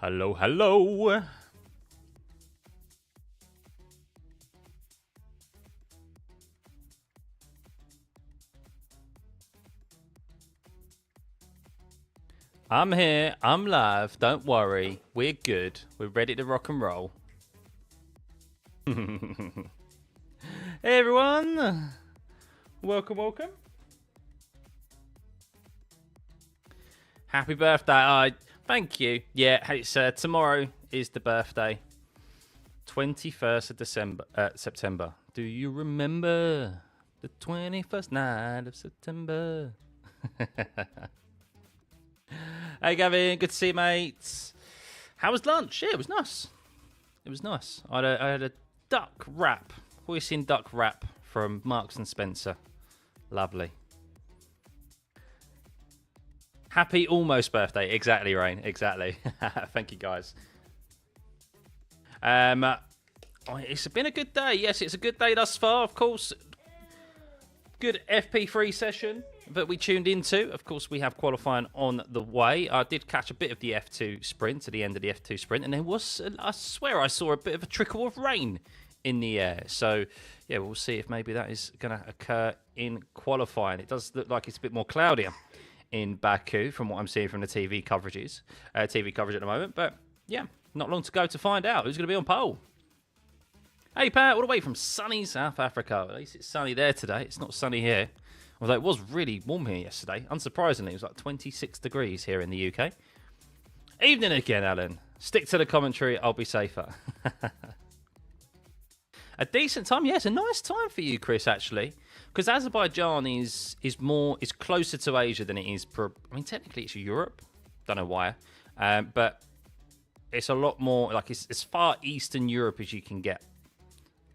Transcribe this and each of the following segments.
Hello, hello. I'm here. I'm live. Don't worry. We're good. We're ready to rock and roll. Hey, everyone. Welcome, welcome. Happy birthday. Thank you. Yeah, it's tomorrow is the birthday. 21st of September. Do you remember the 21st night of September? Hey, Gavin. Good to see you, mates. How was lunch? Yeah, it was nice. It was nice. I had a duck wrap. Hoisin duck wrap from Marks and Spencer. Lovely. Happy almost birthday. Exactly, Rain. Exactly. Thank you, guys. It's been a good day. Yes, it's a good day thus far, of course. Good FP3 session that we tuned into. Of course, we have qualifying on the way. I did catch a bit of the F2 sprint at the end of the F2 sprint, and there was, I swear, I saw a bit of a trickle of rain in the air. So, yeah, we'll see if maybe that is going to occur in qualifying. It does look like it's a bit more cloudier in Baku from what I'm seeing from the TV coverage at the moment. But, yeah, not long to go to find out who's going to be on pole. Hey, Pat, all the way from sunny South Africa. At least it's sunny there today. It's not sunny here. Although it was really warm here yesterday. Unsurprisingly, it was like 26 degrees here in the UK. Evening again, Alan. Stick to the commentary. I'll be safer. A decent time. Yeah, it's a nice time for you, Chris, actually. Because Azerbaijan is closer to Asia than it is... technically it's Europe. Don't know why. But it's a lot more... Like, it's as far Eastern Europe as you can get.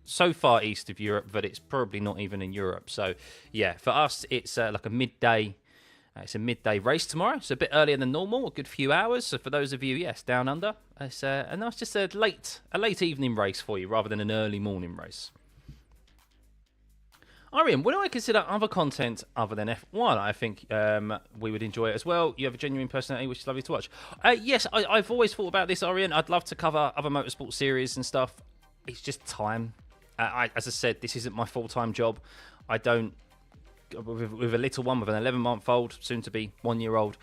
So far east of Europe that it's probably not even in Europe. So, yeah, for us, it's like a midday. It's a midday race tomorrow. It's a bit earlier than normal, a good few hours. So for those of you, yes, down under, it's a nice, just a late evening race for you rather than an early morning race. Arian, would I consider other content other than F1? I think we would enjoy it as well. You have a genuine personality, which is lovely to watch. Yes, I've always thought about this, Arian. I'd love to cover other motorsport series and stuff. It's just time. As I said, this isn't my full-time job. I don't, with a little one, with an 11-month-old, soon-to-be 1-year-old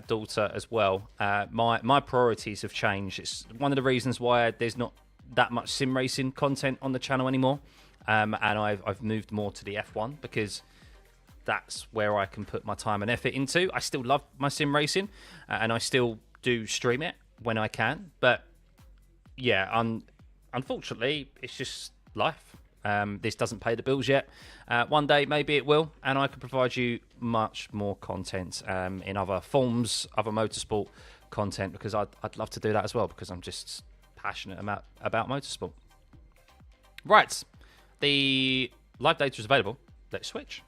daughter as well, my priorities have changed. It's one of the reasons why there's not that much sim racing content on the channel anymore. And I've moved more to the F1 because that's where I can put my time and effort into. I still love my sim racing, and I still do stream it when I can. But, yeah, unfortunately, it's just... life. This doesn't pay the bills yet. One day maybe it will, and I can provide you much more content in other forms, other motorsport content, because I'd love to do that as well, because I'm just passionate about motorsport. Right, the live data is available. Let's switch.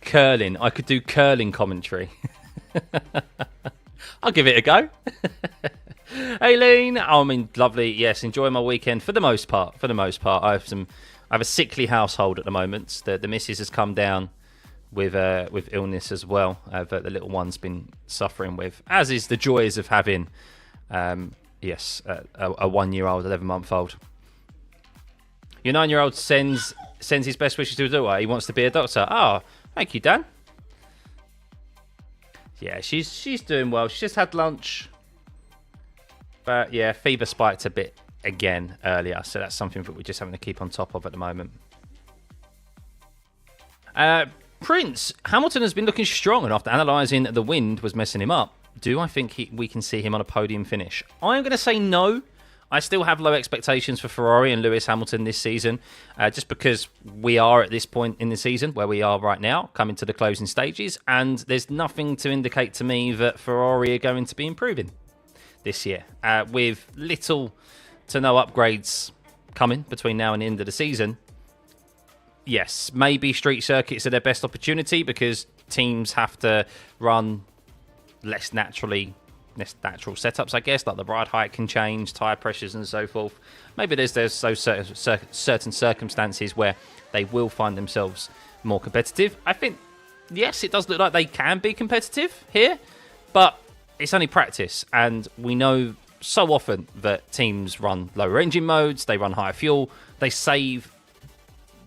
Curling. I could do curling commentary. I'll give it a go. Hey, Lean. Lovely. Yes, enjoy my weekend for the most part. I have a sickly household at the moment. The missus has come down with illness as well that the little one's been suffering with, as is the joys of having a 1-year-old, 11-month-old. Your 9-year-old sends his best wishes to his daughter. He wants to be a doctor. Oh, thank you, Dan. Yeah, she's doing well. She just had lunch. But yeah, fever spiked a bit again earlier, so that's something that we're just having to keep on top of at the moment. Prince, Hamilton has been looking strong, and after analysing the wind was messing him up, do I think we can see him on a podium finish? I'm going to say no. I still have low expectations for Ferrari and Lewis Hamilton this season, just because we are at this point in the season where we are right now, coming to the closing stages, and there's nothing to indicate to me that Ferrari are going to be improving this year, with little to no upgrades coming between now and the end of the season. Yes, maybe street circuits are their best opportunity because teams have to run less natural setups, I guess, like the ride height can change, tyre pressures and so forth. Maybe there's those certain circumstances where they will find themselves more competitive. I think yes, it does look like they can be competitive here, but it's only practice, and we know so often that teams run lower engine modes, they run higher fuel, they save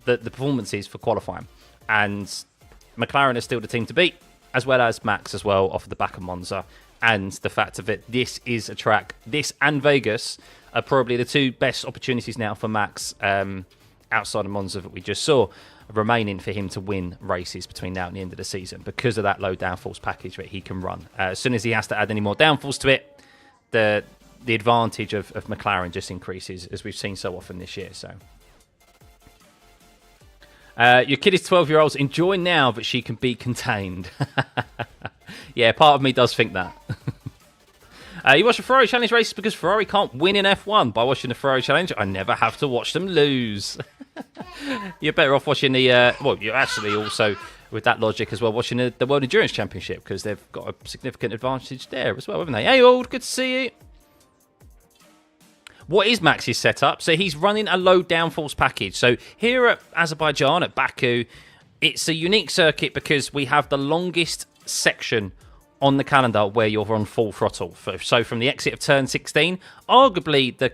the performances for qualifying, and McLaren is still the team to beat, as well as Max as well off of the back of Monza, and the fact of it, this is a track, this and Vegas are probably the two best opportunities now for Max outside of Monza that we just saw, remaining for him to win races between now and the end of the season because of that low downforce package that he can run. As soon as he has to add any more downforce to it, the advantage of McLaren just increases, as we've seen so often this year. So your kid is 12-year-olds. Enjoy now, but she can be contained. Yeah, part of me does think that. You watch the Ferrari Challenge races because Ferrari can't win in F1. By watching the Ferrari Challenge, I never have to watch them lose. You're better off watching the... well, you're actually also, with that logic as well, watching the World Endurance Championship because they've got a significant advantage there as well, haven't they? Hey, old, good to see you. What is Max's setup? So he's running a low downforce package. So here at Azerbaijan, at Baku, it's a unique circuit because we have the longest section on the calendar where you're on full throttle. So from the exit of turn 16, arguably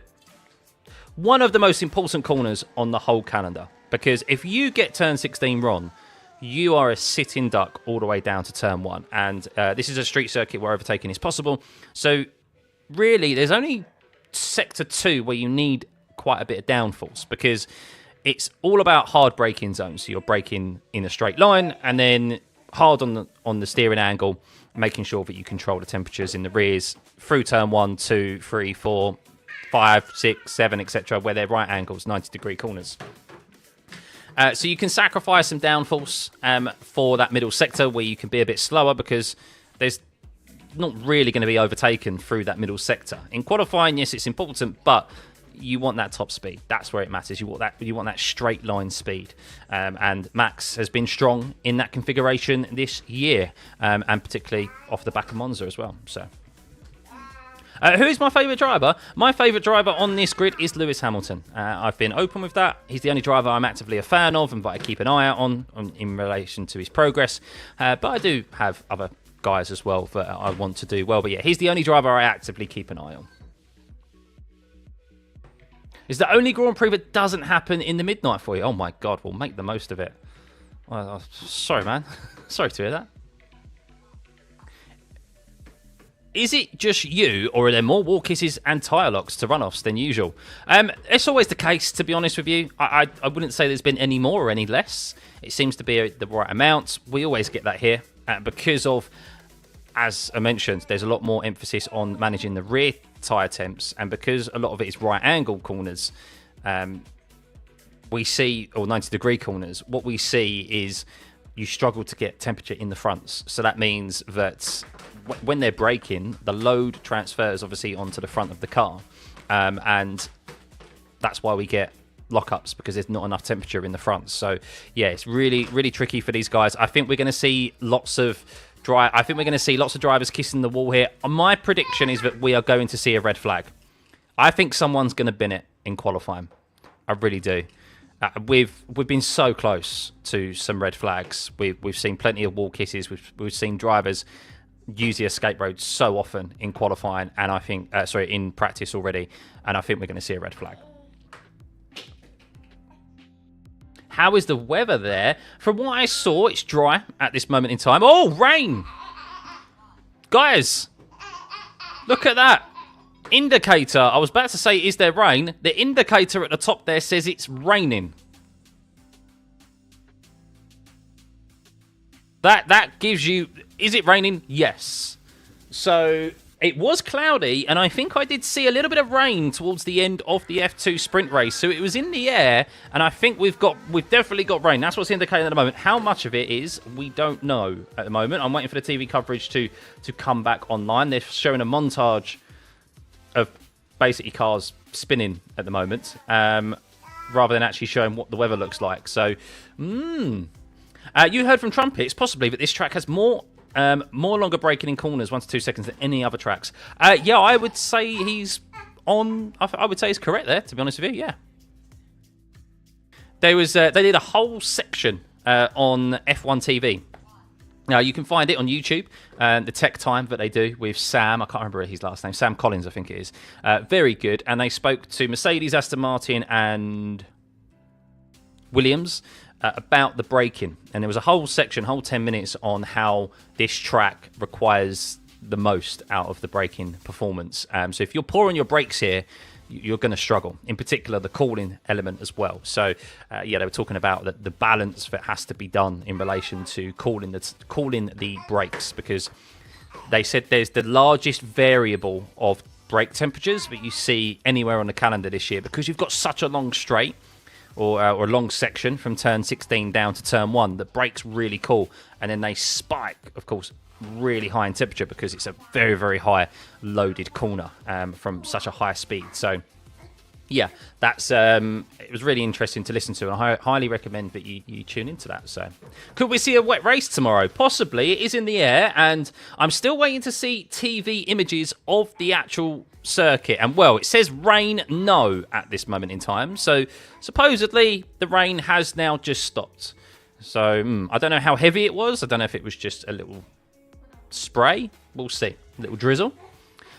one of the most important corners on the whole calendar. Because if you get turn 16 wrong, you are a sitting duck all the way down to turn 1. And this is a street circuit where overtaking is possible. So really, there's only sector 2 where you need quite a bit of downforce because it's all about hard braking zones. So you're braking in a straight line and then hard on the steering angle, making sure that you control the temperatures in the rears through turn 1, 2, 3, 4, 5, 6, 7, etc., where they're right angles, 90-degree corners. So you can sacrifice some downforce for that middle sector where you can be a bit slower because there's not really going to be overtaken through that middle sector. In qualifying, yes, it's important, but you want that top speed. That's where it matters. You want that straight line speed. And Max has been strong in that configuration this year, and particularly off the back of Monza as well. So, who is my favourite driver? My favourite driver on this grid is Lewis Hamilton. I've been open with that. He's the only driver I'm actively a fan of and that I keep an eye out on in relation to his progress. But I do have other guys as well that I want to do well. But yeah, he's the only driver I actively keep an eye on. Is the only Grand Prix that doesn't happen in the midnight for you? Oh my God, we'll make the most of it. Well, sorry, man. Sorry to hear that. Is it just you, or are there more wall kisses and tyre locks to runoffs than usual? It's always the case, to be honest with you. I wouldn't say there's been any more or any less. It seems to be the right amount. We always get that here because of, as I mentioned, there's a lot more emphasis on managing the rear tyre temps, and because a lot of it is right angle corners, we see, or 90-degree corners, what we see is you struggle to get temperature in the fronts. So that means that when they're braking, the load transfers obviously onto the front of the car, and that's why we get lockups, because there's not enough temperature in the front. So yeah, it's really, really tricky for these guys. I think we're going to see lots of drivers kissing the wall here. My prediction is that we are going to see a red flag. I think someone's going to bin it in qualifying. I really do. We've been so close to some red flags. We've seen plenty of wall kisses. We've seen drivers use the escape road so often in qualifying, and I think in practice already. And I think we're going to see a red flag. How is the weather there? From what I saw, it's dry at this moment in time. Oh, rain! Guys, look at that. Indicator. I was about to say, is there rain? The indicator at the top there says it's raining. That gives you... Is it raining? Yes. So it was cloudy, and I think I did see a little bit of rain towards the end of the F2 sprint race. So it was in the air, and I think we've definitely got rain. That's what's indicating at the moment. How much of it is, we don't know at the moment. I'm waiting for the TV coverage to come back online. They're showing a montage of basically cars spinning at the moment, rather than actually showing what the weather looks like. So, you heard from Trumpets possibly that this track has more longer braking in corners, 1 to 2 seconds, than any other tracks. Yeah, I would say he's on. I would say he's correct there, to be honest with you. Yeah, they did a whole section on F1 TV Now, you can find it on YouTube, the tech time that they do with Sam. I can't remember his last name. Sam Collins, I think it is. Very good. And they spoke to Mercedes, Aston Martin, and Williams about the braking. And there was a whole section, whole 10 minutes on how this track requires the most out of the braking performance. So if you're poor on your brakes here, you're going to struggle, in particular the cooling element as well. So yeah, they were talking about the balance that has to be done in relation to cooling the brakes, because they said there's the largest variable of brake temperatures that you see anywhere on the calendar this year, because you've got such a long straight or a long section from turn 16 down to turn 1. The brakes really cool, and then they spike, of course, really high in temperature because it's a very, very high loaded corner from such a high speed. So yeah, that's it was really interesting to listen to, and I highly recommend that you tune into that. So could we see a wet race tomorrow? Possibly. It is in the air, and I'm still waiting to see TV images of the actual circuit. And well, it says rain no at this moment in time, so supposedly the rain has now just stopped. So I don't know how heavy it was. I don't know if it was just a little spray. We'll see. A little drizzle.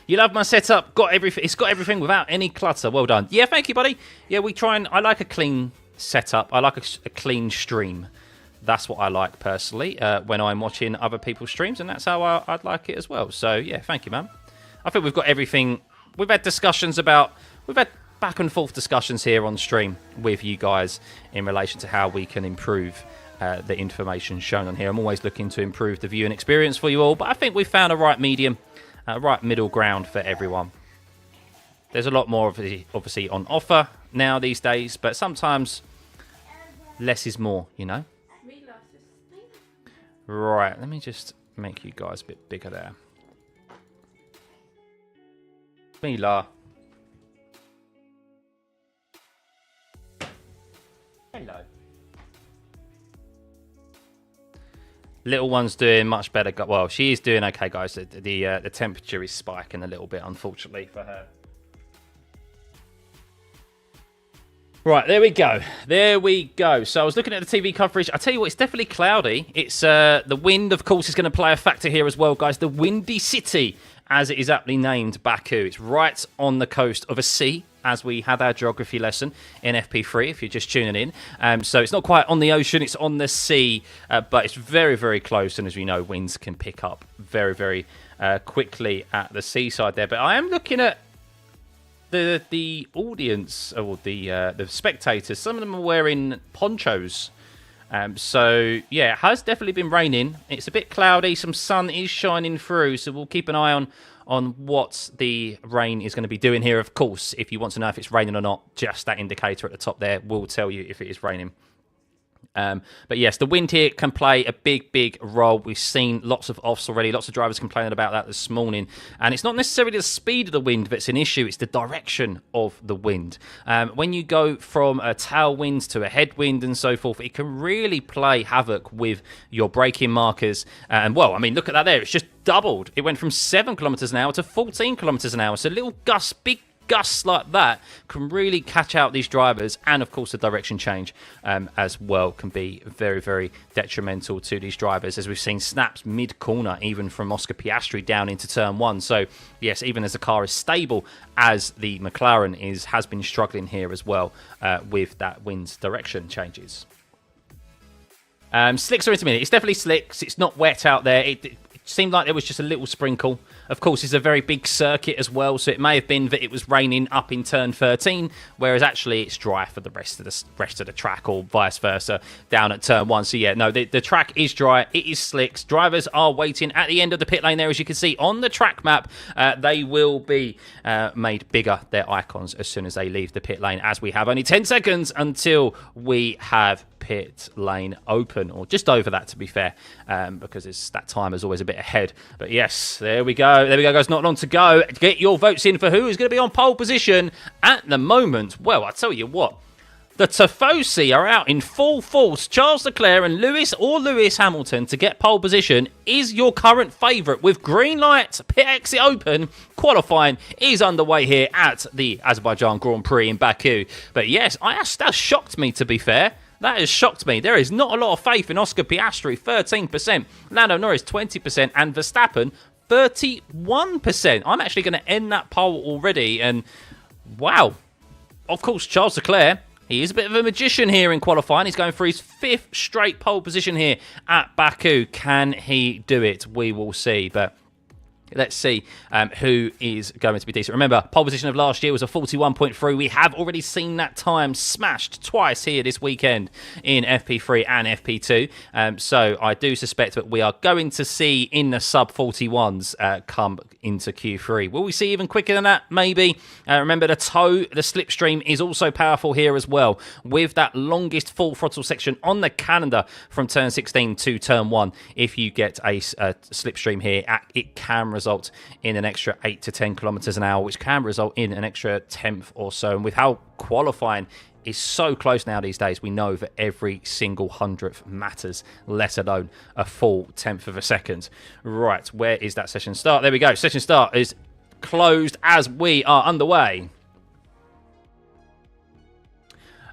You love my setup. Got everything. It's got everything without any clutter. Well done. Yeah, thank you, buddy. Yeah, we try and I like a clean setup. I like a clean stream. That's what I like personally when I'm watching other people's streams, and that's how I'd like it as well. So yeah, thank you, man. I think we've got everything. We've had back and forth discussions here on stream with you guys in relation to how we can improve the information shown on here. I'm always looking to improve the viewing experience for you all, but I think we've found a right medium, a right middle ground for everyone. There's a lot more obviously on offer now these days, but sometimes less is more, you know. Right, let me just make you guys a bit bigger there. Mila. Hello. Little one's doing much better. Well, she is doing okay, guys. The temperature is spiking a little bit, unfortunately, for her. Right, there we go. There we go. So I was looking at the TV coverage. I tell you what, it's definitely cloudy. It's the wind, of course, is going to play a factor here as well, guys. The windy city, as it is aptly named, Baku. It's right on the coast of a sea, as we had our geography lesson in FP3, if you're just tuning in. So it's not quite on the ocean, it's on the sea, but it's very, very close. And as we know, winds can pick up very, very quickly at the seaside there. But I am looking at the audience, or the spectators. Some of them are wearing ponchos. So, yeah, it has definitely been raining. It's a bit cloudy. Some sun is shining through, so we'll keep an eye on what the rain is going to be doing here. Of course, if you want to know if it's raining or not, just that indicator at the top there will tell you if it is raining. But yes, the wind here can play a big, big role. We've seen lots of offs already, lots of drivers complaining about that this morning. And it's not necessarily the speed of the wind that's an issue, it's the direction of the wind. When you go from a tailwind to a headwind and so forth, it can really play havoc with your braking markers. And well, I mean, look at that there, it's just doubled. It went from 7 kilometers an hour to 14 kilometers an hour. So little gusts, big gusts like that can really catch out these drivers, and of course the direction change as well can be very, very detrimental to these drivers, as we've seen snaps mid-corner even from Oscar Piastri down into turn 1. So yes, even as the car is stable as the McLaren has been struggling here as well with that wind's direction changes. Slicks are intermittent. It's definitely slicks. It's not wet out there. It seemed like there was just a little sprinkle. Of course, it's a very big circuit as well, so it may have been that it was raining up in turn 13, whereas actually it's dry for the rest of the track, or vice versa down at turn 1. So yeah, no, the track is dry. It is slicks. Drivers are waiting at the end of the pit lane there, as you can see on the track map. They will be made bigger, their icons, as soon as they leave the pit lane, as we have only 10 seconds until we have pit lane open, or just over that, to be fair, because that time is always a bit ahead. But yes, there we go. There we go, guys. Not long to go. Get your votes in for who is going to be on pole position at the moment. Well, I tell you what, the Tifosi are out in full force. Charles Leclerc and Lewis Hamilton to get pole position is your current favourite, with green light, pit exit open. Qualifying is underway here at the Azerbaijan Grand Prix in Baku. But yes, that shocked me, to be fair. That has shocked me. There is not a lot of faith in Oscar Piastri, 13%, Lando Norris, 20%, and Verstappen, 31%. I'm actually going to end that poll already, and wow. Of course, Charles Leclerc, he is a bit of a magician here in qualifying. He's going for his 5th straight pole position here at Baku. Can he do it? We will see, but let's see who is going to be decent. Remember, pole position of last year was a 41.3. We have already seen that time smashed twice here this weekend in FP3 and FP2. So I do suspect that we are going to see in the sub-41s come into Q3. Will we see even quicker than that? Maybe. Remember, the slipstream is also powerful here as well, with that longest full throttle section on the calendar from turn 16 to turn 1. If you get a slipstream here, it can result in an extra 8 to 10 kilometers an hour, which can result in an extra 10th or so. And with how qualifying is so close now these days, we know that every single 100th matters, let alone a full 10th of a second. Right, where is that session start? There we go. Session start is closed as we are underway.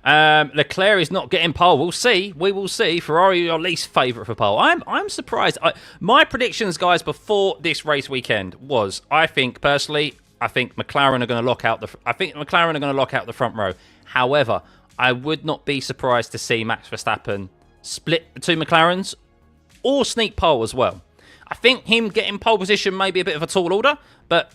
Leclerc is not getting pole. We'll see. We will see. Ferrari are least favourite for pole. I'm surprised. My predictions, guys, before this race weekend was, I think McLaren are going to lock out the front row. However, I would not be surprised to see Max Verstappen split the two McLarens or sneak pole as well. I think him getting pole position may be a bit of a tall order, but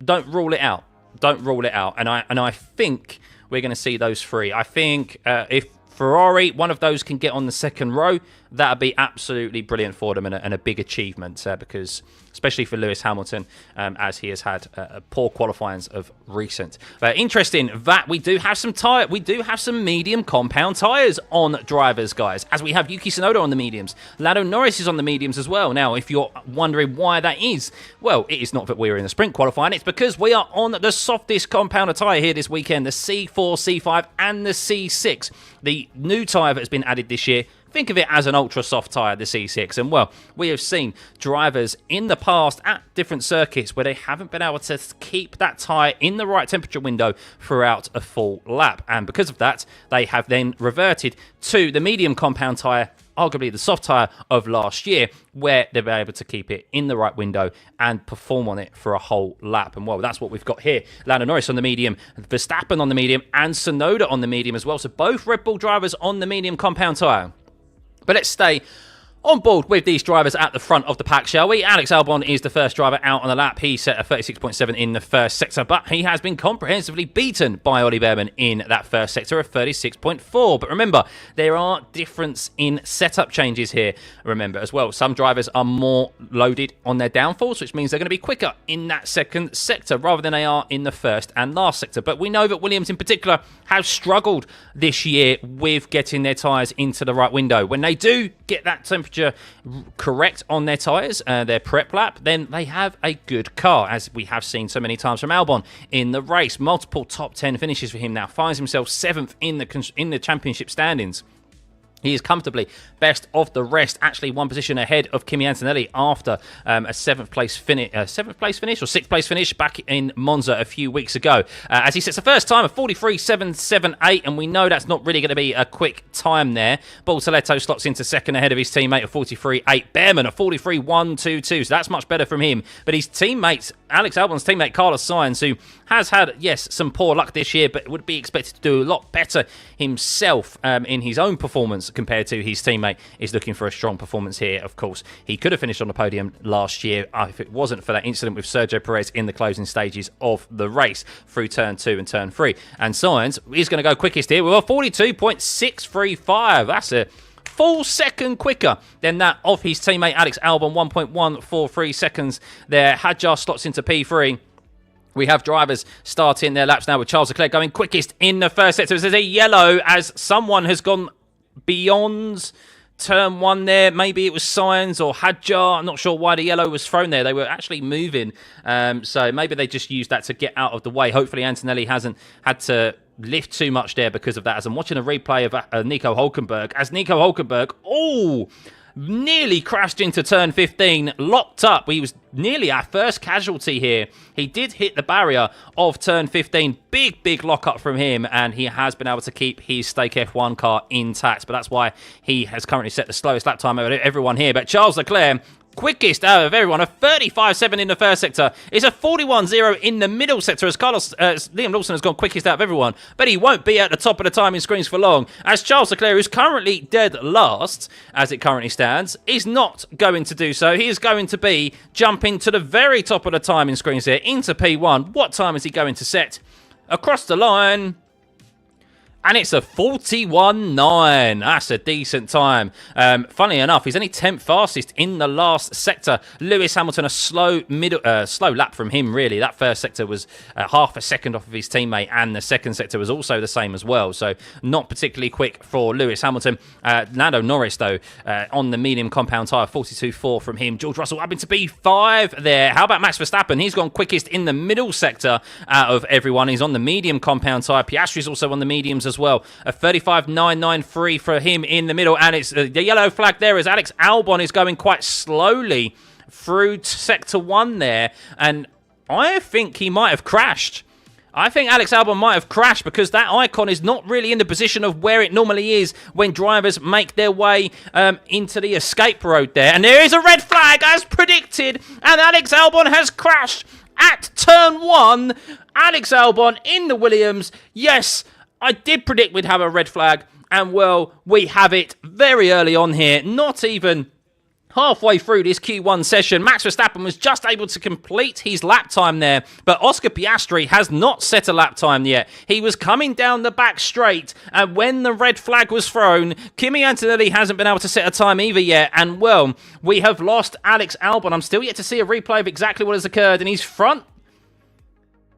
don't rule it out. Don't rule it out. And I think we're going to see those three. I think if Ferrari, one of those can get on the second row, that would be absolutely brilliant for them and a big achievement because, especially for Lewis Hamilton, as he has had poor qualifyings of recent. But interesting that we do have some medium compound tyres on drivers, guys, as we have Yuki Tsunoda on the mediums. Lando Norris is on the mediums as well. Now, if you're wondering why that is, well, it is not that we're in the sprint qualifying. It's because we are on the softest compounder tyre here this weekend, the C4, C5, and the C6. The new tyre that has been added this year, think of it as an ultra soft tyre, the C6. And well, we have seen drivers in the past at different circuits where they haven't been able to keep that tyre in the right temperature window throughout a full lap. And because of that, they have then reverted to the medium compound tyre, arguably the soft tyre of last year, where they've been able to keep it in the right window and perform on it for a whole lap. And well, that's what we've got here. Lando Norris on the medium, Verstappen on the medium, and Tsunoda on the medium as well. So both Red Bull drivers on the medium compound tyre. But let's stay on board with these drivers at the front of the pack, shall we? Alex Albon is the first driver out on the lap. He set a 36.7 in the first sector, but he has been comprehensively beaten by Ollie Behrman in that first sector of 36.4. But remember, there are difference in setup changes here. Remember as well, some drivers are more loaded on their downforce, which means they're going to be quicker in that second sector rather than they are in the first and last sector. But we know that Williams in particular have struggled this year with getting their tyres into the right window. When they do get that temperature correct on their tyres, their prep lap, then they have a good car, as we have seen so many times from Albon in the race. Multiple top 10 finishes for him now. Finds himself 7th in the championship standings. He is comfortably best of the rest, actually one position ahead of Kimi Antonelli after a 7th place finish or 6th place finish back in Monza a few weeks ago. As he sets the first time of 43.778, and we know that's not really going to be a quick time there. Bortoletto slots into second ahead of his teammate of 43.8. Behrman of 43.122, so that's much better from him. But his teammates, Alex Albon's teammate Carlos Sainz, who has had, yes, some poor luck this year, but would be expected to do a lot better himself in his own performance compared to his teammate, is looking for a strong performance here. Of course, he could have finished on the podium last year if it wasn't for that incident with Sergio Perez in the closing stages of the race through turn 2 and turn 3. And Sainz is going to go quickest here with a 42.635. That's a full second quicker than that of his teammate Alex Albon. 1.143 seconds there. Hadjar slots into P3. We have drivers starting their laps now with Charles Leclerc going quickest in the first sector. There's a yellow as someone has gone beyond turn 1 there. Maybe it was Sainz or Hadjar. I'm not sure why the yellow was thrown there. They were actually moving. So maybe they just used that to get out of the way. Hopefully Antonelli hasn't had to lift too much there because of that. As I'm watching a replay of Nico Hulkenberg. As Nico Hulkenberg, nearly crashed into turn 15, locked up. He was nearly our first casualty here. He did hit the barrier of turn 15. Big lock-up from him, and he has been able to keep his Stake F1 car intact, but that's why he has currently set the slowest lap time over everyone here. But Charles Leclerc, quickest out of everyone, a 35.7 in the first sector. It's a 41.0 in the middle sector as Liam Lawson has gone quickest out of everyone, but he won't be at the top of the timing screens for long, as Charles Leclerc, who's currently dead last, as it currently stands, is not going to do so. He is going to be jumping to the very top of the timing screens here into P1. What time is he going to set? Across the line, and it's a 41.9. That's a decent time. Funnily enough, he's only 10th fastest in the last sector. Lewis Hamilton, a slow lap from him, really. That first sector was half a second off of his teammate, and the second sector was also the same as well. So not particularly quick for Lewis Hamilton. Lando Norris, though, on the medium compound tyre, 42.4 from him. George Russell up into B5 there. How about Max Verstappen? He's gone quickest in the middle sector out of everyone. He's on the medium compound tyre. Piastri's also on the mediums as well. A 35.993 for him in the middle, and it's the yellow flag there as Alex Albon is going quite slowly through sector 1 there, and I think he might have crashed. I think Alex Albon might have crashed because that icon is not really in the position of where it normally is when drivers make their way into the escape road there. And there is a red flag as predicted, and Alex Albon has crashed at turn 1. Alex Albon in the Williams. Yes, I did predict we'd have a red flag, and well, we have it very early on here. Not even halfway through this Q1 session, Max Verstappen was just able to complete his lap time there, but Oscar Piastri has not set a lap time yet. He was coming down the back straight, and when the red flag was thrown, Kimi Antonelli hasn't been able to set a time either yet, and well, we have lost Alex Albon. I'm still yet to see a replay of exactly what has occurred, and his front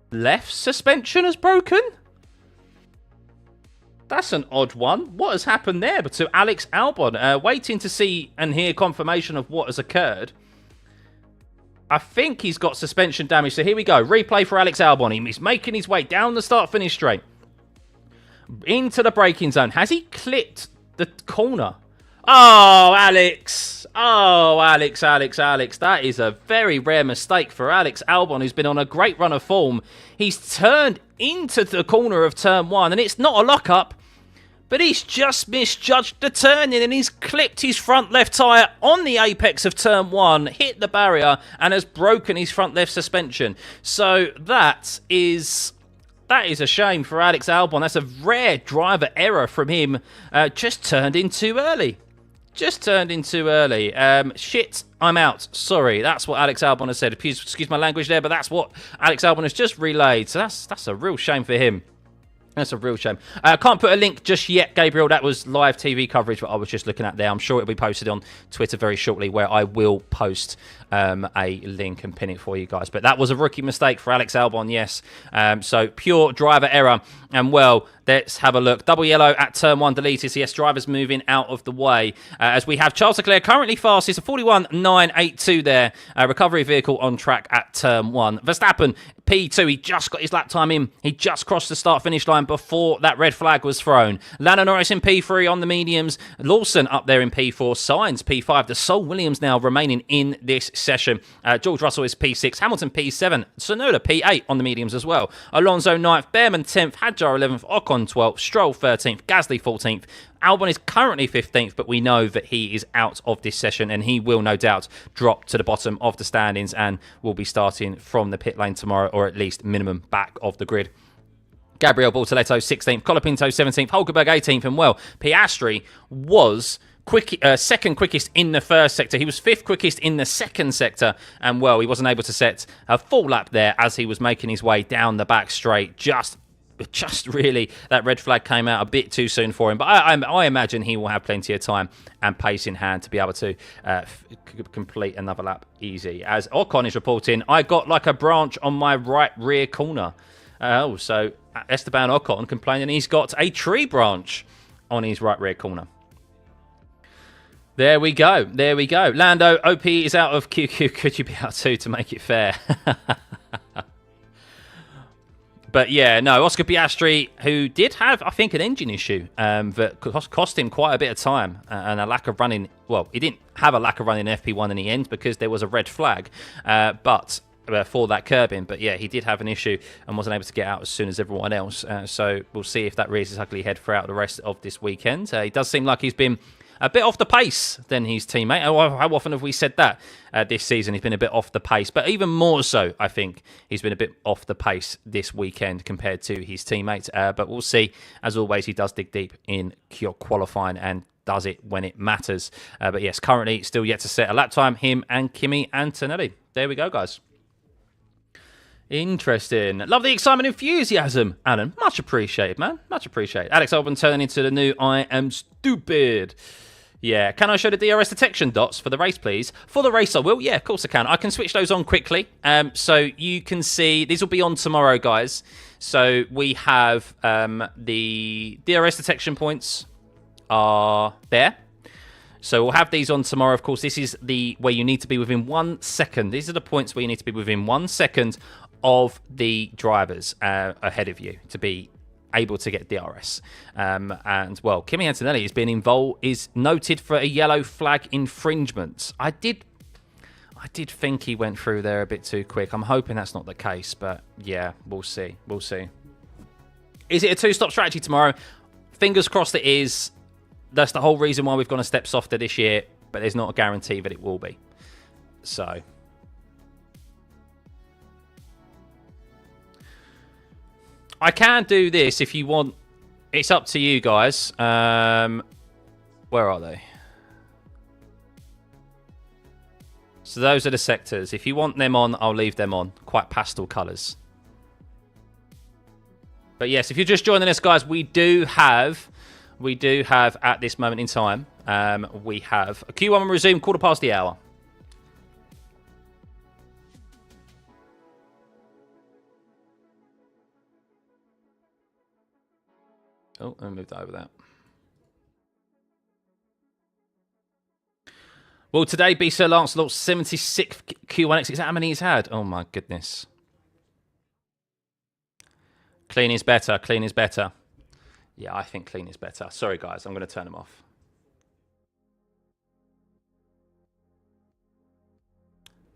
left suspension has broken? That's an odd one. What has happened there to Alex Albon? Waiting to see and hear confirmation of what has occurred. I think he's got suspension damage. So here we go. Replay for Alex Albon. He's making his way down the start-finish straight. Into the braking zone. Has he clipped the corner? Oh, Alex. Oh, Alex. That is a very rare mistake for Alex Albon, who's been on a great run of form. He's turned into the corner of turn 1, and it's not a lock-up, but he's just misjudged the turning, and he's clipped his front left tyre on the apex of turn 1, hit the barrier, and has broken his front left suspension. So that is a shame for Alex Albon. That's a rare driver error from him. Just turned in too early. Shit, I'm out. Sorry, that's what Alex Albon has said. Excuse my language there, but that's what Alex Albon has just relayed. So that's a real shame for him. That's a real shame. I can't put a link just yet, Gabriel. That was live TV coverage that I was just looking at there. I'm sure it'll be posted on Twitter very shortly, where I will post a link and pin it for you guys. But that was a rookie mistake for Alex Albon, yes. So pure driver error. And well, let's have a look. Double yellow at turn 1 deleted. So yes, drivers moving out of the way. As we have Charles Leclerc currently fastest, a 41.982 there. Recovery vehicle on track at turn 1. Verstappen, P2. He just got his lap time in. He just crossed the start-finish line before that red flag was thrown. Lando Norris in P3 on the mediums. Lawson up there in P4. Sainz P5. The sole Williams now remaining in this session. George Russell is P6. Hamilton P7. Tsunoda P8 on the mediums as well. Alonso 9th. Behrman 10th. Hadjar 11th. Ocon 12th. Stroll 13th. Gasly 14th. Albon is currently 15th, but we know that he is out of this session, and he will no doubt drop to the bottom of the standings and will be starting from the pit lane tomorrow, or at least minimum back of the grid. Gabriel Bortoletto 16th, Colapinto 17th, Hulkenberg 18th, and well, Piastri was second quickest in the first sector. He was 5th quickest in the second sector, and well, he wasn't able to set a full lap there as he was making his way down the back straight. Just really, that red flag came out a bit too soon for him. But I imagine he will have plenty of time and pace in hand to be able to complete another lap easy. As Ocon is reporting, I got like a branch on my right rear corner. So Esteban Ocon complaining he's got a tree branch on his right rear corner. There we go. Lando, OP is out of QQ. Could you be out too to make it fair? But yeah, no, Oscar Piastri, who did have, I think, an engine issue that cost him quite a bit of time and a lack of running. Well, he didn't have a lack of running in FP1 in the end because there was a red flag, but for that curbing. But yeah, he did have an issue and wasn't able to get out as soon as everyone else. So we'll see if that rears its ugly head throughout the rest of this weekend. It does seem like he's been a bit off the pace than his teammate. How often have we said that this season? He's been a bit off the pace, but even more so, I think he's been a bit off the pace this weekend compared to his teammates. But we'll see. As always, he does dig deep in qualifying and does it when it matters. But yes, currently still yet to set a lap time, him and Kimi Antonelli. There we go, guys. Interesting. Love the excitement and enthusiasm, Alan. Much appreciated, man. Much appreciated. Alex Albon turning into the new I am stupid. Yeah, can I show the DRS detection dots for the race, please? For the race, I will. Yeah, of course I can. I can switch those on quickly. So you can see, these will be on tomorrow, guys. So we have the DRS detection points are there. So we'll have these on tomorrow. Of course, this is the where you need to be within 1 second. These are the points where you need to be within 1 second of the drivers ahead of you to be able to get DRS. And well, Kimi Antonelli is noted for a yellow flag infringement. I did think he went through there a bit too quick. I'm hoping that's not the case, but yeah, we'll see. We'll see. Is it a two-stop strategy tomorrow? Fingers crossed it is. That's the whole reason why we've gone a step softer this year, but there's not a guarantee that it will be. So I can do this if you want. It's up to you guys. Where are they? So those are the sectors. If you want them on, I'll leave them on. Quite pastel colours. But yes, if you're just joining us, guys, we do have at this moment in time, we have a Q1 will resume 1/4 the hour. Oh, I moved over that. Will today be Sir Lancelot's 76th Q1X? Is that how many he's had? Oh my goodness. Clean is better. Clean is better. Yeah, I think clean is better. Sorry, guys. I'm going to turn them off.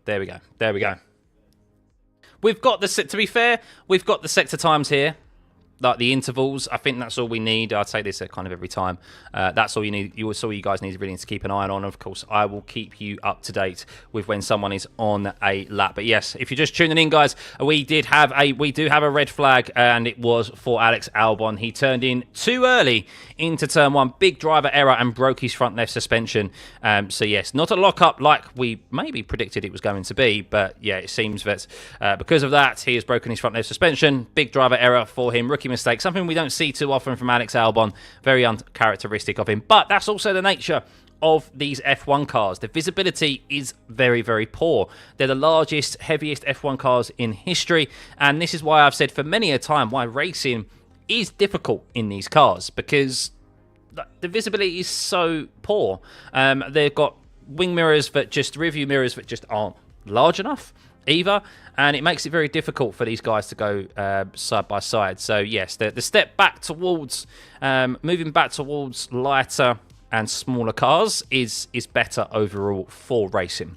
There we go. There we go. We've got the... To be fair, we've got the sector times here. Like the intervals, I think that's all we need. I'd say this kind of every time. That's all you need. All you guys need really need to keep an eye on. Of course, I will keep you up to date with when someone is on a lap. But yes, if you're just tuning in, guys, we do have a red flag, and it was for Alex Albon. He turned in too early into turn one, big driver error, and broke his front left suspension. So yes, not a lockup like we maybe predicted it was going to be. But yeah, it seems that because of that, he has broken his front left suspension. Big driver error for him. Rookie mistake, something we don't see too often from Alex Albon. Very uncharacteristic of him, but that's also the nature of these F1 cars. The visibility is very, very poor. They're the largest, heaviest F1 cars in history, and this is why I've said for many a time why racing is difficult in these cars, because the visibility is so poor. They've got wing mirrors that just rearview mirrors that just aren't large enough either, and it makes it very difficult for these guys to go side by side. So yes, the step back towards moving back towards lighter and smaller cars is better overall for racing,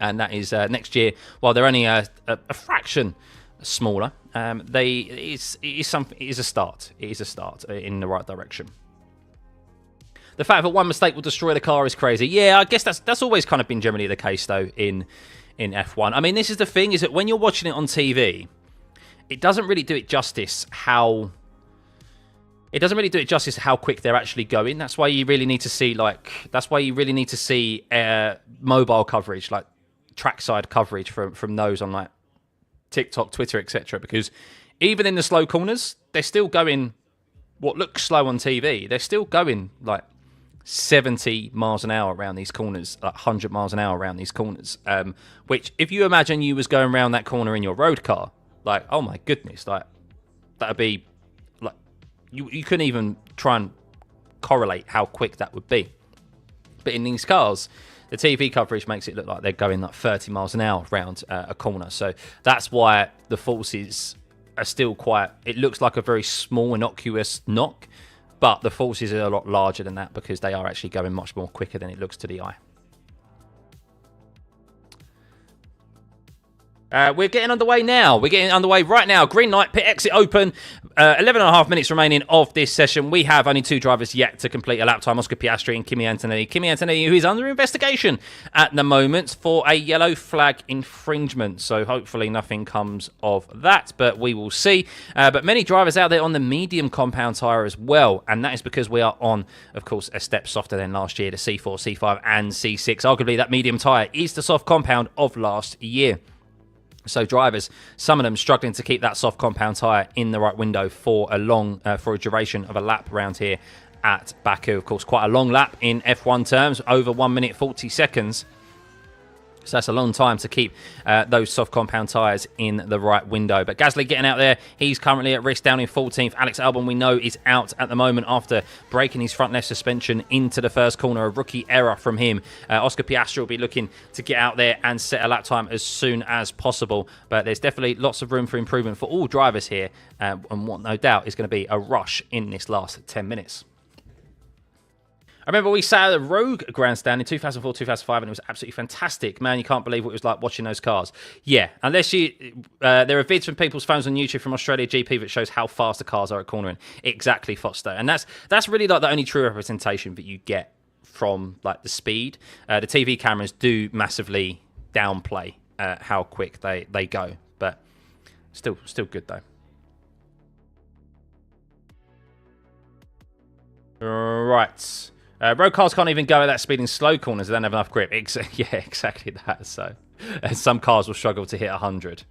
and that is next year. While they're only a fraction smaller, it is a start. It is a start in the right direction. The fact that one mistake will destroy the car is crazy. Yeah, I guess that's always kind of been generally the case though in F1. I mean, this is the thing, is that when you're watching it on TV, it doesn't really do it justice how quick they're actually going. That's why you really need to see mobile coverage, like trackside coverage from those on like TikTok, Twitter, etc. Because even in the slow corners, they're still going what looks slow on TV. They're still going like 70 miles an hour around these corners, like 100 miles an hour around these corners, which if you imagine you was going around that corner in your road car, like, oh my goodness, like that'd be like you couldn't even try and correlate how quick that would be. But in these cars, the TV coverage makes it look like they're going like 30 miles an hour around a corner. So that's why the forces are still quite... It looks like a very small, innocuous knock, but the forces are a lot larger than that because they are actually going much more quicker than it looks to the eye. We're getting underway now. We're getting underway right now. Green light, pit exit open. 11.5 minutes remaining of this session. We have only 2 drivers yet to complete a lap time. Oscar Piastri and Kimi Antonelli. Kimi Antonelli, who is under investigation at the moment for a yellow flag infringement. So hopefully nothing comes of that, but we will see. But many drivers out there on the medium compound tyre as well. And that is because we are on, of course, a step softer than last year. The C4, C5 and C6. Arguably that medium tyre is the soft compound of last year. So drivers, some of them struggling to keep that soft compound tyre in the right window for a duration of a lap around here at Baku. Of course, quite a long lap in F1 terms, over 1 minute 40 seconds. So that's a long time to keep those soft compound tyres in the right window. But Gasly getting out there. He's currently at risk down in 14th. Alex Albon, we know, is out at the moment after breaking his front left suspension into the first corner. A rookie error from him. Oscar Piastri will be looking to get out there and set a lap time as soon as possible. But there's definitely lots of room for improvement for all drivers here. And what no doubt is going to be a rush in this last 10 minutes. I remember we sat at the Rogue Grandstand in 2004, 2005, and it was absolutely fantastic. Man, you can't believe what it was like watching those cars. Yeah, unless you... there are vids from people's phones on YouTube from Australia GP that shows how fast the cars are at cornering. Exactly, Foster. And that's really like the only true representation that you get from like the speed. The TV cameras do massively downplay how quick they go. But still good, though. Right. Road cars can't even go at that speed in slow corners. They don't have enough grip. Yeah, exactly that. So some cars will struggle to hit 100.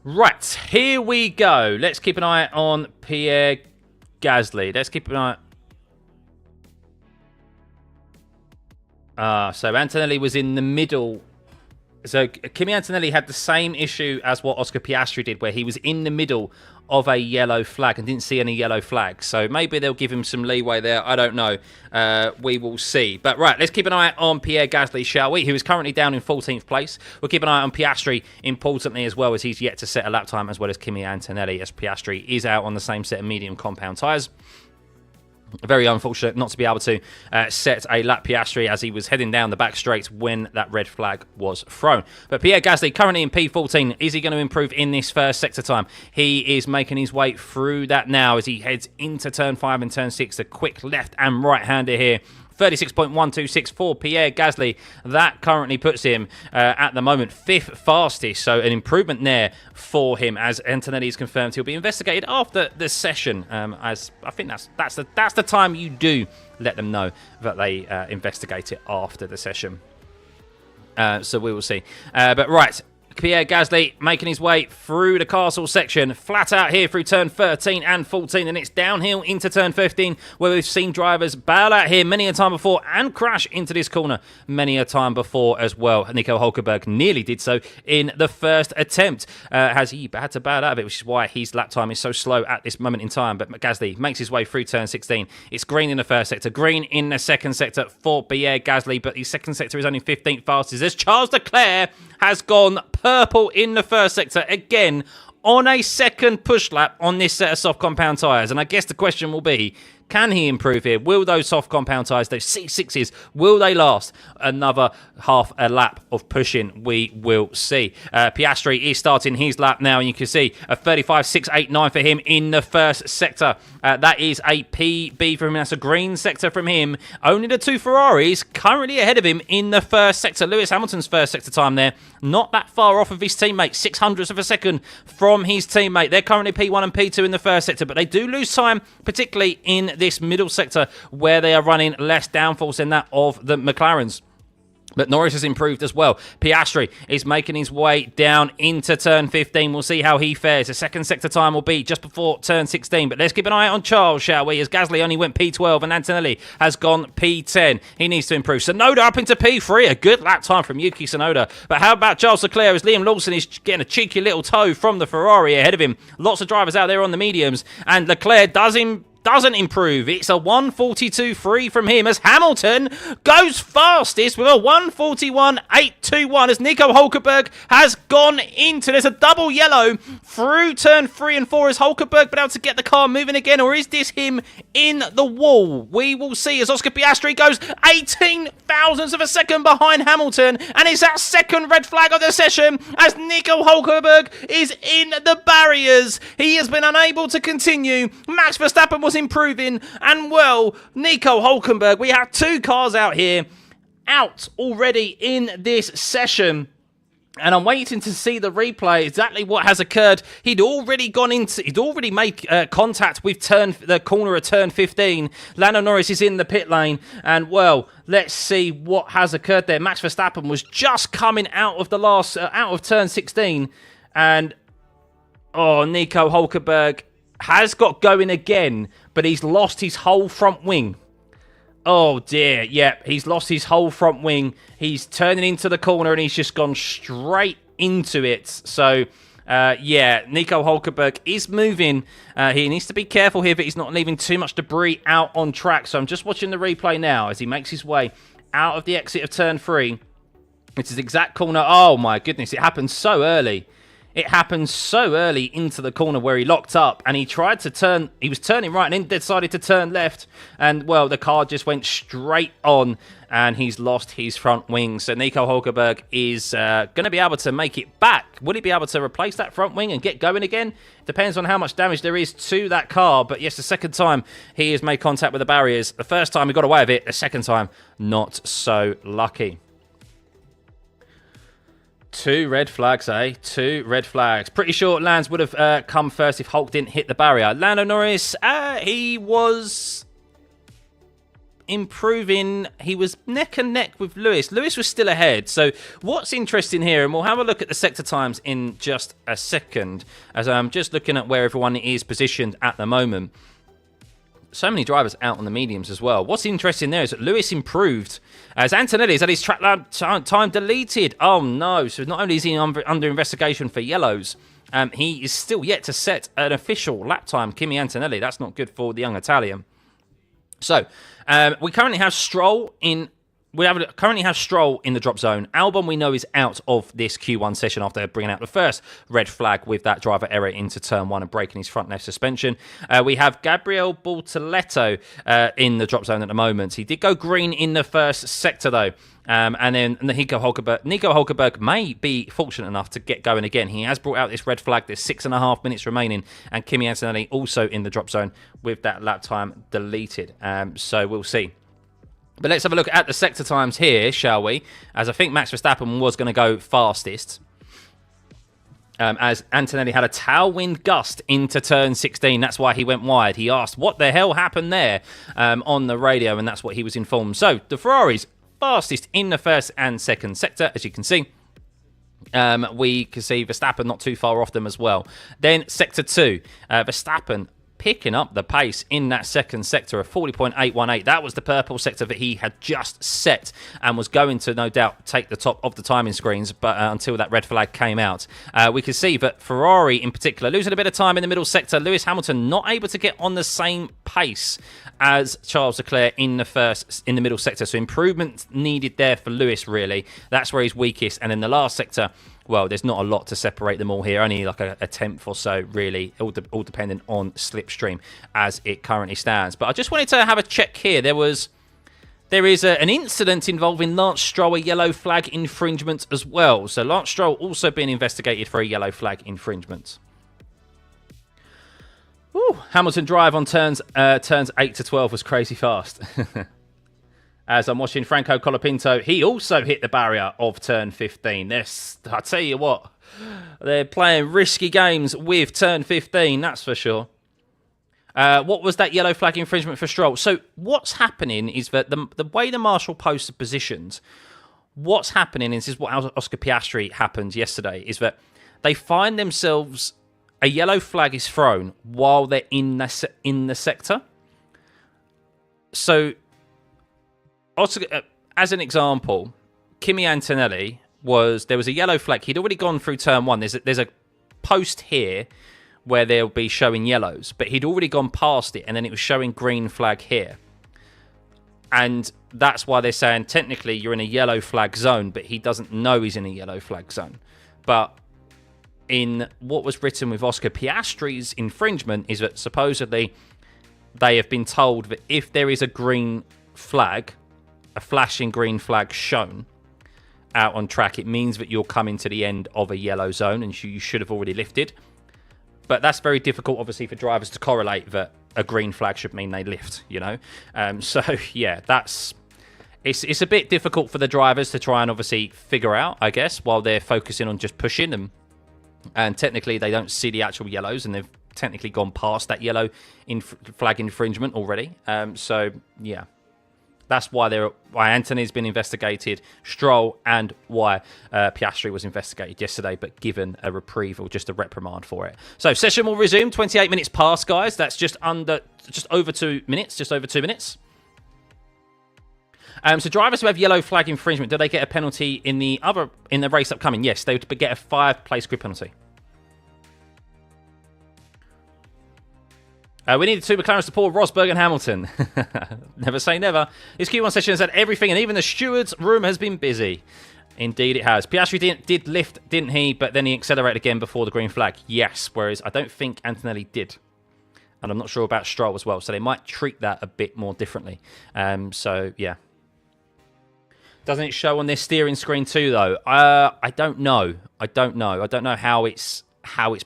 Right, here we go. Let's keep an eye on Pierre Gasly. Let's keep an eye... so Antonelli was in the middle. So Kimi Antonelli had the same issue as what Oscar Piastri did, where he was in the middle of a yellow flag and didn't see any yellow flags. So maybe they'll give him some leeway there. I don't know. We will see. But right, let's keep an eye on Pierre Gasly, shall we? Who is currently down in 14th place. We'll keep an eye on Piastri, importantly, as well, as he's yet to set a lap time, as well as Kimi Antonelli, as Piastri is out on the same set of medium compound tyres. Very unfortunate not to be able to set a lap Piastri as he was heading down the back straight when that red flag was thrown. But Pierre Gasly currently in P14. Is he going to improve in this first sector time? He is making his way through that now as he heads into turn 5 and turn 6. A quick left and right-hander here. 36.126 for Pierre Gasly. That currently puts him at the moment 5th fastest. So an improvement there for him, as Antonelli is confirmed he'll be investigated after the session. As I think that's the time you do let them know that they investigate it after the session. So we will see. But right. Pierre Gasly making his way through the castle section, flat out here through turn 13 and 14, and it's downhill into turn 15, where we've seen drivers bail out here many a time before and crash into this corner many a time before as well. Nico Hulkenberg nearly did so in the first attempt, as he had to bail out of it, which is why his lap time is so slow at this moment in time. But Gasly makes his way through turn 16. It's green in the first sector, green in the second sector for Pierre Gasly, but his second sector is only 15th fastest as Charles Leclerc has gone purple in the first sector again on a second push lap on this set of soft compound tyres. And I guess the question will be, can he improve here? Will those soft compound tyres, those C6s, will they last another half a lap of pushing? We will see. Piastri is starting his lap now, and you can see a 35.689 for him in the first sector. That is a PB from him. That's a green sector from him. Only the 2 Ferraris currently ahead of him in the first sector. Lewis Hamilton's first sector time there, not that far off of his teammate, 600ths of a second from his teammate. They're currently P1 and P2 in the first sector, but they do lose time, particularly in this middle sector where they are running less downforce than that of the McLarens. But Norris has improved as well. Piastri is making his way down into turn 15. We'll see how he fares. The second sector time will be just before turn 16. But let's keep an eye on Charles, shall we? As Gasly only went P12 and Antonelli has gone P10. He needs to improve. Tsunoda up into P3. A good lap time from Yuki Tsunoda. But how about Charles Leclerc, as Liam Lawson is getting a cheeky little toe from the Ferrari ahead of him? Lots of drivers out there on the mediums. And Leclerc does doesn't improve. It's a 142.3 from him as Hamilton goes fastest with a 141.821 as Nico Hulkenberg has gone into. There's a double yellow through turn 3 and 4. Is Hulkenberg been able to get the car moving again, or is this him in the wall? We will see as Oscar Piastri goes 18 thousandths of a second behind Hamilton, and it's that second red flag of the session as Nico Hulkenberg is in the barriers. He has been unable to continue. Max Verstappen was improving, and well, Nico Hulkenberg, we have two cars out here, out already in this session. And I'm waiting to see the replay, exactly what has occurred. He'd already made contact with the corner of turn 15. Lando Norris is in the pit lane. And, well, let's see what has occurred there. Max Verstappen was just coming out of out of turn 16. And, oh, Nico Hulkenberg has got going again, but he's lost his whole front wing. Oh dear, yep, he's lost his whole front wing. He's turning into the corner and he's just gone straight into it. So, yeah, Nico Hulkenberg is moving. He needs to be careful here that he's not leaving too much debris out on track. So I'm just watching the replay now as he makes his way out of the exit of turn 3. It's his exact corner. Oh my goodness, it happened so early. It happened so early into the corner where he locked up and he tried to turn. He was turning right and then decided to turn left. And, well, the car just went straight on and he's lost his front wing. So Nico Hulkenberg is going to be able to make it back. Will he be able to replace that front wing and get going again? Depends on how much damage there is to that car. But, yes, the second time he has made contact with the barriers. The first time he got away with it. The second time, not so lucky. 2 red flags, eh? 2 red flags. Pretty sure Lance would have come first if Hulk didn't hit the barrier. Lando Norris, he was improving. He was neck and neck with Lewis. Lewis was still ahead. So what's interesting here, and we'll have a look at the sector times in just a second, as I'm just looking at where everyone is positioned at the moment. So many drivers out on the mediums as well. What's interesting there is that Lewis improved as Antonelli's had his track lap time deleted. Oh no, so not only is he under investigation for yellows, he is still yet to set an official lap time. Kimi Antonelli, that's not good for the young Italian. So, we currently have Stroll in... currently have Stroll in the drop zone. Albon, we know, is out of this Q1 session after bringing out the first red flag with that driver error into turn 1 and breaking his front left suspension. We have Gabriel Bortoleto in the drop zone at the moment. He did go green in the first sector, though. And then Nico Hulkenberg may be fortunate enough to get going again. He has brought out this red flag. There's 6.5 minutes remaining. And Kimi Antonelli also in the drop zone with that lap time deleted. So we'll see. But let's have a look at the sector times here, shall we? As I think Max Verstappen was going to go fastest. As Antonelli had a tailwind gust into turn 16. That's why he went wide. He asked, what the hell happened there on the radio? And that's what he was informed. So, the Ferraris fastest in the first and second sector, as you can see. We can see Verstappen not too far off them as well. Then sector 2, Verstappen picking up the pace in that second sector of 40.818. That was the purple sector that he had just set and was going to, no doubt, take the top of the timing screens, but until that red flag came out. We can see that Ferrari, in particular, losing a bit of time in the middle sector. Lewis Hamilton not able to get on the same pace as Charles Leclerc in the middle sector. So improvement needed there for Lewis, really. That's where he's weakest. And in the last sector, well, there's not a lot to separate them all here. Only like a tenth or so, really, all dependent on slipstream as it currently stands. But I just wanted to have a check here. There is an incident involving Lance Stroll, a yellow flag infringement as well. So Lance Stroll also being investigated for a yellow flag infringement. Woo. Hamilton drive on turns 8 to 12 was crazy fast. As I'm watching Franco Colapinto, he also hit the barrier of turn 15. I tell you what, they're playing risky games with turn 15, that's for sure. What was that yellow flag infringement for Stroll? So what's happening is that the way the marshal posts are positioned, what's happening is what Oscar Piastri happened yesterday, is that they find themselves, a yellow flag is thrown while they're in the sector. So, as an example, Kimi Antonelli there was a yellow flag. He'd already gone through turn 1. There's a post here where they'll be showing yellows, but he'd already gone past it, and then it was showing green flag here. And that's why they're saying technically you're in a yellow flag zone, but he doesn't know he's in a yellow flag zone. But in what was written with Oscar Piastri's infringement is that supposedly they have been told that if there is a green flag, a flashing green flag shown out on track, it means that you're coming to the end of a yellow zone and you should have already lifted. But that's very difficult, obviously, for drivers to correlate that a green flag should mean they lift, you know. So, yeah, it's a bit difficult for the drivers to try and obviously figure out, I guess, while they're focusing on just pushing them. And technically, they don't see the actual yellows, and they've technically gone past that yellow flag infringement already. So, yeah. That's why Anthony's been investigated, Stroll, and why Piastri was investigated yesterday, but given a reprieve or just a reprimand for it. So session will resume. 28 minutes past, guys. That's just over 2 minutes. Just over 2 minutes. So drivers who have yellow flag infringement, do they get a penalty in the race upcoming? Yes, they would get a 5-place grid penalty. We needed 2 McLarens to pull Rosberg and Hamilton. Never say never. This Q1 session has had everything, and even the steward's room has been busy. Indeed it has. Piastri did lift, didn't he? But then he accelerated again before the green flag. Yes, whereas I don't think Antonelli did. And I'm not sure about Stroll as well, so they might treat that a bit more differently. So, yeah. Doesn't it show on their steering screen too, though? I don't know. I don't know how it's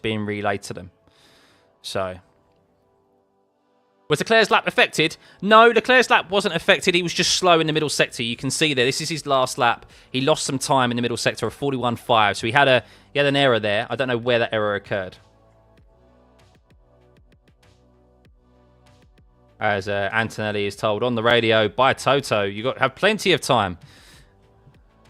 being relayed to them. So... Was Leclerc's lap affected? No, Leclerc's lap wasn't affected. He was just slow in the middle sector. You can see there. This is his last lap. He lost some time in the middle sector of 41.5. So he had an error there. I don't know where that error occurred. As Antonelli is told on the radio by Toto, you have plenty of time.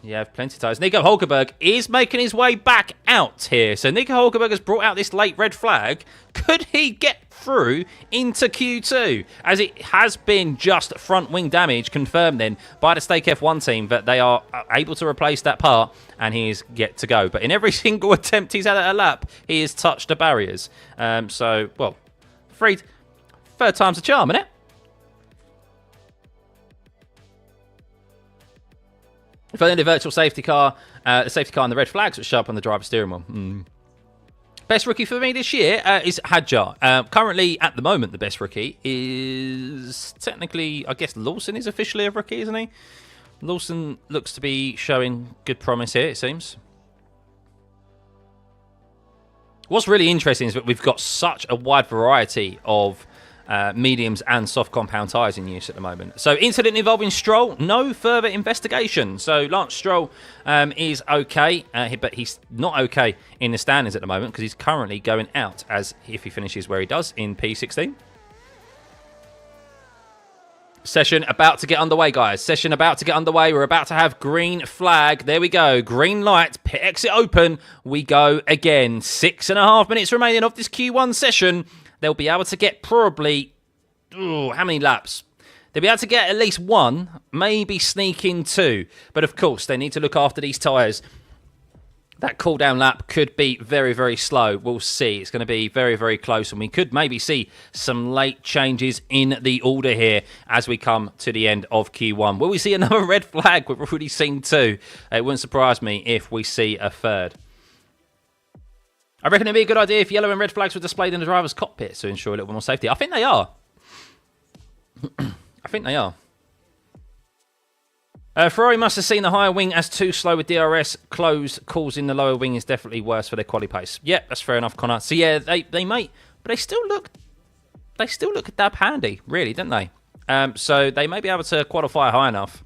You have plenty of time. Nico Hulkenberg is making his way back out here. So Nico Hulkenberg has brought out this late red flag. Could he get through into Q2, as it has been just front wing damage confirmed then by the Stake F1 team that they are able to replace that part, and he is yet to go. But in every single attempt he's had at a lap, he has touched the barriers. So, well, third time's a charm, isn't it? If I the virtual safety car, the safety car and the red flags which show up on the driver's steering wheel. Best rookie for me this year is Hadjar. Currently, at the moment, the best rookie is technically, I guess, Lawson is officially a rookie, isn't he? Lawson looks to be showing good promise here, it seems. What's really interesting is that we've got such a wide variety of mediums and soft compound tyres in use at the moment. So incident involving Stroll, no further investigation. So Lance Stroll is okay, but he's not okay in the standings at the moment because he's currently going out as if he finishes where he does in P16. Session about to get underway, guys. Session about to get underway. We're about to have green flag. There we go. Green light. Pit exit open. We go again. 6.5 minutes remaining of this Q1 session. They'll be able to get probably... how many laps? They'll be able to get at least 1, maybe sneak in 2. But of course, they need to look after these tyres. That cool-down lap could be very, very slow. We'll see. It's going to be very, very close. And we could maybe see some late changes in the order here as we come to the end of Q1. Will we see another red flag? We've already seen 2. It wouldn't surprise me if we see a third. I reckon it'd be a good idea if yellow and red flags were displayed in the driver's cockpit to ensure a little bit more safety. I think they are. I think they are. Ferrari must have seen the higher wing as too slow with DRS closed, causing the lower wing is definitely worse for their quali pace. Yeah, that's fair enough, Connor. So yeah, they might, but they still look dab handy, really, don't they? So they may be able to qualify high enough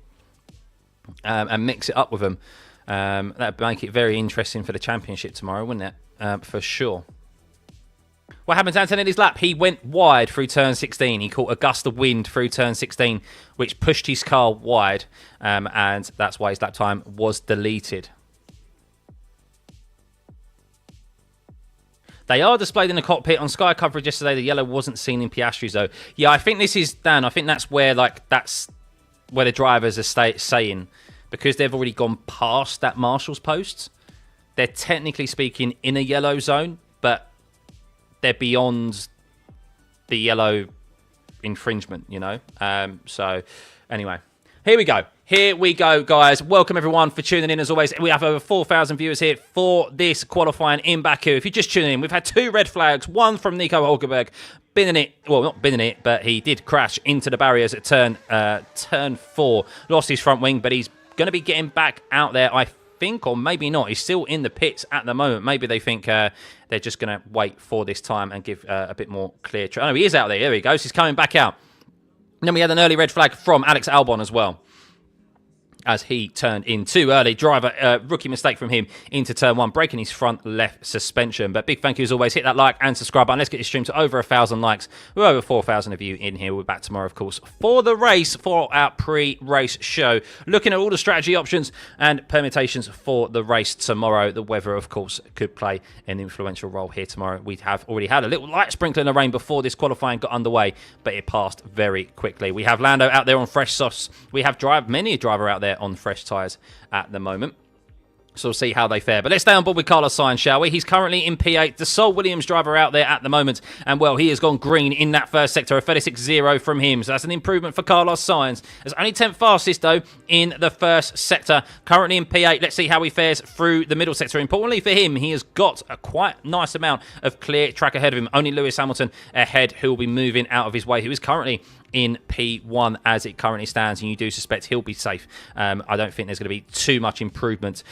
and mix it up with them. That'd make it very interesting for the championship tomorrow, wouldn't it? For sure. What happened to Antonelli's lap? He went wide through turn 16. He caught a gust of wind through turn 16, which pushed his car wide, and that's why his lap time was deleted. They are displayed in the cockpit. On Sky coverage yesterday, the yellow wasn't seen in Piastri's, though. Yeah, I think this is, Dan, I think that's where the drivers are saying, because they've already gone past that marshal's post, they're technically speaking in a yellow zone, but they're beyond the yellow infringement, you know. So anyway, here we go. Here we go, guys. Welcome, everyone, for tuning in. As always, we have over 4,000 viewers here for this qualifying in Baku. If you're just tuning in, we've had 2 red flags, one from Nico Hulkenberg, binning it, well, not binning it, but he did crash into the barriers at turn 4. Lost his front wing, but he's going to be getting back out there, I think, or maybe not. He's still in the pits at the moment. Maybe they think they're just going to wait for this time and give a bit more clear... Oh, he is out there. Here he goes. He's coming back out. And then we had an early red flag from Alex Albon as well, as he turned in too early. Driver, rookie mistake from him into turn 1, breaking his front left suspension. But big thank you as always. Hit that like and subscribe button. Let's get this stream to over 1,000 likes. We're over 4,000 of you in here. We're back tomorrow, of course, for the race, for our pre-race show. Looking at all the strategy options and permutations for the race tomorrow. The weather, of course, could play an influential role here tomorrow. We have already had a little light sprinkling of rain before this qualifying got underway, but it passed very quickly. We have Lando out there on fresh softs. We have many a driver out there on fresh tyres at the moment. So we'll see how they fare. But let's stay on board with Carlos Sainz, shall we? He's currently in P8. The sole Williams driver out there at the moment. And, well, he has gone green in that first sector. A 36.0 from him. So that's an improvement for Carlos Sainz. It's only 10th fastest, though, in the first sector. Currently in P8. Let's see how he fares through the middle sector. Importantly for him, he has got a quite nice amount of clear track ahead of him. Only Lewis Hamilton ahead, who will be moving out of his way, who is currently in P1 as it currently stands, and you do suspect he'll be safe. I don't think there's going to be too much improvement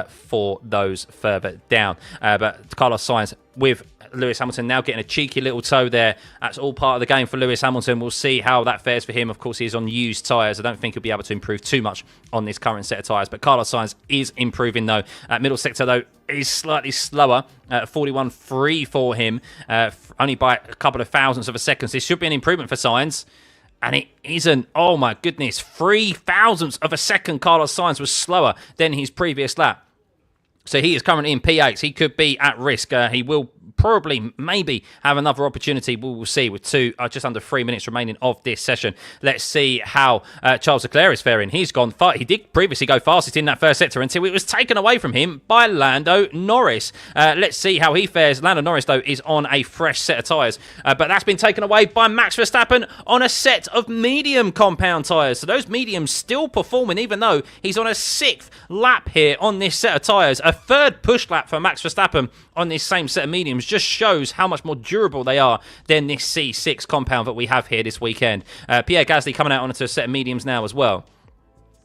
for those further down. But Carlos Sainz with Lewis Hamilton now getting a cheeky little toe there. That's all part of the game for Lewis Hamilton. We'll see how that fares for him. Of course, he's on used tyres. I don't think he'll be able to improve too much on this current set of tyres. But Carlos Sainz is improving, though. Middle sector, though, is slightly slower. 41.3 for him, only by a couple of thousandths of a second. So this should be an improvement for Sainz. And it isn't. Oh, my goodness. 3 thousandths of a second Carlos Sainz was slower than his previous lap. So he is currently in P8. He could be at risk. He will probably, maybe, have another opportunity. We will see with just under 3 minutes remaining of this session. Let's see how Charles Leclerc is faring. He's gone far. He did previously go fastest in that first sector until it was taken away from him by Lando Norris. Let's see how he fares. Lando Norris, though, is on a fresh set of tyres. But that's been taken away by Max Verstappen on a set of medium compound tyres. So those mediums still performing, even though he's on a 6th lap here on this set of tyres. A 3rd push lap for Max Verstappen on this same set of mediums just shows how much more durable they are than this C6 compound that we have here this weekend. Pierre Gasly coming out onto a set of mediums now as well.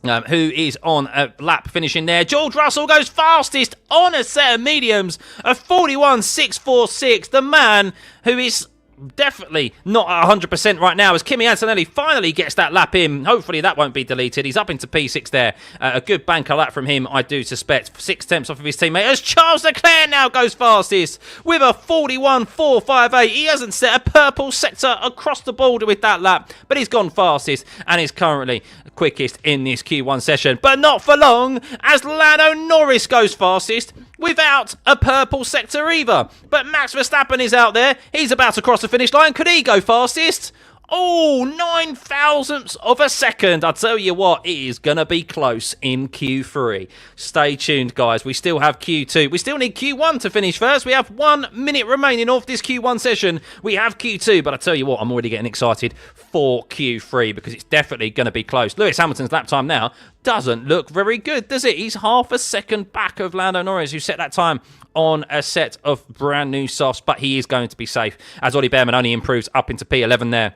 Who is on a lap finishing there. George Russell goes fastest on a set of mediums. A 41.646. The man who is definitely not at 100% right now as Kimi Antonelli finally gets that lap in. Hopefully that won't be deleted. He's up into P6 there. A good banker lap from him, I do suspect. 6 tenths off of his teammate as Charles Leclerc now goes fastest with a 41.458. He hasn't set a purple sector across the border with that lap, but he's gone fastest and is currently quickest in this Q1 session. But not for long, as Lando Norris goes fastest without a purple sector either. But Max Verstappen is out there. He's about to cross the finish line. Could he go fastest? Oh, 9 thousandths of a second. I tell you what, it is going to be close in Q3. Stay tuned, guys. We still have Q2. We still need Q1 to finish first. We have 1 minute remaining of this Q1 session. We have Q2, but I tell you what, I'm already getting excited for Q3 because it's definitely going to be close. Lewis Hamilton's lap time now doesn't look very good, does it? He's half a second back of Lando Norris, who set that time on a set of brand new softs, but he is going to be safe as Ollie Behrman only improves up into P11 there.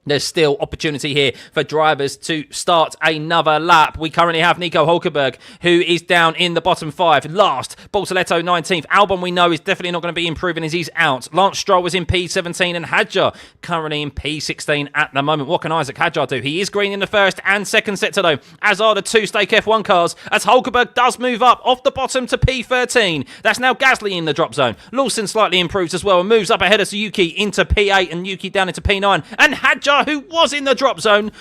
There's still opportunity here for drivers to start another lap. We currently have Nico Hulkenberg, who is down in the bottom 5. Last, Bortoletto 19th. Albon, we know, is definitely not going to be improving as he's out. Lance Stroll was in P17 and Hadjar currently in P16 at the moment. What can Isaac Hadjar do? He is green in the first and second sector, though, as are the 2 Stake F1 cars, as Hulkenberg does move up off the bottom to P13. That's now Gasly in the drop zone. Lawson slightly improves as well and moves up ahead of Yuki into P8 and Yuki down into P9. And Hadjar, who was in the drop zone,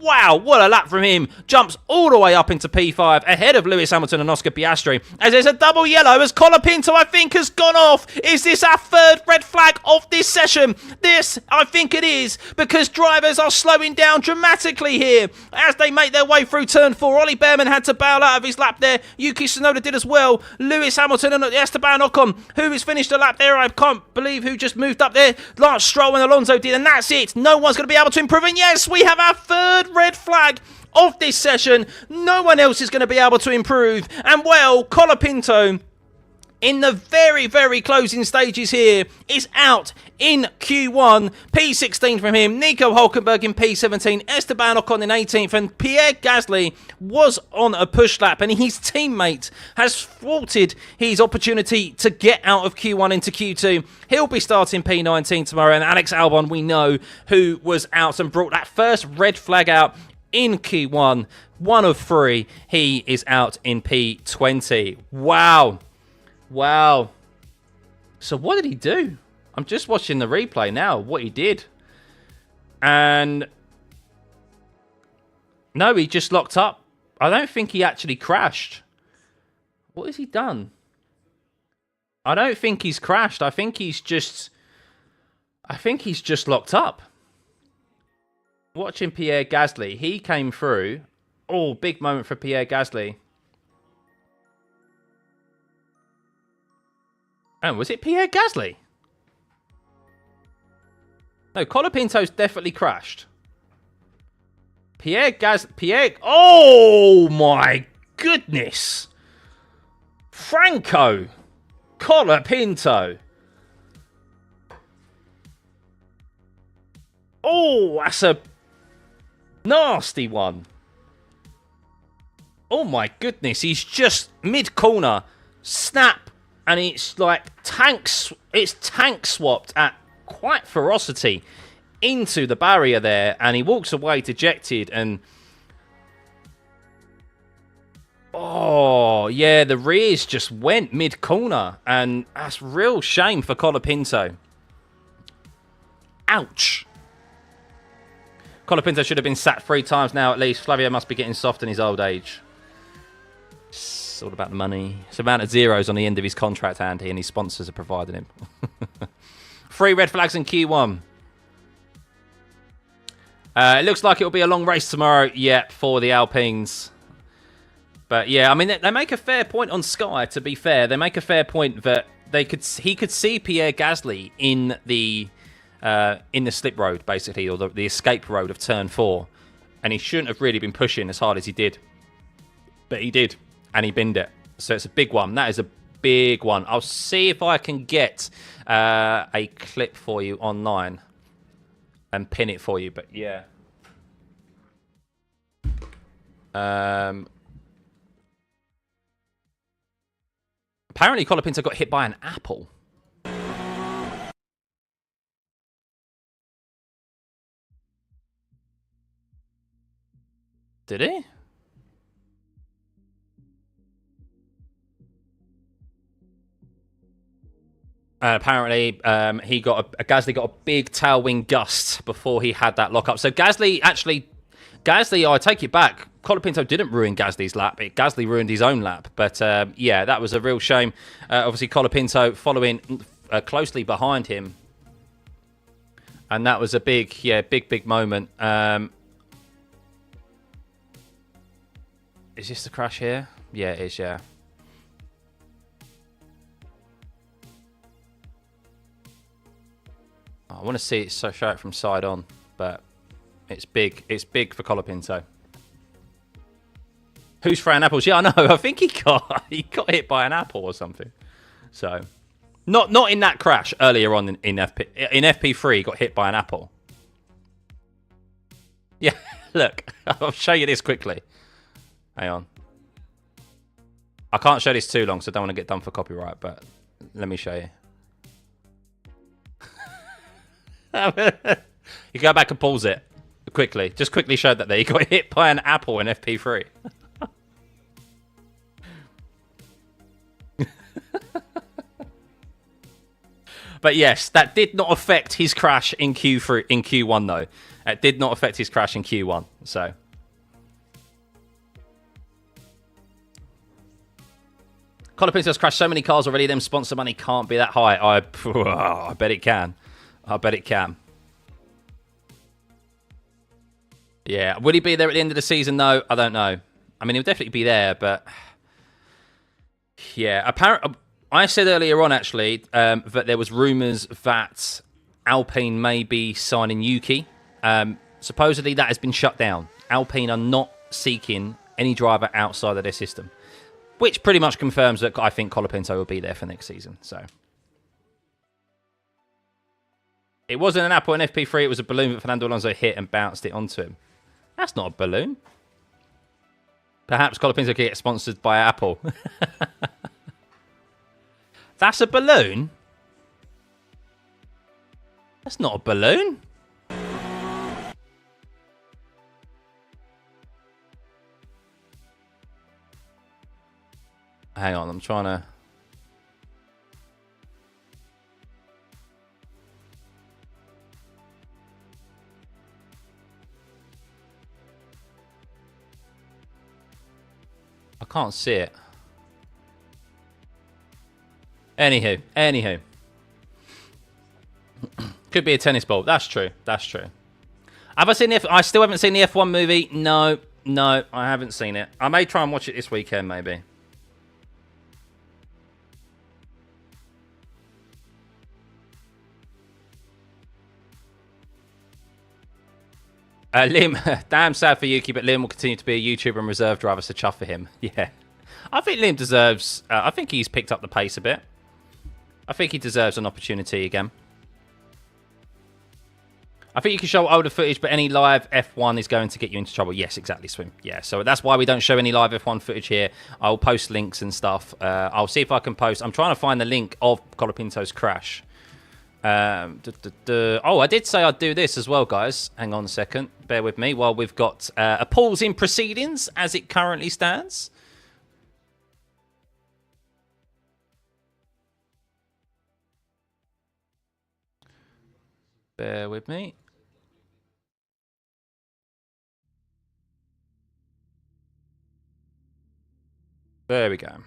Wow, what a lap from him. Jumps all the way up into P5 ahead of Lewis Hamilton and Oscar Piastri. As there's a double yellow as Colapinto, I think, has gone off. Is this our third red flag of this session? This, I think it is, because drivers are slowing down dramatically here as they make their way through turn 4. Ollie Behrman had to bail out of his lap there. Yuki Tsunoda did as well. Lewis Hamilton and Esteban Ocon, who has finished a lap there. I can't believe who just moved up there. Lance Stroll and Alonso did, and that's it. No one's going to be able to improve. And yes, we have our third red flag of this session. No one else is going to be able to improve. And well, Colapinto, in the very, very closing stages here, is out in Q1. P16 from him. Nico Hulkenberg in P17. Esteban Ocon in 18th. And Pierre Gasly was on a push lap. And his teammate has thwarted his opportunity to get out of Q1 into Q2. He'll be starting P19 tomorrow. And Alex Albon, we know, who was out and brought that first red flag out in Q1. 1 of 3. He is out in P20. Wow. Wow. So what did he do? I'm just watching the replay now, what he did. And no, he just locked up. I don't think he actually crashed. What has he done? I don't think he's crashed. I think he's just locked up. Watching Pierre Gasly, he came through. Oh, big moment for Pierre Gasly. Oh, was it Pierre Gasly? No, Colapinto's definitely crashed. Pierre. Oh my goodness! Franco Colapinto. Oh, that's a nasty one. Oh my goodness! He's just mid-corner, snap. And it's like tank swapped at quite ferocity into the barrier there. And he walks away dejected. And oh, yeah, the rears just went mid-corner. And that's a real shame for Colapinto. Ouch. Colapinto should have been sacked 3 times now at least. Flavio must be getting soft in his old age. It's all about the money. It's the amount of zeros on the end of his contract, Andy, and his sponsors are providing him. 3 red flags in Q1. It looks like it'll be a long race tomorrow, yeah, for the Alpines. But yeah, I mean, they make a fair point on Sky, to be fair. They make a fair point that he could see Pierre Gasly in the slip road, basically, or the escape road of turn 4. And he shouldn't have really been pushing as hard as he did. But he did. And he binned it. So it's a big one. That is a big one. I'll see if I can get a clip for you online and pin it for you. But yeah. Apparently Colapinto got hit by an apple. Did he? Apparently, Gasly got a big tailwind gust before he had that lockup. So Gasly, I take it back. Colapinto didn't ruin Gasly's lap. Gasly ruined his own lap. But yeah, that was a real shame. Obviously, Colapinto following closely behind him. And that was a big moment. Is this the crash here? Yeah, it is, yeah. I want to see it show it from side on, but it's big. It's big for Colapinto. Who's throwing apples? Yeah, I know. I think he got hit by an apple or something. So, not in that crash earlier on in FP3. He got hit by an apple. Yeah, look. I'll show you this quickly. Hang on. I can't show this too long, so I don't want to get done for copyright. But let me show you. You go back and pause it quickly. Just quickly show that there. You got hit by an apple in FP3. But yes, that did not affect his crash in Q1 though. It did not affect his crash in Q1. So. Colapinto's crashed so many cars already, them sponsor money can't be that high. I bet it can. I bet it can. Yeah. Will he be there at the end of the season, though? I don't know. I mean, he'll definitely be there, but... Yeah. Apparently, I said earlier on, actually, that there was rumours that Alpine may be signing Yuki. Supposedly, that has been shut down. Alpine are not seeking any driver outside of their system. Which pretty much confirms that I think Colapinto will be there for next season. So it wasn't an Apple and FP3, it was a balloon that Fernando Alonso hit and bounced it onto him. That's not a balloon. Perhaps Colapinto could get sponsored by Apple. That's a balloon? That's not a balloon. Hang on, I'm trying to... I can't see it. Anywho. Could be a tennis ball. That's true. That's true. Have I seen the I still haven't seen the F1 movie. No, I haven't seen it. I may try and watch it this weekend, maybe. Liam, damn sad for Yuki, but Liam will continue to be a YouTuber and reserve driver, so chuff for him. Yeah. I think Liam deserves... I think he's picked up the pace a bit. I think he deserves an opportunity again. I think you can show older footage, but any live F1 is going to get you into trouble. Yes, exactly, Swim. Yeah, so that's why we don't show any live F1 footage here. I'll post links and stuff. I'll see if I can post... I'm trying to find the link of Colapinto's crash. Oh, I did say I'd do this as well, guys. Hang on a second. Bear with me while we've got a pause in proceedings as it currently stands. Bear with me. There we go.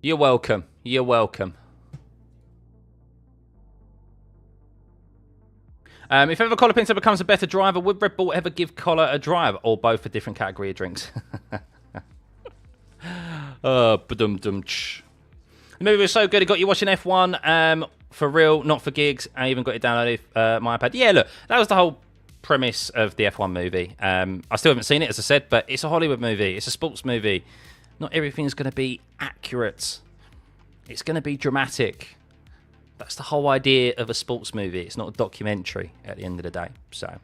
You're welcome. You're welcome. If ever Colapinto becomes a better driver, would Red Bull ever give Cola a drive? Or both a different category of drinks? The movie was so good, it got you watching F1 for real, not for gigs. I even got it downloaded my iPad. Yeah, look, that was the whole premise of the F1 movie. I still haven't seen it, as I said, but it's a Hollywood movie. It's a sports movie. Not everything's going to be accurate. It's going to be dramatic. That's the whole idea of a sports movie. It's not a documentary at the end of the day. So,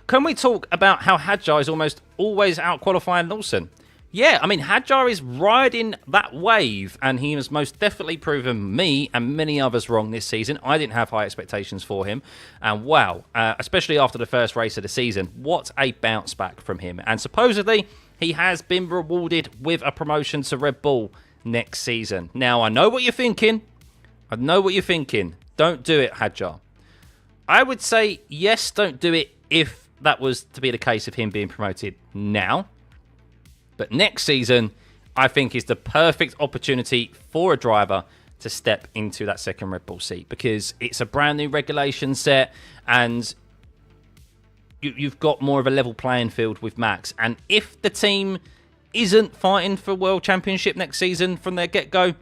can we talk about how Hadjar is almost always out-qualifying Lawson? Yeah, I mean, Hadjar is riding that wave, and he has most definitely proven me and many others wrong this season. I didn't have high expectations for him, and wow, especially after the first race of the season, what a bounce back from him. And supposedly, he has been rewarded with a promotion to Red Bull next season. Now, I know what you're thinking. Don't do it, Hadjar. I would say, yes, don't do it if that was to be the case of him being promoted now. But next season, I think, is the perfect opportunity for a driver to step into that second Red Bull seat, because it's a brand new regulation set and you've got more of a level playing field with Max. And if the team isn't fighting for World Championship next season from their get-go,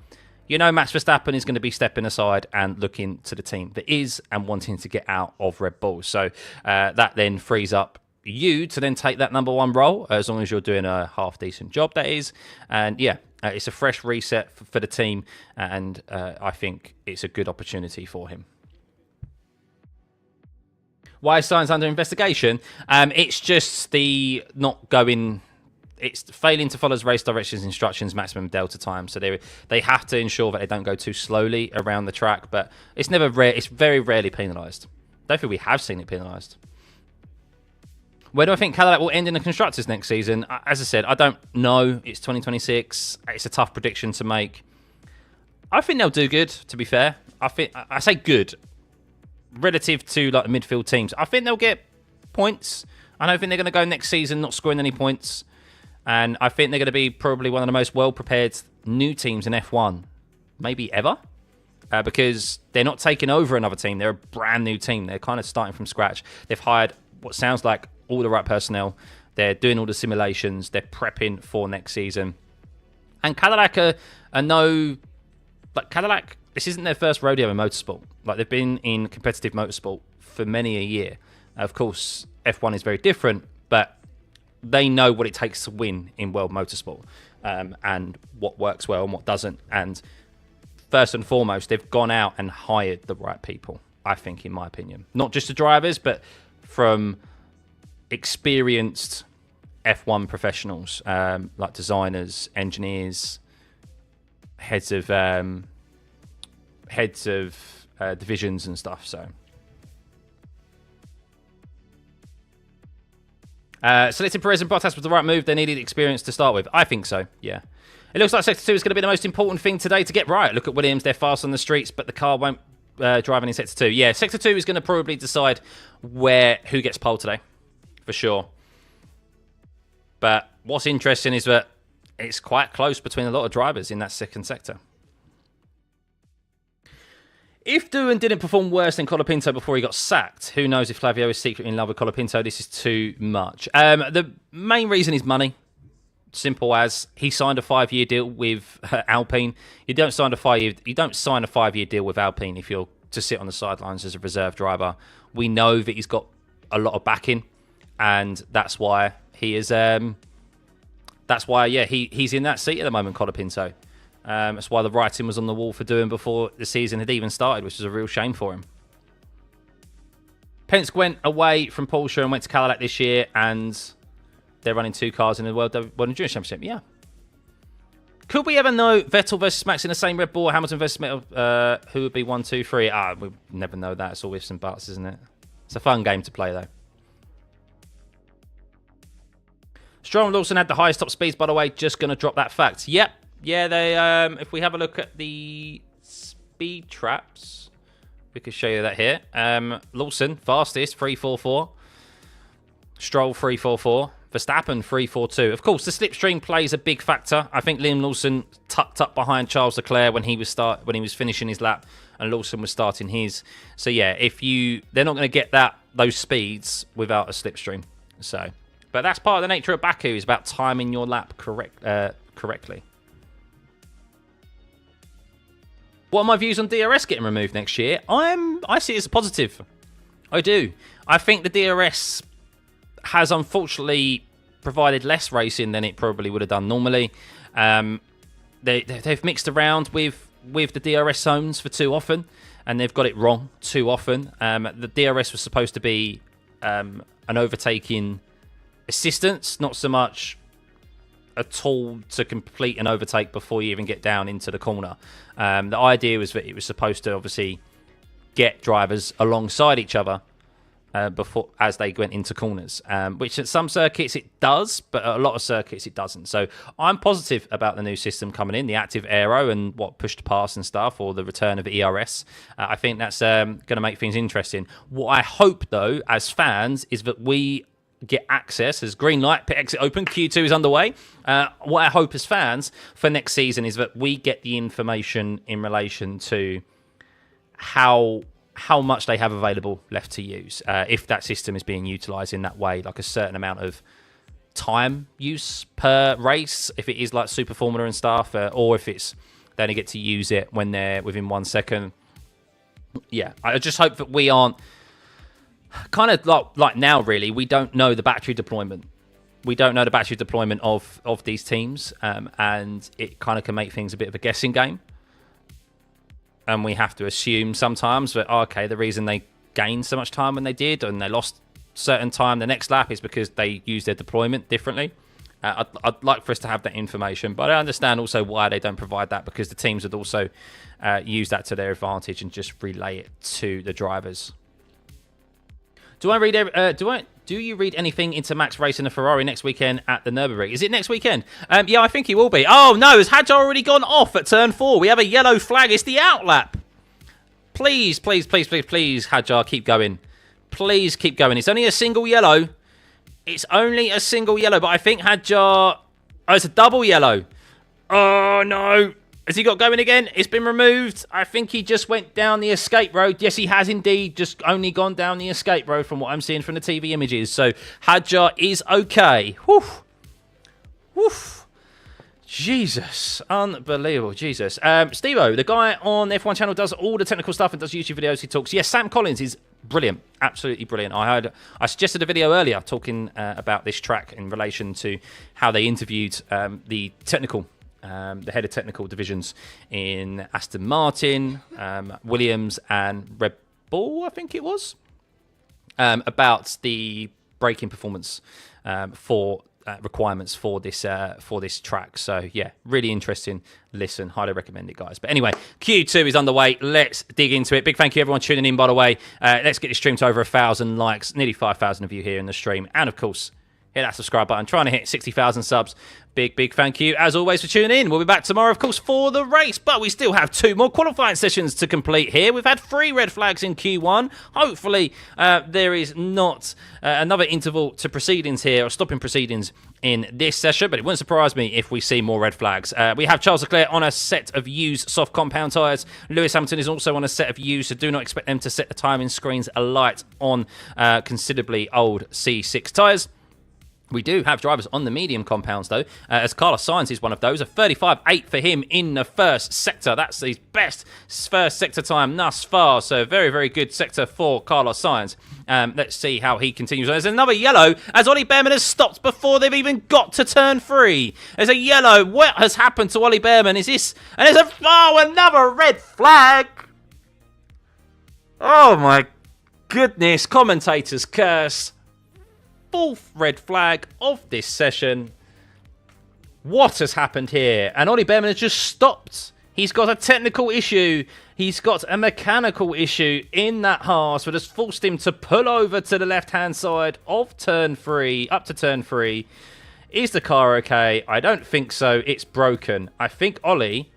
you know Max Verstappen is going to be stepping aside and looking to the team that is and wanting to get out of Red Bull. So that then frees up you to then take that number one role, as long as you're doing a half-decent job, that is. And yeah, it's a fresh reset for the team, and I think it's a good opportunity for him. Why is Sainz under investigation? It's just the not going... It's failing to follow race directions, instructions, maximum delta time. So they have to ensure that they don't go too slowly around the track, but it's never rare. It's very rarely penalised. Don't think we have seen it penalised. Where do I think Cadillac will end in the Constructors next season? As I said, I don't know. It's 2026. It's a tough prediction to make. I think they'll do good, to be fair. I say good relative to like the midfield teams. I think they'll get points. I don't think they're going to go next season not scoring any points. And I think they're going to be probably one of the most well-prepared new teams in F1, maybe ever. Because they're not taking over another team. They're a brand new team. They're kind of starting from scratch. They've hired what sounds like all the right personnel. They're doing all the simulations. They're prepping for next season. And Cadillac are no... Like, Cadillac, this isn't their first rodeo in motorsport. Like, they've been in competitive motorsport for many a year. Of course, F1 is very different, but they know what it takes to win in world motorsport, and what works well and what doesn't. And first and foremost, they've gone out and hired the right people, I think, in my opinion. Not just the drivers, but from experienced F1 professionals, like designers, engineers, heads of divisions and stuff. So selecting Perez and Bottas was the right move. They needed experience to start with. I think so, yeah. It looks like Sector 2 is going to be the most important thing today to get right. Look at Williams. They're fast on the streets, but the car won't drive in Sector 2. Yeah, Sector 2 is going to probably decide who gets pole today, for sure. But what's interesting is that it's quite close between a lot of drivers in that second sector. If Doohan didn't perform worse than Colapinto before he got sacked, who knows if Flavio is secretly in love with Colapinto? This is too much. The main reason is money. Simple as he signed a 5-year deal with Alpine. You don't sign a 5-year deal with Alpine if you're to sit on the sidelines as a reserve driver. We know that he's got a lot of backing, and that's why he is. He's in that seat at the moment, Colapinto. That's why the writing was on the wall for Doohan before the season had even started, which is a real shame for him. Penske went away from Porsche and went to Cadillac this year, and they're running 2 cars in the World Endurance Championship. Yeah. Could we ever know Vettel versus Max in the same Red Bull, or Hamilton versus Vettel, who would be 1, 2, 3? We'll never know that. It's all ifs and buts, isn't it? It's a fun game to play, though. Stroll and Lawson had the highest top speeds, by the way. Just going to drop that fact. Yep. Yeah, they. If we have a look at the speed traps, we could show you that here. Lawson, fastest, 344. Stroll, 344. Verstappen, 342. Of course, the slipstream plays a big factor. I think Liam Lawson tucked up behind Charles Leclerc when he was finishing his lap, and Lawson was starting his. So yeah, they're not going to get those speeds without a slipstream. So, but that's part of the nature of Baku. Is about timing your lap correctly. What are my views on DRS getting removed next year? I see it as a positive. I do. I think the DRS has unfortunately provided less racing than it probably would have done normally. They've mixed around with the DRS zones for too often, and they've got it wrong too often. The DRS was supposed to be an overtaking assistance, not so much a tool to complete an overtake before you even get down into the corner. The idea was that it was supposed to obviously get drivers alongside each other before as they went into corners, which at some circuits it does, but at a lot of circuits it doesn't. So I'm positive about the new system coming in, the active aero and push to pass and stuff, or the return of ERS. I think that's going to make things interesting. What I hope, though, as fans, is that we get access as green light, pit exit open, Q2 is underway. What I hope as fans for next season is that we get the information in relation to how much they have available left to use, if that system is being utilised in that way, like a certain amount of time use per race, if it is like Super Formula and stuff, or if it's they only get to use it when they're within 1 second. Yeah, I just hope that we aren't kind of like now, really, we don't know the battery deployment. We don't know the battery deployment of these teams, and it kind of can make things a bit of a guessing game. And we have to assume sometimes that, okay, the reason they gained so much time when they did and they lost certain time the next lap is because they used their deployment differently. I'd like for us to have that information, but I understand also why they don't provide that, because the teams would also use that to their advantage and just relay it to the drivers. Do you read anything into Max racing a Ferrari next weekend at the Nürburgring? Is it next weekend? Yeah, I think he will be. Oh no, has Hadjar already gone off at turn 4? We have a yellow flag. It's the outlap. Please, please, please, please, please, Hadjar, keep going. Please keep going. It's only a single yellow. It's only a single yellow, but I think Hadjar... Oh, it's a double yellow. Oh, no. Has he got going again? It's been removed. I think he just went down the escape road. Yes, he has indeed just only gone down the escape road from what I'm seeing from the TV images. So, Hadjar is okay. Woof. Woof. Jesus. Unbelievable. Jesus. Steve-O, the guy on the F1 channel, does all the technical stuff and does YouTube videos. He talks. Yes, Sam Collins is brilliant. Absolutely brilliant. I suggested a video earlier talking about this track in relation to how they interviewed the head of technical divisions in Aston Martin, Williams and Red Bull, I think it was, about the braking performance for requirements for this track. So yeah, really interesting listen. Highly recommend it, guys. But anyway, Q2 is underway. Let's dig into it. Big thank you everyone tuning in, by the way. Let's get this stream to over 1,000 likes, nearly 5,000 of you here in the stream, and of course hit that subscribe button. Trying to hit 60,000 subs. Big thank you, as always, for tuning in. We'll be back tomorrow, of course, for the race, but we still have 2 more qualifying sessions to complete here. We've had 3 red flags in Q1. Hopefully, there is not another interval to proceedings here, or stopping proceedings in this session, but it wouldn't surprise me if we see more red flags. We have Charles Leclerc on a set of used soft compound tyres. Lewis Hamilton is also on a set of used, so do not expect them to set the timing screens alight on considerably old C6 tyres. We do have drivers on the medium compounds, though, as Carlos Sainz is one of those. A 35.8 for him in the first sector. That's his best first sector time thus far. So very, very good sector for Carlos Sainz. Let's see how he continues. There's another yellow as Ollie Behrman has stopped before they've even got to turn 3. There's a yellow. What has happened to Ollie Behrman? Is this... And there's another red flag. Oh, my goodness. Commentators curse. 4th red flag of this session. What has happened here? And Ollie Behrman has just stopped. He's got a technical issue. He's got a mechanical issue in that Haas that has forced him to pull over to the left-hand side of turn 3, up to turn 3. Is the car okay? I don't think so. It's broken. I think Ollie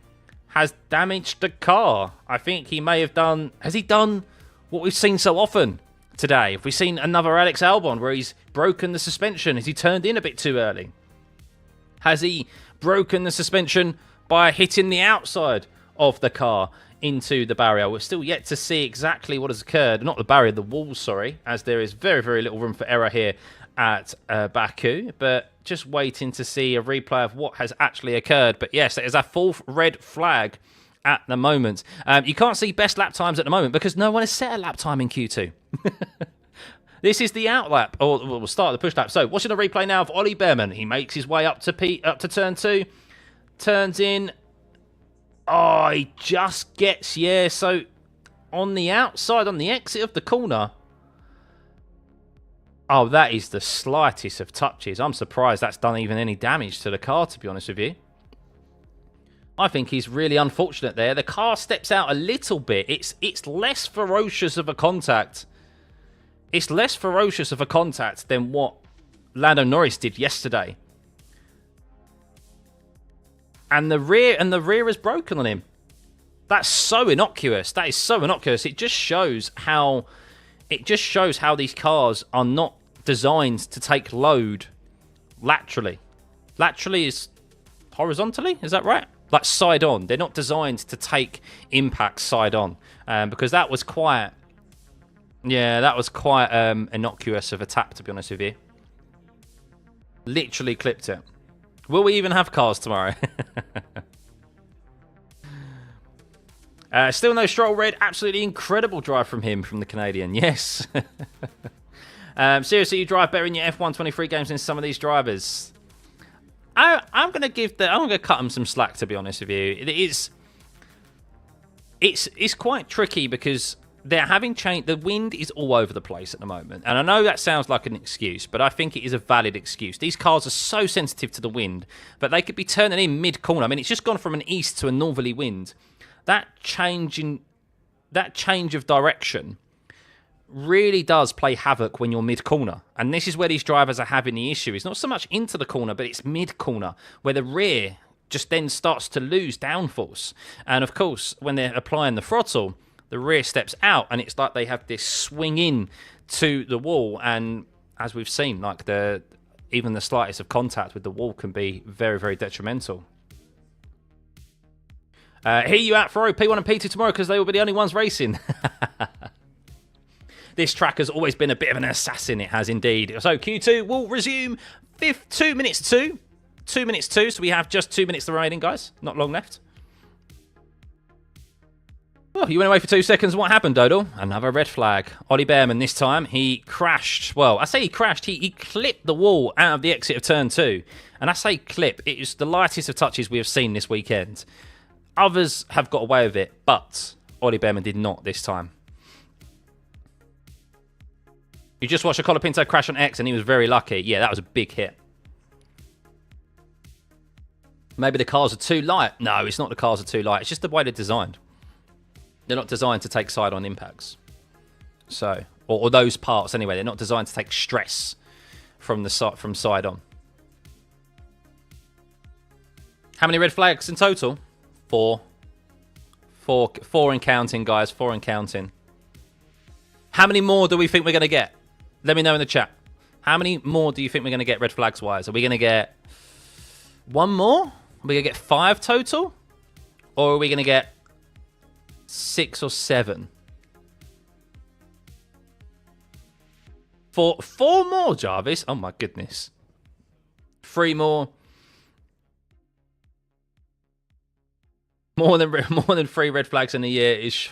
has damaged the car. I think he may have done... Has he done what we've seen so often today? Have we seen another Alex Albon where he's broken the suspension? Has he turned in a bit too early? Has he broken the suspension by hitting the outside of the car into the barrier? We're still yet to see exactly what has occurred. Not the barrier, the wall, sorry, as there is very, very little room for error here at Baku. But just waiting to see a replay of what has actually occurred. But yes, it is a 4th red flag at the moment. You can't see best lap times at the moment because no one has set a lap time in Q2. This is the outlap, or we'll start the push lap. So, watching the replay now of Ollie Behrman. He makes his way up to turn 2, turns in. Oh, he just gets, yeah, so on the outside, on the exit of the corner. Oh, that is the slightest of touches. I'm surprised that's done even any damage to the car, to be honest with you. I think he's really unfortunate there. The car steps out a little bit. It's less ferocious of a contact. It's less ferocious of a contact than what Lando Norris did yesterday. And the rear is broken on him. That's so innocuous. That is so innocuous. It just shows how these cars are not designed to take load laterally. Laterally is horizontally, is that right? Like side on. They're not designed to take impact side on. Because that was quite... Yeah, that was quite innocuous of a tap, to be honest with you. Literally clipped it. Will we even have cars tomorrow? Still no Stroll red. Absolutely incredible drive from him, from the Canadian. Yes. Seriously, you drive better in your F1 23 games than some of these drivers. I'm gonna cut them some slack, to be honest with you. It's quite tricky because they're having changed. The wind is all over the place at the moment. And I know that sounds like an excuse, but I think it is a valid excuse. These cars are so sensitive to the wind, but they could be turning in mid-corner. I mean, it's just gone from an east to a northerly wind. That change of direction really does play havoc when you're mid-corner. And this is where these drivers are having the issue. It's not so much into the corner, but it's mid-corner, where the rear just then starts to lose downforce. And of course, when they're applying the throttle, the rear steps out, and it's like they have this swing in to the wall. And as we've seen, like even the slightest of contact with the wall can be very, very detrimental. Hear you out, Ferrari P1 and P2 tomorrow because they will be the only ones racing. This track has always been a bit of an assassin, it has indeed. So Q2 will resume 2 minutes 2. 2 minutes 2, so we have just 2 minutes remaining, guys. Not long left. Oh, you went away for 2 seconds. What happened, Dodo? Another red flag. Ollie Bearman this time. He crashed. Well, I say he crashed. He clipped the wall out of the exit of turn 2. And I say clip. It is the lightest of touches we have seen this weekend. Others have got away with it, but Ollie Bearman did not this time. You just watched a Colapinto crash on X and he was very lucky. Yeah, that was a big hit. Maybe the cars are too light. No, it's not the cars are too light. It's just the way they're designed. They're not designed to take side-on impacts. So, or those parts anyway. They're not designed to take stress from side-on. How many red flags in total? 4. 4 and counting, guys. 4 and counting. How many more do we think we're going to get? Let me know in the chat. How many more do you think we're going to get red flags-wise? Are we going to get 1 more? Are we going to get 5 total? Or are we going to get 6 or 7? 4 more, Jarvis? Oh, my goodness. 3 more. More than 3 red flags in a year is...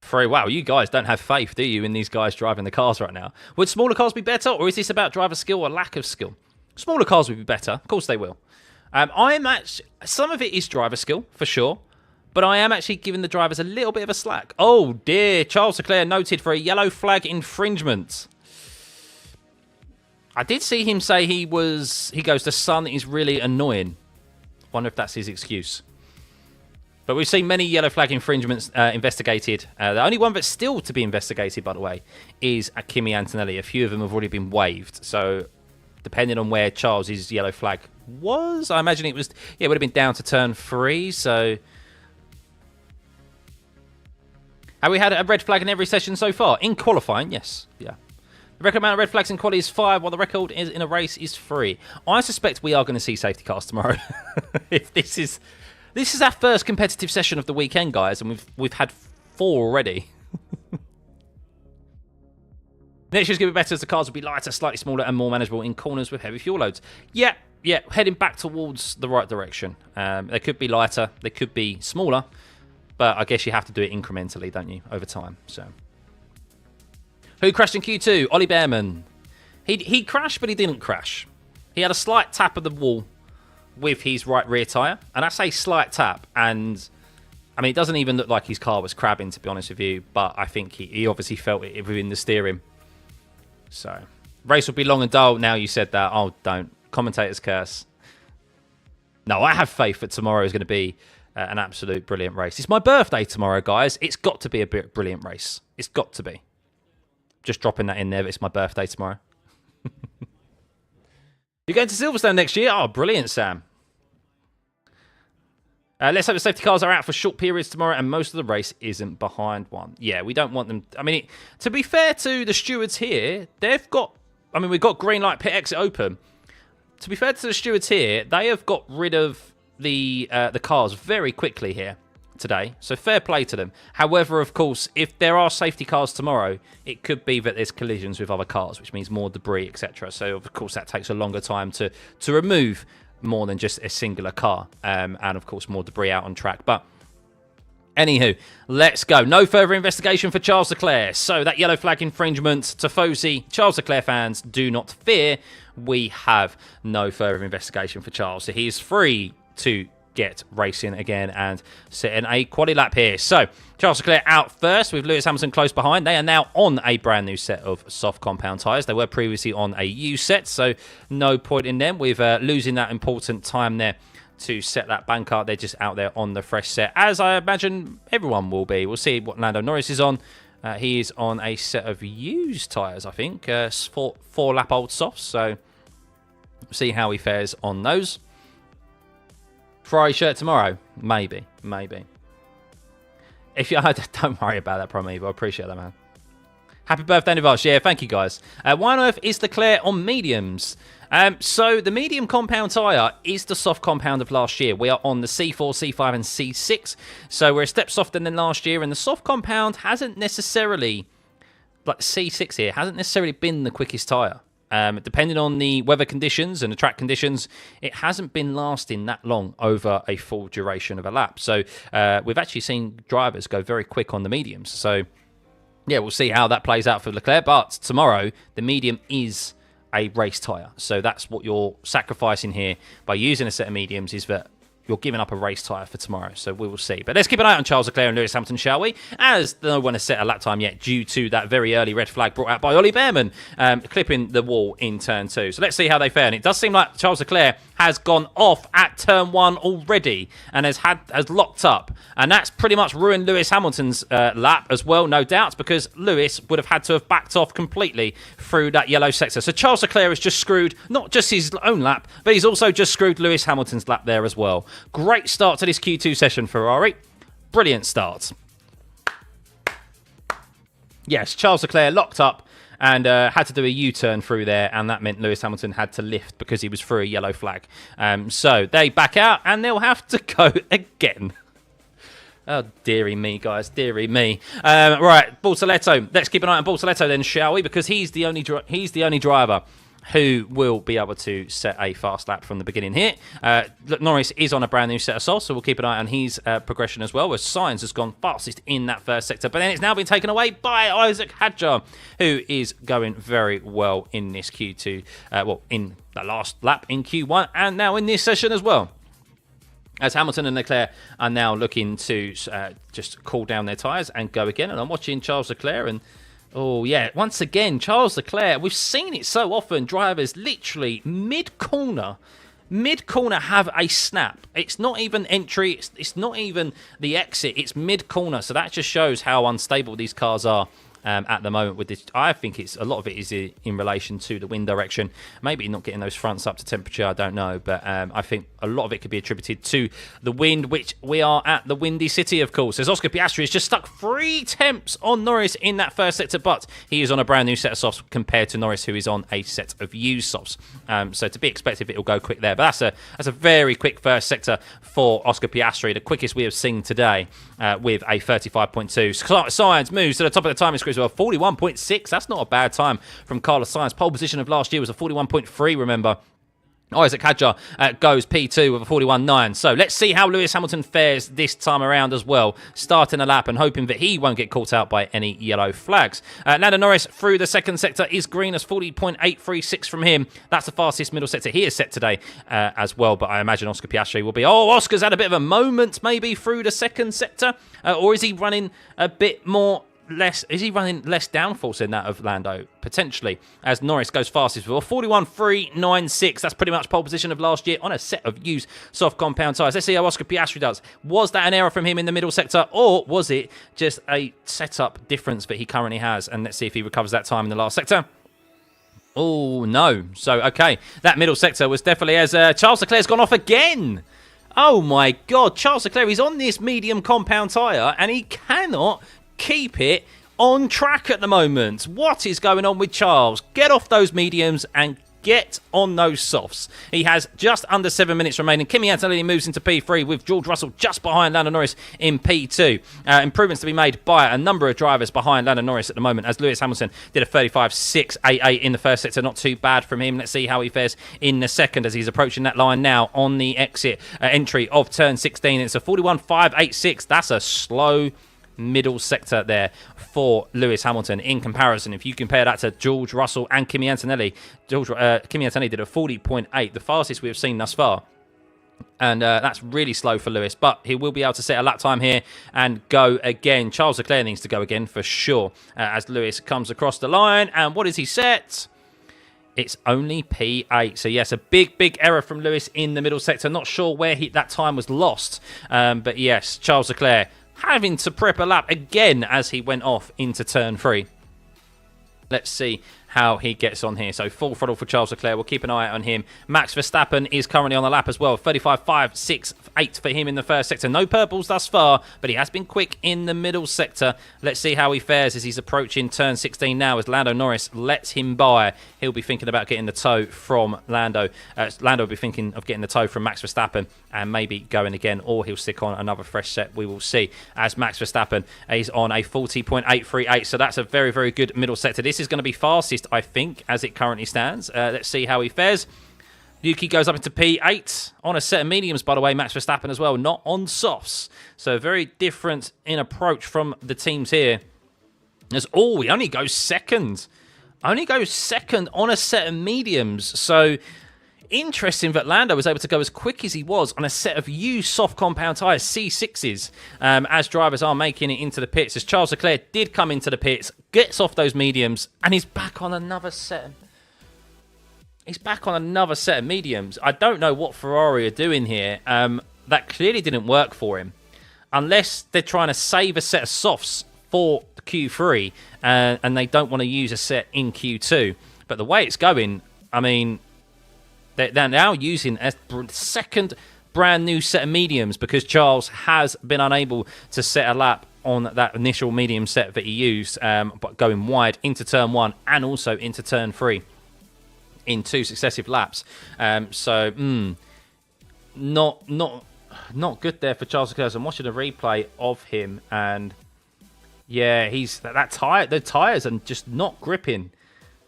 3. Wow, you guys don't have faith, do you, in these guys driving the cars right now? Would smaller cars be better, or is this about driver skill or lack of skill? Smaller cars would be better. Of course they will. Some of it is driver skill, for sure. But I am actually giving the drivers a little bit of a slack. Oh, dear. Charles Leclerc noted for a yellow flag infringement. I did see him say he goes, the sun is really annoying. Wonder if that's his excuse. But we've seen many yellow flag infringements investigated. The only one that's still to be investigated, by the way, is Kimi Antonelli. A few of them have already been waived. So, depending on where Charles's yellow flag was, I imagine it would have been down to turn 3. So, have we had a red flag in every session so far? In qualifying, yes. Yeah. The record amount of red flags in quali is 5, while the record in a race is 3. I suspect we are going to see safety cars tomorrow. If this is our first competitive session of the weekend, guys, and we've had 4 already. Next year's going to be better as the cars will be lighter, slightly smaller, and more manageable in corners with heavy fuel loads. Yeah, heading back towards the right direction. They could be lighter, they could be smaller, but I guess you have to do it incrementally, don't you, over time. So, who crashed in Q2? Ollie Bearman. He crashed, but he didn't crash. He had a slight tap of the wall with his right rear tyre. And I say slight tap, and I mean, it doesn't even look like his car was crabbing, to be honest with you, but I think he obviously felt it within the steering. So, race will be long and dull. Now you said that. Oh, don't. Commentator's curse. No, I have faith that tomorrow is going to be an absolute brilliant race. It's my birthday tomorrow, guys. It's got to be a brilliant race. It's got to be. Just dropping that in there, but it's my birthday tomorrow. You're going to Silverstone next year? Oh, brilliant, Sam. Let's hope the safety cars are out for short periods tomorrow and most of the race isn't behind one. Yeah, we don't want them... I mean, to be fair to the stewards here, they've got... I mean, we've got green light pit exit open. To be fair to the stewards here, they have got rid of the cars very quickly here today. So fair play to them. However, of course, if there are safety cars tomorrow, it could be that there's collisions with other cars, which means more debris, etc. So, of course, that takes a longer time to remove more than just a singular car. And, of course, more debris out on track. But, anywho, let's go. No further investigation for Charles Leclerc. So, that yellow flag infringement, Tifosi, Charles Leclerc fans, do not fear. We have no further investigation for Charles. So, he is free to get racing again and sit in a quali lap here. So, Charles Leclerc out first with Lewis Hamilton close behind. They are now on a brand new set of soft compound tyres. They were previously on a U set, so no point in them with losing that important time there to set that banker. They're just out there on the fresh set, as I imagine everyone will be. We'll see what Lando Norris is on. He is on a set of used tyres, I think, 4-lap-old softs, so see how he fares on those. Ferrari shirt tomorrow? Maybe. If you don't worry about that, Promevo. I appreciate that, man. Happy birthday in advance. Yeah, thank you, guys. Why on earth is Leclerc on mediums? So the medium compound tyre is the soft compound of last year. We are on the C4, C5 and C6. So we're a step softer than last year. And the soft compound hasn't necessarily, like C6 here, hasn't necessarily been the quickest tyre. Depending on the weather conditions and the track conditions, it hasn't been lasting that long over a full duration of a lap. So we've actually seen drivers go very quick on the mediums. So yeah, we'll see how that plays out for Leclerc. But tomorrow, the medium is a race tyre. So that's what you're sacrificing here by using a set of mediums, is that you're giving up a race tyre for tomorrow. So we will see. But let's keep an eye on Charles Leclerc and Lewis Hamilton, shall we? As no one has set a lap time yet due to that very early red flag brought out by Ollie Behrman, clipping the wall in turn 2. So let's see how they fare. And it does seem like Charles Leclerc has gone off at turn 1 already and has locked up. And that's pretty much ruined Lewis Hamilton's lap as well, no doubt, because Lewis would have had to have backed off completely through that yellow sector. So Charles Leclerc has just screwed not just his own lap, but he's also just screwed Lewis Hamilton's lap there as well. Great start to this Q2 session, Ferrari. Brilliant start. Yes, Charles Leclerc locked up and had to do a U-turn through there, and that meant Lewis Hamilton had to lift because he was through a yellow flag. So they back out, and they'll have to go again. Oh, dearie me, guys, dearie me. Right, Bortoleto. Let's keep an eye on Bortoleto then, shall we? Because he's the only driver who will be able to set a fast lap from the beginning here. Norris is on a brand new set of softs, so we'll keep an eye on his progression as well, as Sainz has gone fastest in that first sector. But then it's now been taken away by Isaac Hadjar, who is going very well in this Q2, in the last lap in Q1, and now in this session as well. As Hamilton and Leclerc are now looking to just cool down their tyres and go again. And I'm watching Charles Leclerc and... oh, yeah. Once again, Charles Leclerc, we've seen it so often. Drivers literally mid-corner have a snap. It's not even entry. It's not even the exit. It's mid-corner. So that just shows how unstable these cars are at the moment with this. I think a lot of it is in relation to the wind direction. Maybe not getting those fronts up to temperature, I don't know. But I think a lot of it could be attributed to the wind, which we are at the windy city, of course. As Oscar Piastri has just stuck 3 temps on Norris in that first sector, but he is on a brand new set of softs compared to Norris, who is on a set of used softs. So to be expected, it will go quick there. But that's a very quick first sector for Oscar Piastri, the quickest we have seen today with a 35.2. Sainz moves to the top of the timing screen. Well, 41.6. That's not a bad time from Carlos Sainz. Pole position of last year was a 41.3, remember. Isaac Hadjar goes P2 with a 41.9. So let's see how Lewis Hamilton fares this time around as well. Starting a lap and hoping that he won't get caught out by any yellow flags. Lando Norris through the second sector is green as 40.836 from him. That's the fastest middle sector he has set today as well. But I imagine Oscar Piastri will be... oh, Oscar's had a bit of a moment maybe through the second sector. Or is he running a bit more... is he running less downforce in that of Lando? Potentially, as Norris goes fastest with a 41.396. That's pretty much pole position of last year on a set of used soft compound tyres. Let's see how Oscar Piastri does. Was that an error from him in the middle sector, or was it just a setup difference that he currently has? And let's see if he recovers that time in the last sector. Oh, no. So, okay, that middle sector was definitely as Charles Leclerc's gone off again. Oh, my God. Charles Leclerc is on this medium compound tyre, and he cannot keep it on track at the moment. What is going on with Charles? Get off those mediums and get on those softs. He has just under 7 minutes remaining. Kimi Antonelli moves into P3 with George Russell just behind Lando Norris in P2. Improvements to be made by a number of drivers behind Lando Norris at the moment, as Lewis Hamilton did a 35.688 in the first sector. Not too bad from him. Let's see how he fares in the second as he's approaching that line now on the exit entry of turn 16. It's a 41.586. That's a slow middle sector there for Lewis Hamilton. In comparison, if you compare that to George Russell and Kimi Antonelli, Kimi Antonelli did a 40.8, the fastest we have seen thus far. And that's really slow for Lewis, but he will be able to set a lap time here and go again. Charles Leclerc needs to go again for sure as Lewis comes across the line. And what is he set? It's only P8. So, yes, a big error from Lewis in the middle sector. Not sure where that time was lost. But, yes, Charles Leclerc having to prep a lap again as he went off into turn 3. Let's see how he gets on here. So full throttle for Charles Leclerc. We'll keep an eye on him. Max Verstappen is currently on the lap as well. 35.568 for him in the first sector. No purples thus far, but he has been quick in the middle sector. Let's see how he fares as he's approaching turn 16 now as Lando Norris lets him by. He'll be thinking about getting the tow from Lando. Lando will be thinking of getting the tow from Max Verstappen and maybe going again, or he'll stick on another fresh set. We will see as Max Verstappen is on a 40.838. So that's a very good middle sector. This is going to be fastest, I think, as it currently stands. Let's see how he fares. Yuki goes up into P8 on a set of mediums, by the way. Max Verstappen as well, not on softs. So very different in approach from the teams here. As he only goes second. Only goes second on a set of mediums. So interesting that Lando was able to go as quick as he was on a set of used soft compound tyres, C6s, as drivers are making it into the pits. As Charles Leclerc did come into the pits, gets off those mediums, and he's back on another set. He's back on another set of mediums. I don't know what Ferrari are doing here. That clearly didn't work for him. Unless they're trying to save a set of softs for Q3, and they don't want to use a set in Q2. But the way it's going, I mean, they're now using a second brand new set of mediums because Charles has been unable to set a lap on that initial medium set that he used, but going wide into turn 1 and also into turn 3 in 2 successive laps. Not good there for Charles Leclerc. I'm watching a replay of him, and yeah, the tyres are just not gripping.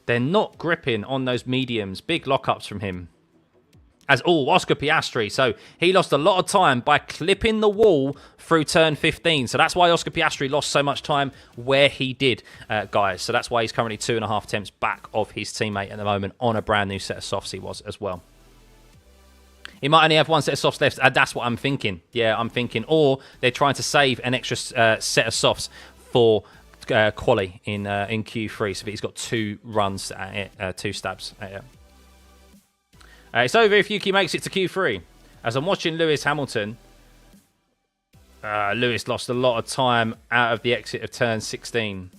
They're not gripping on those mediums. Big lockups from him. Oscar Piastri. So he lost a lot of time by clipping the wall through turn 15. So that's why Oscar Piastri lost so much time where he did, guys. So that's why he's currently 2.5 tenths back of his teammate at the moment on a brand new set of softs he was as well. He might only have one set of softs left. That's what I'm thinking. Yeah, I'm thinking. Or they're trying to save an extra set of softs for quali in Q3. So that he's got 2 runs at it, 2 stabs at it. It's over if Yuki makes it to Q3. As I'm watching Lewis Hamilton, Lewis lost a lot of time out of the exit of turn 16.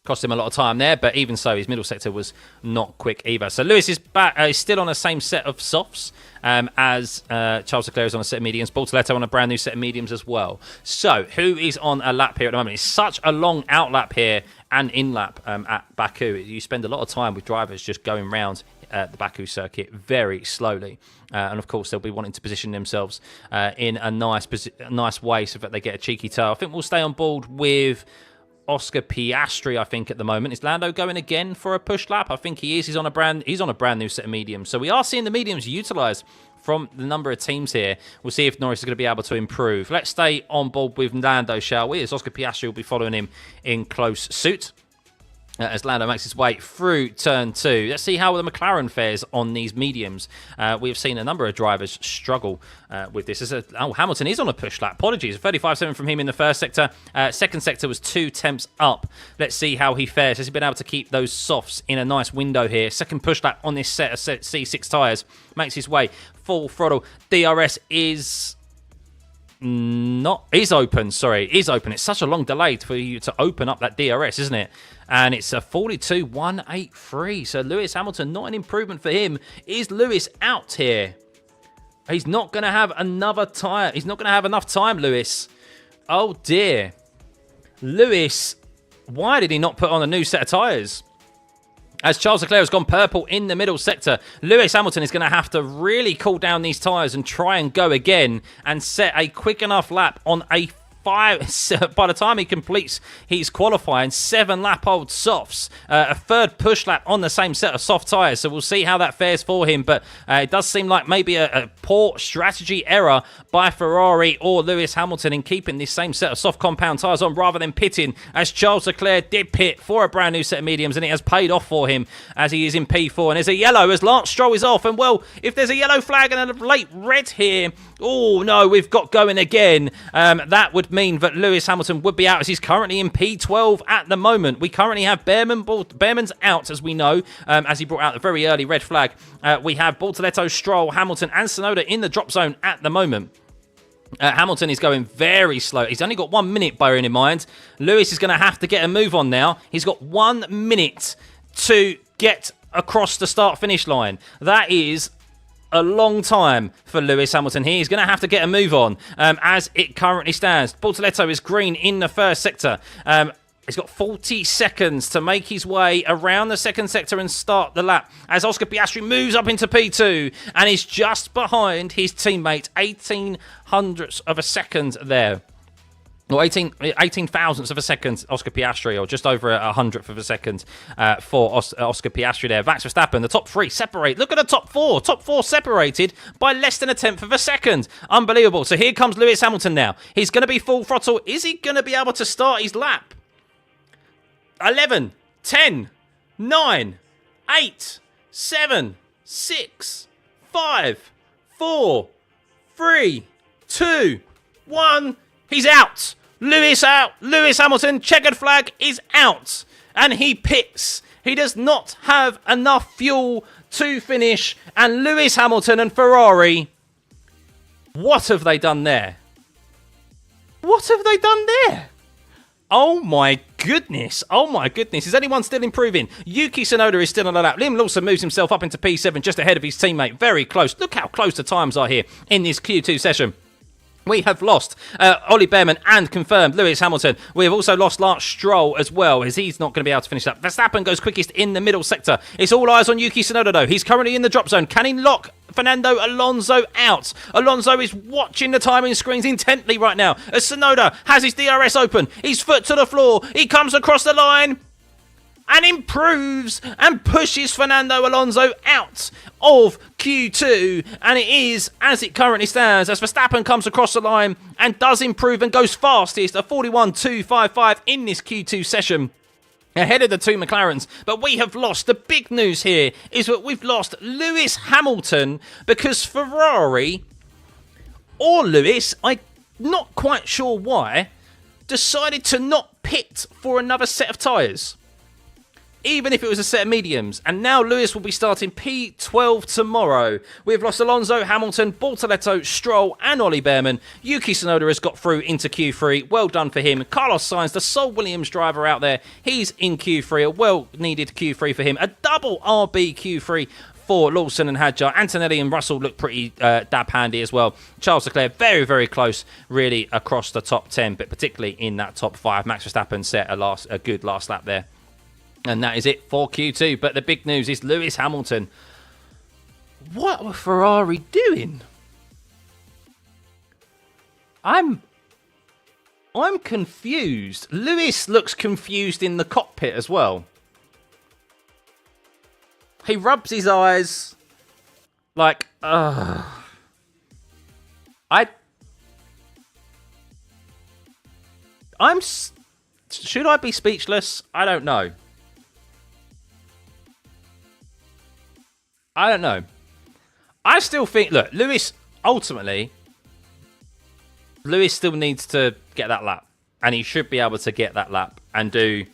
Cost him a lot of time there, but even so, his middle sector was not quick either. So Lewis is back. He's still on the same set of softs as Charles Leclerc is on a set of mediums. Bortoletto on a brand new set of mediums as well. So who is on a lap here at the moment? It's such a long out lap here and in lap at Baku. You spend a lot of time with drivers just going round the Baku circuit very slowly, and of course they'll be wanting to position themselves in a nice way so that they get a cheeky tow. I think we'll stay on board with Oscar Piastri. I think at the moment is Lando going again for a push lap. I think he is. He's on a brand new set of mediums. So we are seeing the mediums utilised from the number of teams here. We'll see if Norris is going to be able to improve. Let's stay on board with Lando, shall we? As Oscar Piastri will be following him in close suit. As Lando makes his way through turn 2. Let's see how the McLaren fares on these mediums. We have seen a number of drivers struggle with this. Hamilton is on a push lap. Apologies. 35.7 from him in the first sector. Second sector was 2 tenths up. Let's see how he fares. Has he been able to keep those softs in a nice window here? Second push lap on this set of C6 tyres. Makes his way full throttle. DRS is open. It's such a long delay for you to open up that DRS, isn't it? And it's a 42.183. So Lewis Hamilton, not an improvement for him. Is Lewis out here? He's not going to have another tyre. He's not going to have enough time, Lewis. Oh, dear. Lewis, why did he not put on a new set of tyres? As Charles Leclerc has gone purple in the middle sector, Lewis Hamilton is going to have to really cool down these tyres and try and go again and set a quick enough lap on a 5. By the time he completes his qualifying, 7 lap old softs, a third push lap on the same set of soft tyres. So we'll see how that fares for him. But it does seem like maybe a poor strategy error by Ferrari or Lewis Hamilton in keeping this same set of soft compound tyres on rather than pitting, as Charles Leclerc did pit for a brand new set of mediums, and it has paid off for him as he is in P4. And there's a yellow as Lance Stroll is off. And well, if there's a yellow flag and a late red here, oh no, we've got going again. That would would mean that Lewis Hamilton would be out, as he's currently in P12 at the moment. We currently have Behrman's out, as we know, as he brought out the very early red flag. We have Bortoletto, Stroll, Hamilton and Tsunoda in the drop zone at the moment. Hamilton is going very slow. He's only got 1 minute, bearing in mind. Lewis is going to have to get a move on now. He's got 1 minute to get across the start-finish line. That is a long time for Lewis Hamilton here. He's going to have to get a move on as it currently stands. Bortoletto is green in the first sector. He's got 40 seconds to make his way around the second sector and start the lap as Oscar Piastri moves up into P2 and is just behind his teammate, 18 hundredths of a second there. Or 18 thousandths of a second, Oscar Piastri, or just over a hundredth of a second for Oscar Piastri there. Max Verstappen, the top three separate. Look at the top four. Top four separated by less than a tenth of a second. Unbelievable. So here comes Lewis Hamilton now. He's going to be full throttle. Is he going to be able to start his lap? 11, 10, 9, 8, 7, 6, 5, 4, 3, 2, 1. He's out. Lewis out. Lewis Hamilton, checkered flag, is out. And he pits. He does not have enough fuel to finish. And Lewis Hamilton and Ferrari, what have they done there? What have they done there? Oh my goodness. Oh my goodness. Is anyone still improving? Yuki Tsunoda is still on the lap. Liam Lawson moves himself up into P7 just ahead of his teammate. Very close. Look how close the times are here in this Q2 session. We have lost Ollie Behrman and confirmed Lewis Hamilton. We have also lost Lance Stroll as well, as he's not going to be able to finish that. Verstappen goes quickest in the middle sector. It's all eyes on Yuki Tsunoda, though. He's currently in the drop zone. Can he lock Fernando Alonso out? Alonso is watching the timing screens intently right now as Tsunoda has his DRS open. His foot to the floor. He comes across the line and improves and pushes Fernando Alonso out of Q2. And it is, as it currently stands, as Verstappen comes across the line and does improve and goes fastest, a 41.255 in this Q2 session, ahead of the two McLarens. But we have lost. The big news here is that we've lost Lewis Hamilton because Ferrari, or Lewis, I'm not quite sure why, decided to not pit for another set of tyres, even if it was a set of mediums. And now Lewis will be starting P12 tomorrow. We've lost Alonso, Hamilton, Bortoletto, Stroll and Ollie Behrman. Yuki Tsunoda has got through into Q3. Well done for him. Carlos Sainz, the sole Williams driver out there, he's in Q3. A well-needed Q3 for him. A double RB Q3 for Lawson and Hadjar. Antonelli and Russell look pretty dab handy as well. Charles Leclerc, very, very close, really, across the top 10, but particularly in that top 5. Max Verstappen set a good last lap there. And that is it for Q2. But the big news is Lewis Hamilton. What were Ferrari doing? I'm confused. Lewis looks confused in the cockpit as well. He rubs his eyes like, should I be speechless? I don't know. I don't know. I still think, look, Lewis, ultimately, Lewis still needs to get that lap. And he should be able to get that lap and do...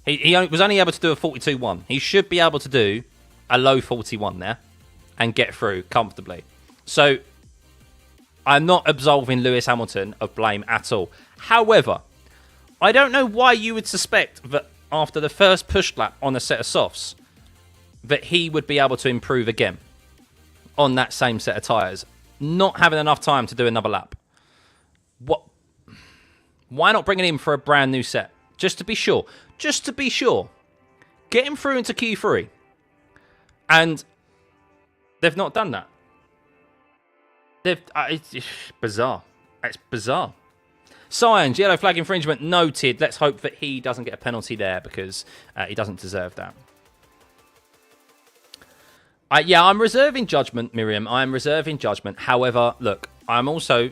He was only able to do a 42.1. He should be able to do a low 41 there and get through comfortably. So, I'm not absolving Lewis Hamilton of blame at all. However, I don't know why you would suspect that after the first push lap on a set of softs, that he would be able to improve again on that same set of tyres, not having enough time to do another lap. What? Why not bring it in for a brand new set? Just to be sure. Just to be sure. Get him through into Q3. And they've not done that. It's bizarre. It's bizarre. Sainz, yellow flag infringement noted. Let's hope that he doesn't get a penalty there because he doesn't deserve that. Yeah, I'm reserving judgment, Miriam. I'm reserving judgment. However, look, I'm also...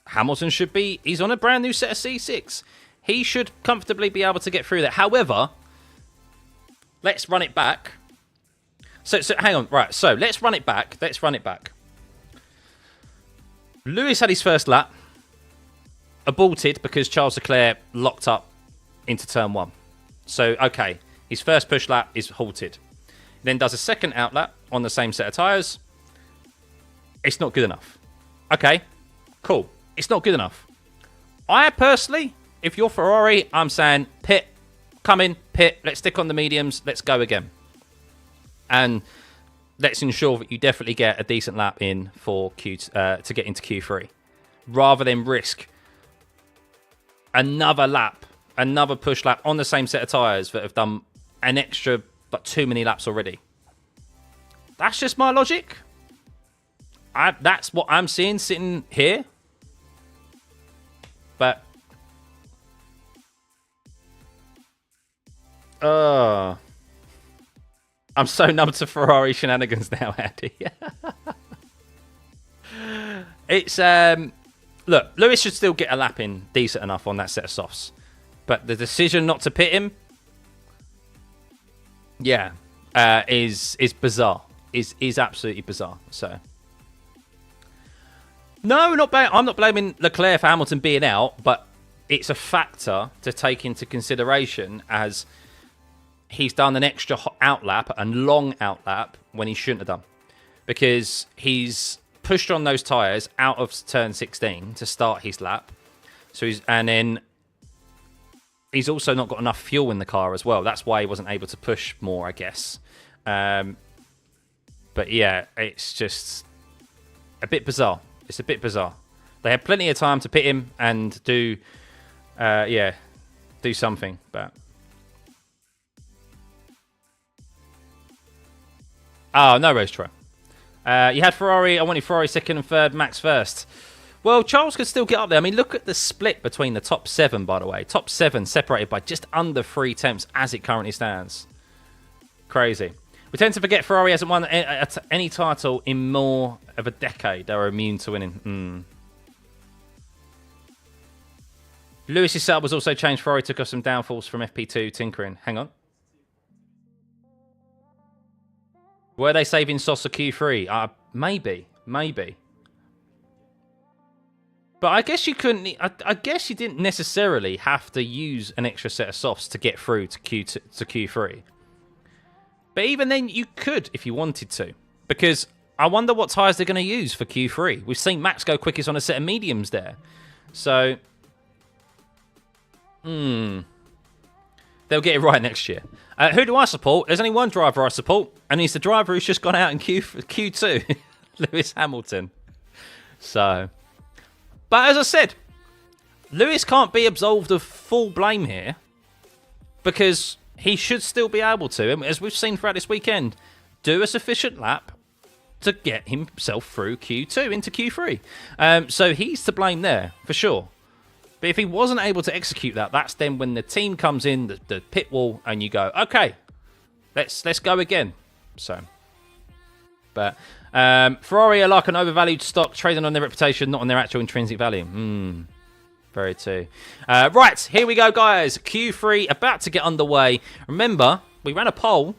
Hamilton should be... He's on a brand new set of C6. He should comfortably be able to get through that. However, let's run it back. So hang on. Right, so let's run it back. Let's run it back. Lewis had his first lap. aborted because Charles Leclerc locked up into turn 1. So, okay, his first push lap is halted. Then does a second outlap on the same set of tyres. It's not good enough. Okay, cool. It's not good enough. I personally, if you're Ferrari, I'm saying pit, come in, pit, let's stick on the mediums, let's go again. And let's ensure that you definitely get a decent lap in for to get into Q3. Rather than risk another lap, another push lap on the same set of tyres that have done an extra, but too many laps already. That's just my logic. That's what I'm seeing sitting here. But I'm so numb to Ferrari shenanigans now, Andy. It's look, Lewis should still get a lap in decent enough on that set of softs, but the decision not to pit him, yeah, is bizarre. Is absolutely bizarre. So. No, I'm not blaming Leclerc for Hamilton being out, but it's a factor to take into consideration as he's done an extra outlap and long outlap when he shouldn't have done. Because he's pushed on those tyres out of turn 16 to start his lap. And then he's also not got enough fuel in the car as well. That's why he wasn't able to push more, I guess. But yeah, it's just a bit bizarre. It's a bit bizarre. They had plenty of time to pit him and do something. But no race try. You had Ferrari. I wanted Ferrari second and third, Max first. Well, Charles could still get up there. I mean, look at the split between the top 7, by the way. Top 7 separated by just under 3 tenths as it currently stands. Crazy. We tend to forget Ferrari hasn't won any title in more of a decade. They were immune to winning. Lewis's setup was also changed. Ferrari took off some downforce from FP2 tinkering. Hang on. Were they saving Sauce for Q3? Maybe. But I guess you couldn't. I guess you didn't necessarily have to use an extra set of softs to get through to Q3. But even then, you could if you wanted to. Because I wonder what tyres they're going to use for Q3. We've seen Max go quickest on a set of mediums there. So, they'll get it right next year. Who do I support? There's only one driver I support. And he's the driver who's just gone out in Q2. Lewis Hamilton. So, but as I said, Lewis can't be absolved of full blame here. Because he should still be able to, as we've seen throughout this weekend, do a sufficient lap to get himself through Q2 into Q3. So he's to blame there, for sure. But if he wasn't able to execute that, that's then when the team comes in, the pit wall, and you go, okay, let's go again. So, but Ferrari are like an overvalued stock, trading on their reputation, not on their actual intrinsic value. Very true. Right, here we go, guys. Q3 about to get underway. Remember, we ran a poll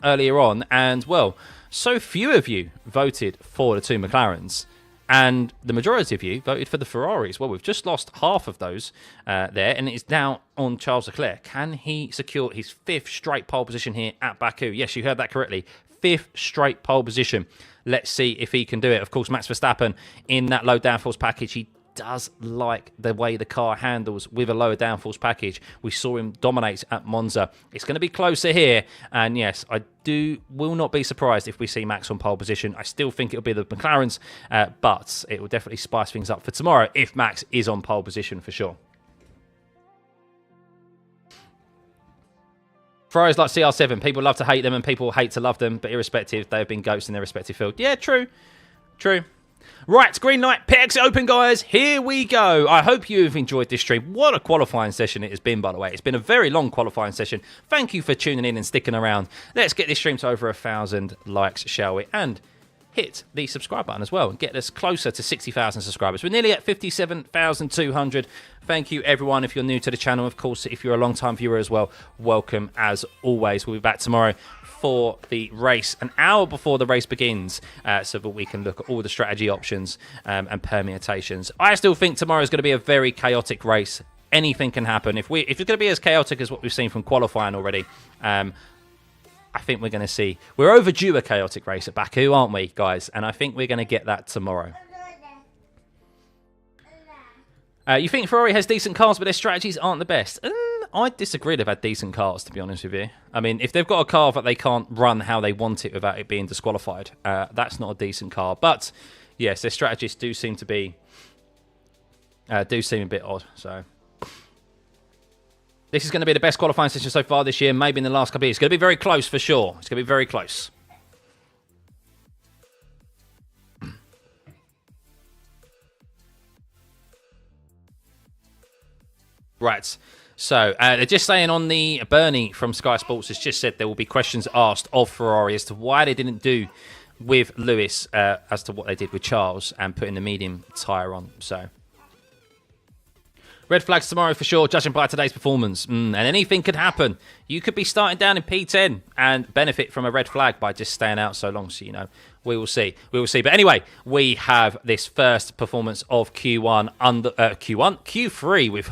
earlier on, and, well, so few of you voted for the 2 McLarens, and the majority of you voted for the Ferraris. Well, we've just lost half of those there, and it's now on Charles Leclerc. Can he secure his 5th straight pole position here at Baku? Yes, you heard that correctly. 5th straight pole position. Let's see if he can do it. Of course, Max Verstappen in that low downforce package, he does like the way the car handles with a lower downforce package. We saw him dominate at Monza. It's going to be closer here, and yes, I will not be surprised if we see Max on pole position. I still think it'll be the McLarens, but it will definitely spice things up for tomorrow if Max is on pole position for sure. Ferraris like CR7. People love to hate them and people hate to love them, but irrespective, they have been goats in their respective field. Yeah, true. Right, green light, pit exit open, guys. Here we go. I hope you've enjoyed this stream. What a qualifying session it has been, by the way. It's been a very long qualifying session. Thank you for tuning in and sticking around. Let's get this stream to over 1,000 likes, shall we? And hit the subscribe button as well and get us closer to 60,000 subscribers. We're nearly at 57,200. Thank you, everyone. If you're new to the channel, of course, if you're a long-time viewer as well, welcome as always. We'll be back tomorrow for the race, an hour before the race begins, so that we can look at all the strategy options and permutations. I still think tomorrow is going to be a very chaotic race. Anything can happen. If it's going to be as chaotic as what we've seen from qualifying already, I think we're going to see... We're overdue a chaotic race at Baku, aren't we, guys? And I think we're going to get that tomorrow. You think Ferrari has decent cars, but their strategies aren't the best? I disagree. They've had decent cars, to be honest with you. I mean, if they've got a car that they can't run how they want it without it being disqualified, that's not a decent car. But, yes, their strategies do seem to be... do seem a bit odd, so... This is going to be the best qualifying session so far this year, maybe in the last couple of years. It's going to be very close for sure. It's going to be very close. Right, so they're just saying on the Bernie from Sky Sports has just said there will be questions asked of Ferrari as to why they didn't do with Lewis as to what they did with Charles and putting the medium tyre on. So, red flags tomorrow for sure, judging by today's performance. And anything could happen. You could be starting down in P10 and benefit from a red flag by just staying out so long. So, you know, we will see. We will see. But anyway, we have this first performance of Q1 under Q3. We've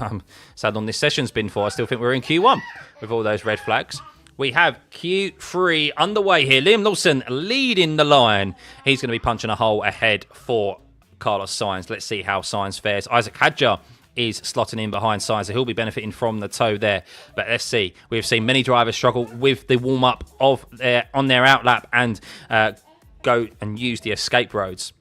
sad on this session's been for. I still think we're in Q1 with all those red flags. We have Q3 underway here. Liam Lawson leading the line. He's going to be punching a hole ahead for Carlos Sainz. Let's see how Sainz fares. Isaac Hadjar is slotting in behind Sainz, so he'll be benefiting from the toe there. But let's see. We've seen many drivers struggle with the warm-up of on their outlap and go and use the escape roads.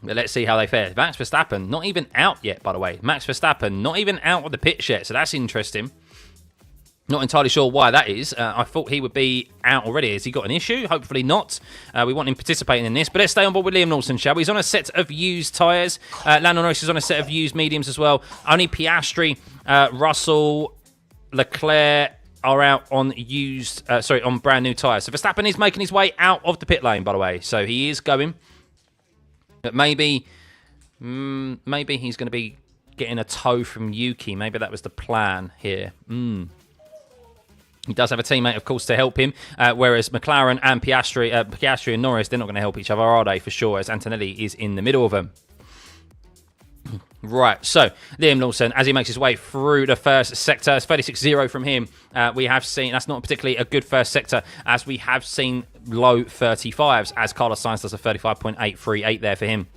But let's see how they fare. Max Verstappen, not even out yet, by the way. Max Verstappen, not even out of the pit yet, so that's interesting. Not entirely sure why that is. I thought he would be out already. Has he got an issue? Hopefully not. We want him participating in this. But let's stay on board with Liam Lawson, shall we? He's on a set of used tyres. Lando Norris is on a set of used mediums as well. Only Piastri, Russell, Leclerc are out on used, on brand new tyres. So Verstappen is making his way out of the pit lane, by the way. So he is going. But maybe he's going to be getting a tow from Yuki. Maybe that was the plan here. He does have a teammate, of course, to help him, whereas McLaren and Piastri and Norris, they're not going to help each other, are they, for sure, as Antonelli is in the middle of them. Right, so Liam Lawson, as he makes his way through the first sector, it's 36.0 from him. We have seen, that's not particularly a good first sector, as we have seen low 35s, as Carlos Sainz does a 35.838 there for him.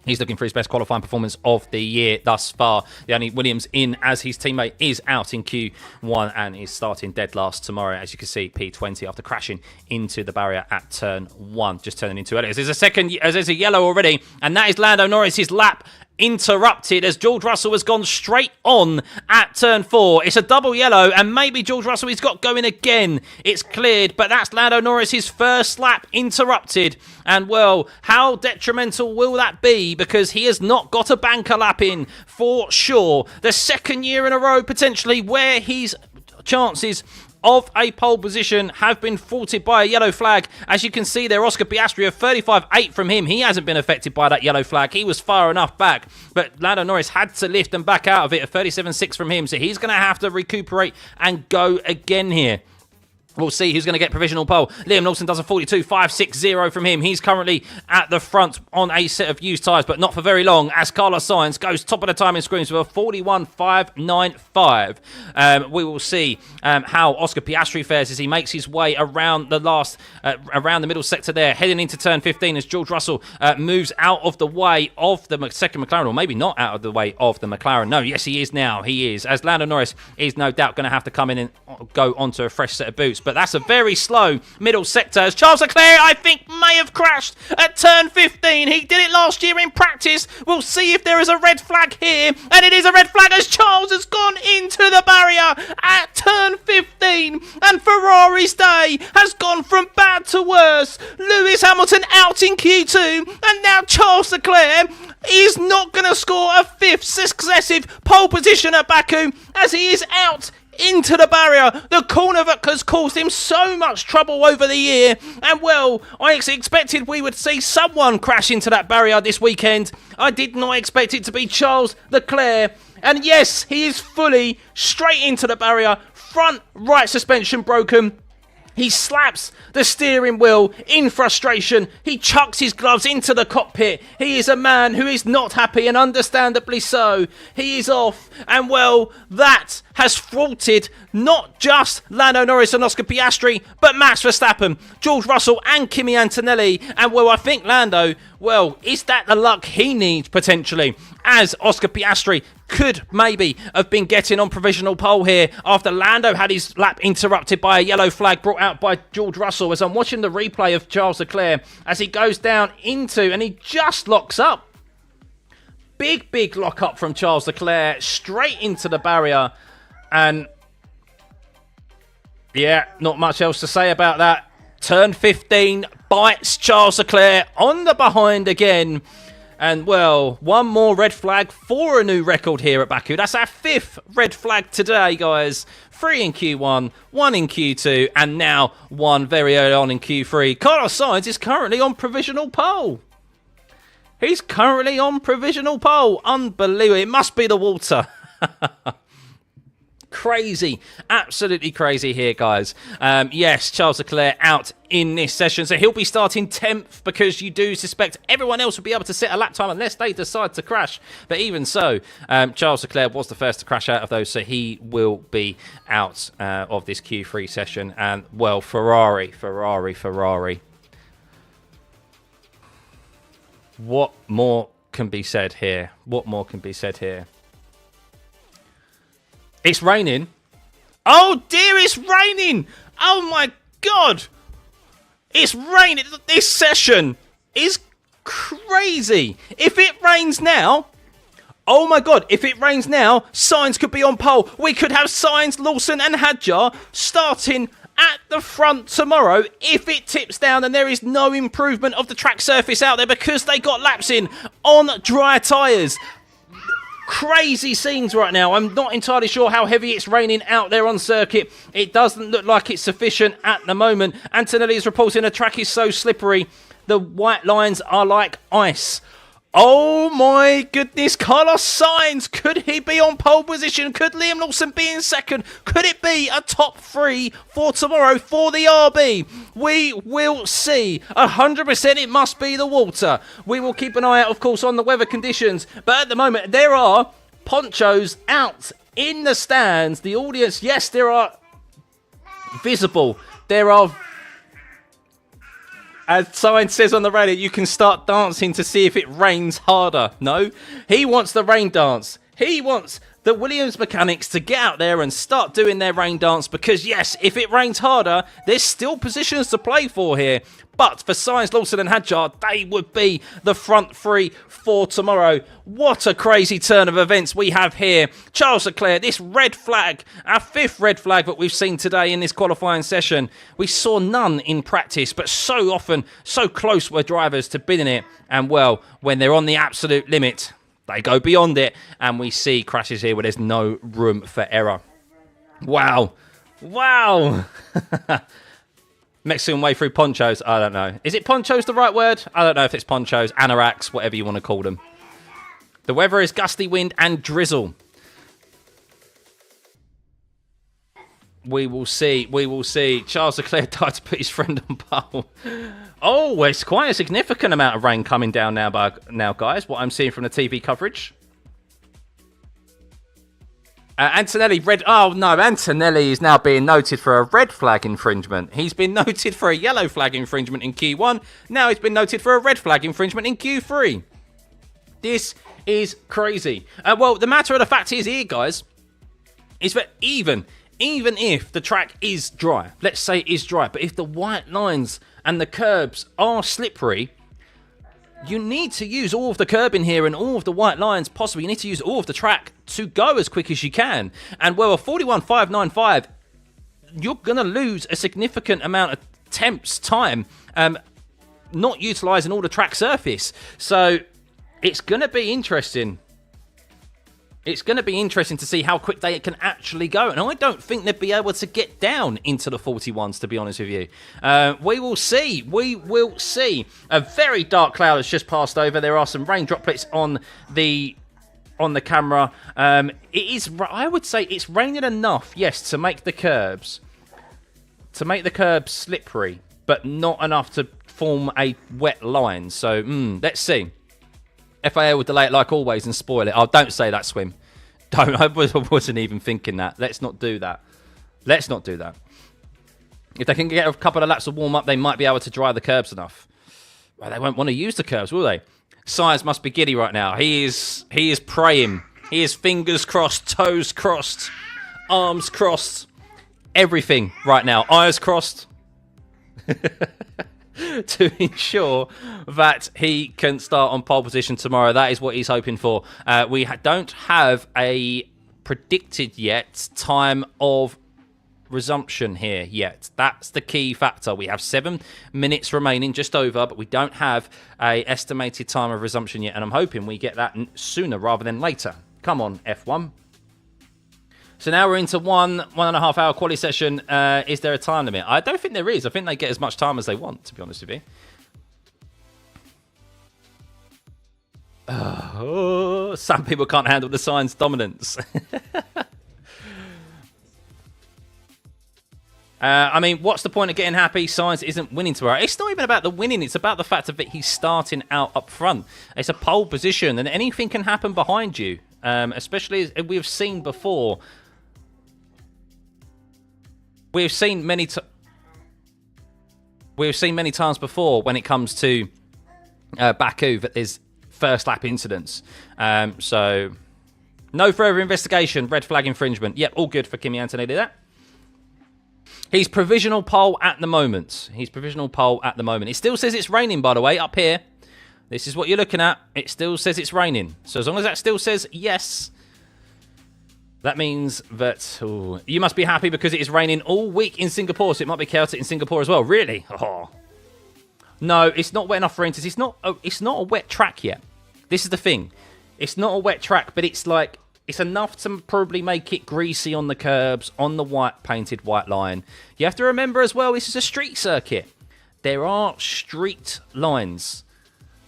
He's looking for his best qualifying performance of the year thus far. The only Williams in as his teammate is out in Q1 and is starting dead last tomorrow. As you can see, P20 after crashing into the barrier at turn 1. Just turning into it. There's a yellow already, and that is Lando Norris's lap interrupted as George Russell has gone straight on at turn 4. It's a double yellow, and maybe George Russell he's got going again. It's cleared, but that's Lando Norris's first lap interrupted. And, well, how detrimental will that be? Because he has not got a banker lap in for sure. The second year in a row, potentially, where his chances of a pole position have been thwarted by a yellow flag. As you can see there, Oscar Piastri, a 35.8 from him. He hasn't been affected by that yellow flag. He was far enough back. But Lando Norris had to lift and back out of it, a 37.6 from him. So he's going to have to recuperate and go again here. We'll see who's going to get provisional pole. Liam Lawson does a 42.560 from him. He's currently at the front on a set of used tyres, but not for very long, as Carlos Sainz goes top of the timing screens with a 41.595. We will see how Oscar Piastri fares as he makes his way around the around the middle sector there, heading into turn 15 as George Russell moves out of the way of the second McLaren, or maybe not out of the way of the McLaren. No, yes, he is now. He is, as Lando Norris is no doubt going to have to come in and go onto a fresh set of boots. But that's a very slow middle sector as Charles Leclerc, I think, may have crashed at turn 15. He did it last year in practice. We'll see if there is a red flag here. And it is a red flag as Charles has gone into the barrier at turn 15. And Ferrari's day has gone from bad to worse. Lewis Hamilton out in Q2. And now Charles Leclerc is not going to score a 5th successive pole position at Baku as he is out into the barrier, the corner that has caused him so much trouble over the year. And well, I expected we would see someone crash into that barrier this weekend. I did not expect it to be Charles Leclerc. And yes, he is fully straight into the barrier, front right suspension broken. He slaps the steering wheel in frustration. He chucks his gloves into the cockpit. He is a man who is not happy, and understandably so. He is off. And well, that has thwarted not just Lando Norris and Oscar Piastri, but Max Verstappen, George Russell and Kimi Antonelli. And well, I think Lando, well, is that the luck he needs potentially? As Oscar Piastri could maybe have been getting on provisional pole here after Lando had his lap interrupted by a yellow flag brought out by George Russell. As I'm watching the replay of Charles Leclerc as he goes down into, and he just locks up. Big lock up from Charles Leclerc straight into the barrier. And yeah, not much else to say about that. Turn 15 bites Charles Leclerc on the behind again. And, well, one more red flag for a new record here at Baku. That's our 5th red flag today, guys. 3 in Q1, 1 in Q2, and now 1 very early on in Q3. Carlos Sainz is currently on provisional pole. He's currently on provisional pole. Unbelievable. It must be the water. Crazy, absolutely crazy here, guys. Yes, Charles Leclerc out in this session, so he'll be starting 10th because you do suspect everyone else will be able to set a lap time unless they decide to crash. But even so, Charles Leclerc was the first to crash out of those, so he will be out of this Q3 session. And, well, Ferrari. What more can be said here? It's raining. Oh dear, it's raining. Oh my God. It's raining. This session is crazy. If it rains now, oh my God, if it rains now, Sainz could be on pole. We could have Sainz, Lawson and Hadjar starting at the front tomorrow if it tips down and there is no improvement of the track surface out there because they got laps in on dry tyres. Crazy scenes right now. I'm not entirely sure how heavy it's raining out there on circuit. It doesn't look like it's sufficient at the moment. Antonelli is reporting the track is so slippery. The white lines are like ice. Oh my goodness, Carlos Sainz, could he be on pole position? Could Liam Lawson be in second? Could it be a top 3 for tomorrow for the RB? We will see. 100% it must be the water. We will keep an eye out, of course, on the weather conditions. But at the moment, there are ponchos out in the stands. The audience, yes, there are visible. There are... As Sainz says on the radio, you can start dancing to see if it rains harder. No, he wants the rain dance. He wants the Williams mechanics to get out there and start doing their rain dance because, yes, if it rains harder, there's still positions to play for here. But for Sainz, Lawson and Hadjar, they would be the front 3 for tomorrow. What a crazy turn of events we have here. Charles Leclerc, this red flag, our 5th red flag that we've seen today in this qualifying session. We saw none in practice, but so often, so close were drivers to bidding it. And, well, when they're on the absolute limit, they go beyond it. And we see crashes here where there's no room for error. Wow. Mexican way through ponchos. I don't know. Is it ponchos the right word? I don't know if it's ponchos, anoraks, whatever you want to call them. The weather is gusty wind and drizzle. We will see. Charles Leclerc tried to put his friend on pole. Oh, it's quite a significant amount of rain coming down now, guys. What I'm seeing from the TV coverage. Antonelli, Antonelli is now being noted for a red flag infringement. He's been noted for a yellow flag infringement in Q1. Now he's been noted for a red flag infringement in Q3. This is crazy. Well, the matter of the fact is here, guys, is that even if the track is dry, let's say it is dry, but if the white lines and the curbs are slippery, you need to use all of the curbing here and all of the white lines possible. You need to use all of the track to go as quick as you can. And, well, a 41.595, you're going to lose a significant amount of time not utilising all the track surface. So it's going to be interesting. It's going to be interesting to see how quick they can actually go. And I don't think they'd be able to get down into the 41s, to be honest with you. We will see. We will see. A very dark cloud has just passed over. There are some rain droplets on the camera. It is, I would say it's raining enough, yes, to make the curbs slippery, but not enough to form a wet line. So, let's see. FIA will delay it like always and spoil it. Oh, don't say that, Swim. Don't. I wasn't even thinking that. Let's not do that. Let's not do that. If they can get a couple of laps of warm-up, they might be able to dry the curbs enough. Well, they won't want to use the curbs, will they? Sires must be giddy right now. He is praying. He is fingers crossed, toes crossed, arms crossed, everything right now. Eyes crossed. To ensure that he can start on pole position tomorrow. That is what he's hoping for. We don't have a predicted yet time of resumption here yet. That's the key factor. We have 7 minutes remaining, just over, but we don't have a estimated time of resumption yet, and I'm hoping we get that sooner rather than later. Come on, F1. So now we're into 1.5 hour quali session. Is there a time limit? I don't think there is. I think they get as much time as they want, to be honest with you. Oh, some people can't handle the Sainz dominance. I mean, what's the point of getting happy? Sainz isn't winning tomorrow. It's not even about the winning. It's about the fact that he's starting out up front. It's a pole position, and anything can happen behind you, especially as we've seen before. We've seen many times before when it comes to Baku that there's first lap incidents. So no further investigation. Red flag infringement. Yep, all good for Kimi Antonelli. That. He's provisional pole at the moment. It still says it's raining, by the way, up here. This is what you're looking at. It still says it's raining. So as long as that still says yes, that means that you must be happy because it is raining all week in Singapore, so it might be chaotic in Singapore as well. Really? Oh. No, it's not wet enough for instance. It's not a wet track yet. This is the thing. It's not a wet track, but it's like it's enough to probably make it greasy on the curbs, on the painted white line. You have to remember as well, this is a street circuit. There are street lines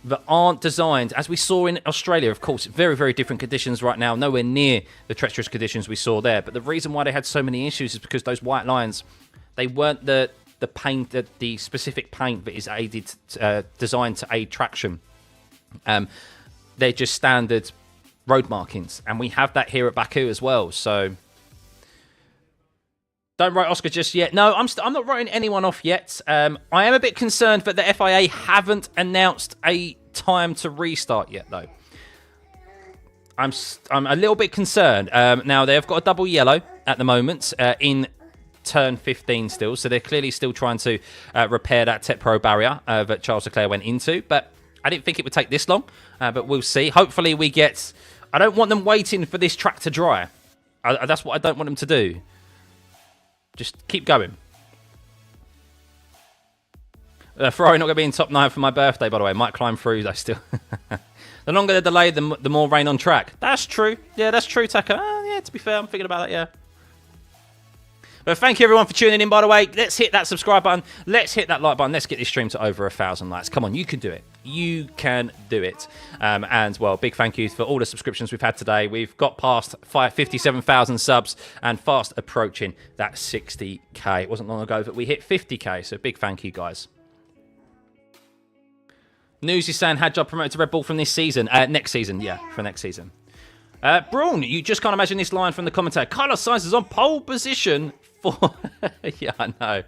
that aren't designed, as we saw in Australia, of course, very, very different conditions right now, nowhere near the treacherous conditions we saw there. But the reason why they had so many issues is because those white lines, they weren't the paint, the specific paint that is designed to aid traction. They're just standard road markings, and we have that here at Baku as well. So don't write Oscar just yet. No, I'm not writing anyone off yet. I am a bit concerned that the FIA haven't announced a time to restart yet, though. I'm a little bit concerned. Now, they've got a double yellow at the moment in turn 15 still, so they're clearly still trying to repair that Tech Pro barrier that Charles Leclerc went into, but I didn't think it would take this long, but we'll see. Hopefully we get... I don't want them waiting for this track to dry. That's what I don't want them to do. Just keep going. Ferrari not going to be in top 9 for my birthday, by the way. Might climb through, though, still. The longer the delay, the more rain on track. That's true. Yeah, that's true, Taka. Yeah, to be fair, I'm thinking about that, yeah. But thank you, everyone, for tuning in, by the way. Let's hit that subscribe button. Let's hit that like button. Let's get this stream to over 1,000 likes. Come on, you can do it. You can do it. And, well, big thank you for all the subscriptions we've had today. We've got past 57,000 subs and fast approaching that 60k. It wasn't long ago that we hit 50k, so big thank you, guys. News is saying Hadjar promoted to Red Bull from this season. Next season, yeah, for next season. Braun, you just can't imagine this line from the commentator. Carlos Sainz is on pole position for... yeah, I know.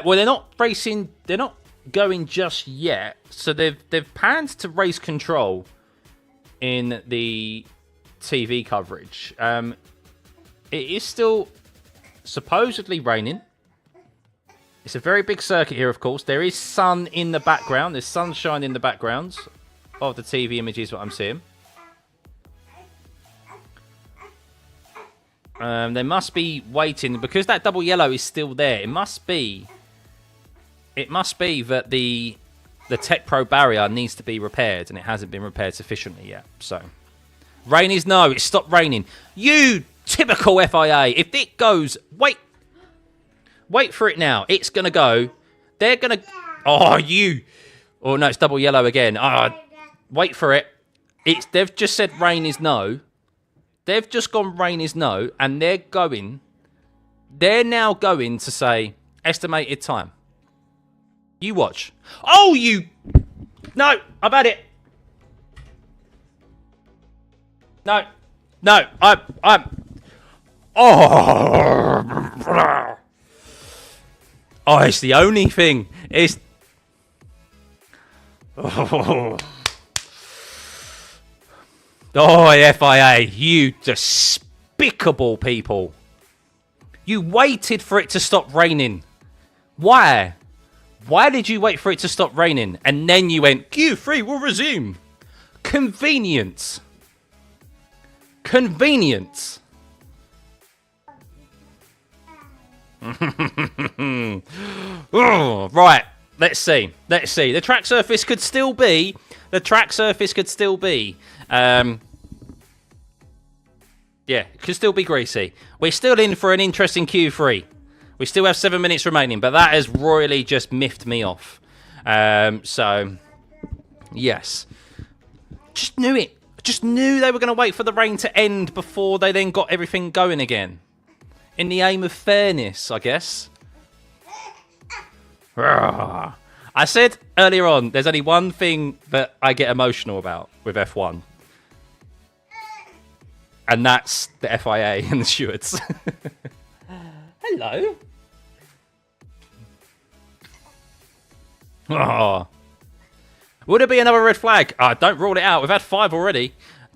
Well, they're not racing... They're not going just yet. So they've panned to race control in the TV coverage. It is still supposedly raining. It's a very big circuit here, of course. There is sun in the background. There's sunshine in the background of the TV images, what I'm seeing. They must be waiting because that double yellow is still there. It must be that the Tech Pro barrier needs to be repaired, and it hasn't been repaired sufficiently yet. So Rain is no. It stopped raining. You typical FIA. If it goes... Wait for it now. It's going to go. They're going to... Oh, you... Oh, no, it's double yellow again. Wait for it. They've just said rain is no. They've just gone rain is no, and they're now going to say estimated time. You watch. Oh, you... No, I've had it. No, I'm... Oh, it's the only thing. It's... Oh, FIA, you despicable people. You waited for it to stop raining. Why? Why did you wait for it to stop raining? And then you went, Q3 will resume. Convenience. Convenience. Oh, right. Let's see. The track surface could still be... Yeah, it could still be greasy. We're still in for an interesting Q3. We still have 7 minutes remaining, but that has royally just miffed me off. So, yes. Just knew it. Just knew they were going to wait for the rain to end before they then got everything going again. In the aim of fairness, I guess. I said earlier on, there's only one thing that I get emotional about with F1. And that's the FIA and the stewards. Hello. Oh. Would it be another red flag? Don't rule it out. We've had 5 already.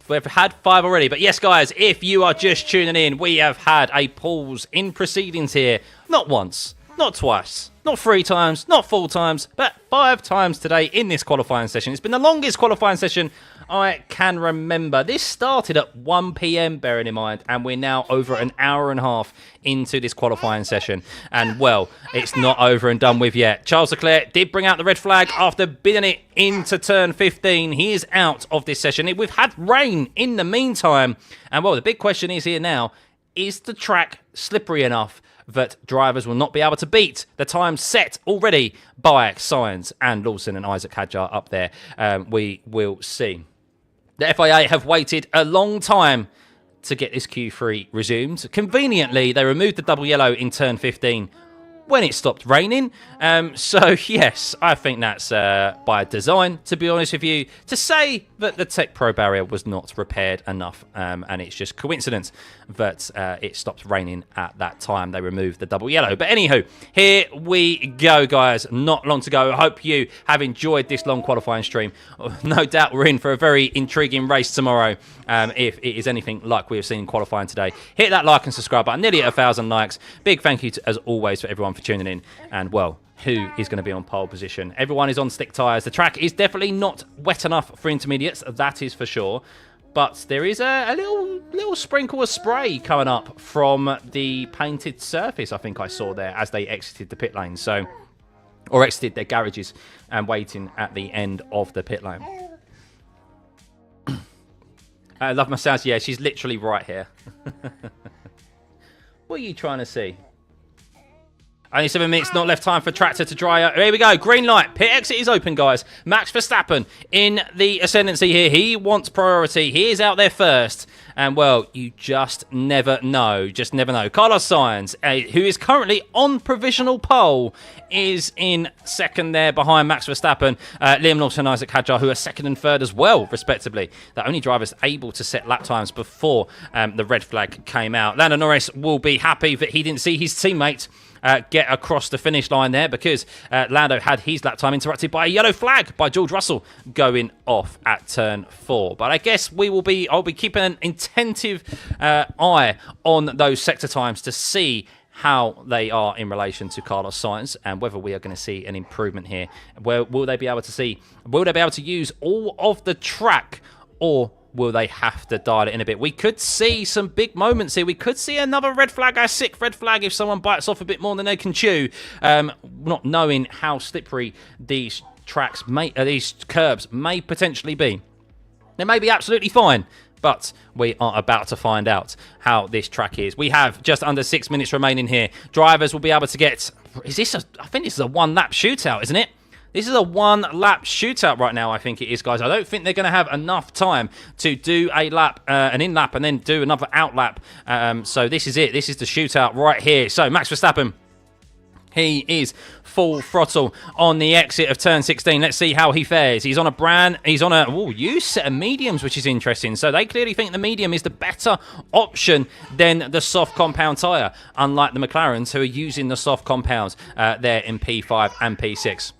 But yes, guys, if you are just tuning in, we have had a pause in proceedings here. Not once, not twice, not 3 times, not 4 times, but 5 times today in this qualifying session. It's been the longest qualifying session I can remember. This started at 1 PM, bearing in mind, and we're now over an hour and a half into this qualifying session. And, well, it's not over and done with yet. Charles Leclerc did bring out the red flag after bidding it into turn 15. He is out of this session. We've had rain in the meantime. And, well, the big question is here now, is the track slippery enough that drivers will not be able to beat the time set already by Sainz and Lawson and Isaac Hadjar up there? We will see. The FIA have waited a long time to get this Q3 resumed. Conveniently, they removed the double yellow in turn 15 when it stopped raining. So, yes, I think that's by design, to be honest with you, to say that the Tech Pro barrier was not repaired enough, and it's just coincidence that it stopped raining at that time. They removed the double yellow. But anywho, here we go, guys. Not long to go. I hope you have enjoyed this long qualifying stream. No doubt we're in for a very intriguing race tomorrow, if it is anything like we have seen in qualifying today. Hit that like and subscribe button. Nearly at 1,000 likes. Big thank you, as always, for everyone for tuning in. And, well, who is going to be on pole position? Everyone is on stick tyres. The track is definitely not wet enough for intermediates, that is for sure. But there is a little sprinkle of spray coming up from the painted surface, I think I saw there, as they exited the pit lane. So, or exited their garages and waiting at the end of the pit lane. I love my sounds. Yeah, she's literally right here. What are you trying to see? Only 7 minutes, not left time for tractor to dry out. Here we go. Green light. Pit exit is open, guys. Max Verstappen in the ascendancy here. He wants priority. He is out there first. And, well, you just never know. Just never know. Carlos Sainz, who is currently on provisional pole, is in second there behind Max Verstappen. Liam Lawson and Isaac Hadjar, who are second and third as well, respectively. The only drivers able to set lap times before the red flag came out. Lando Norris will be happy that he didn't see his teammate get across the finish line there, because Lando had his lap time interrupted by a yellow flag by George Russell going off at turn 4. But I guess I'll be keeping an attentive eye on those sector times to see how they are in relation to Carlos Sainz and whether we are going to see an improvement here. Will they be able to use all of the track, or will they have to dial it in a bit? We could see some big moments here. We could see another red flag, a sick red flag, if someone bites off a bit more than they can chew. Not knowing how slippery these curbs may potentially be. They may be absolutely fine, But we are about to find out how this track is. We have just under 6 minutes remaining here. Drivers will be able to get... I think this is a one-lap shootout, isn't it? This is a one-lap shootout right now, I think it is, guys. I don't think they're going to have enough time to do a lap, an in-lap, and then do another out-lap. So this is it. This is the shootout right here. So Max Verstappen, he is full throttle on the exit of turn 16. Let's see how he fares. He's on a used set of mediums, which is interesting. So they clearly think the medium is the better option than the soft compound tyre, unlike the McLarens, who are using the soft compounds there in P5 and P6.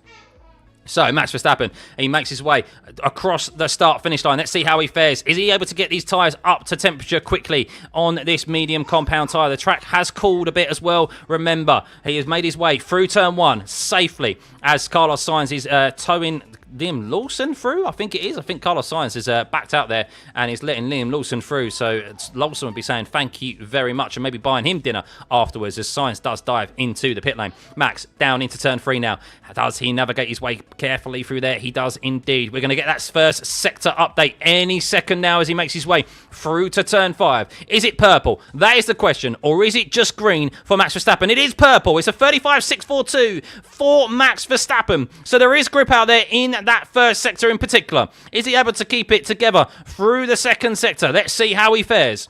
So, Max Verstappen, he makes his way across the start-finish line. Let's see how he fares. Is he able to get these tyres up to temperature quickly on this medium compound tyre? The track has cooled a bit as well. Remember, he has made his way through turn 1 safely as Carlos Sainz is towing Liam Lawson through, I think it is. I think Carlos Sainz is backed out there and is letting Liam Lawson through. So Lawson would be saying thank you very much and maybe buying him dinner afterwards as Sainz does dive into the pit lane. Max down into turn 3 now. Does he navigate his way carefully through there? He does indeed. We're going to get that first sector update any second now as he makes his way through to turn 5. Is it purple? That is the question. Or is it just green for Max Verstappen? It is purple. It's a 35.642 for Max Verstappen. So there is grip out there in that first sector in particular. Is he able to keep it together through the second sector? Let's see how he fares.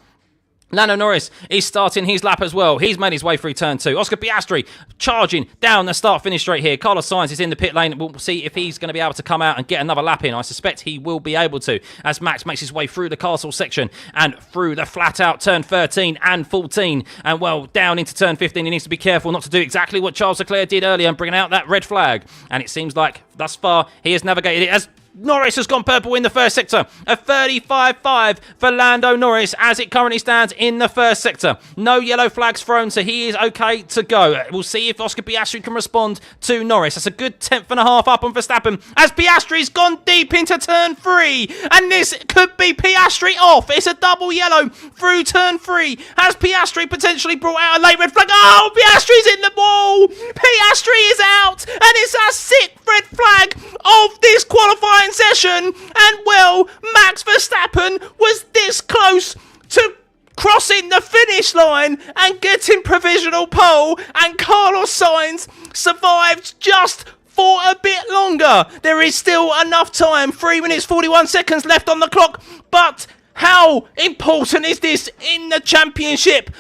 Lando Norris is starting his lap as well. He's made his way through turn 2. Oscar Piastri charging down the start-finish straight here. Carlos Sainz is in the pit lane. We'll see if he's going to be able to come out and get another lap in. I suspect he will be able to as Max makes his way through the castle section and through the flat-out turn 13 and 14. And, well, down into turn 15. He needs to be careful not to do exactly what Charles Leclerc did earlier and bringing out that red flag. And it seems like, thus far, he has navigated it as Norris has gone purple in the first sector. A 35.5 for Lando Norris as it currently stands in the first sector. No yellow flags thrown, so he is okay to go. We'll see if Oscar Piastri can respond to Norris. That's a good 10th.5 up on Verstappen as Piastri's gone deep into turn 3. And this could be Piastri off. It's a double yellow through turn 3. Has Piastri potentially brought out a late red flag? Oh, Piastri's in the wall. Piastri is out. And it's a 6th red flag of this qualifying session, and well, Max Verstappen was this close to crossing the finish line and getting provisional pole, and Carlos Sainz survived just for a bit longer. There is still enough time, 3 minutes 41 seconds left on the clock, but how important is this in the championship?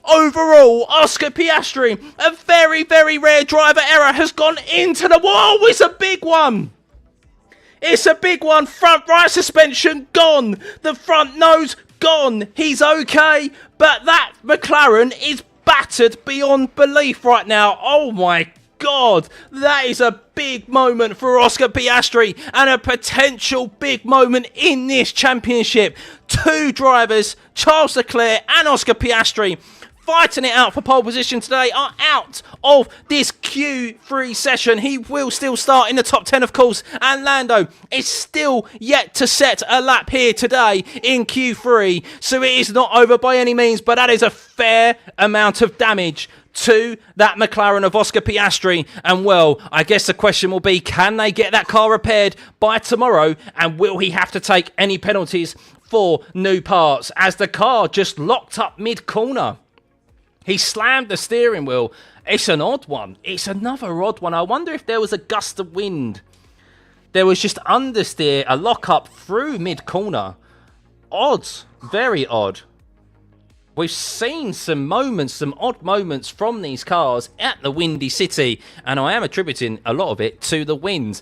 Overall, Oscar Piastri, a very, very rare driver error, has gone into the wall. It's a big one. It's a big one. Front right suspension gone. The front nose gone. He's okay. But that McLaren is battered beyond belief right now. Oh my God. That is a big moment for Oscar Piastri and a potential big moment in this championship. Two drivers, Charles Leclerc and Oscar Piastri, fighting it out for pole position today, are out of this Q3 session. He will still start in the top 10, of course, and Lando is still yet to set a lap here today in Q3, so it is not over by any means, but that is a fair amount of damage to that McLaren of Oscar Piastri. And well, I guess the question will be, can they get that car repaired by tomorrow, and will he have to take any penalties for new parts as the car just locked up mid-corner? He slammed the steering wheel. It's an odd one. It's another odd one. I wonder if there was a gust of wind. There was just understeer, a lock-up through mid-corner. Odd. Very odd. We've seen some moments, some odd moments from these cars at the Windy City, and I am attributing a lot of it to the wind.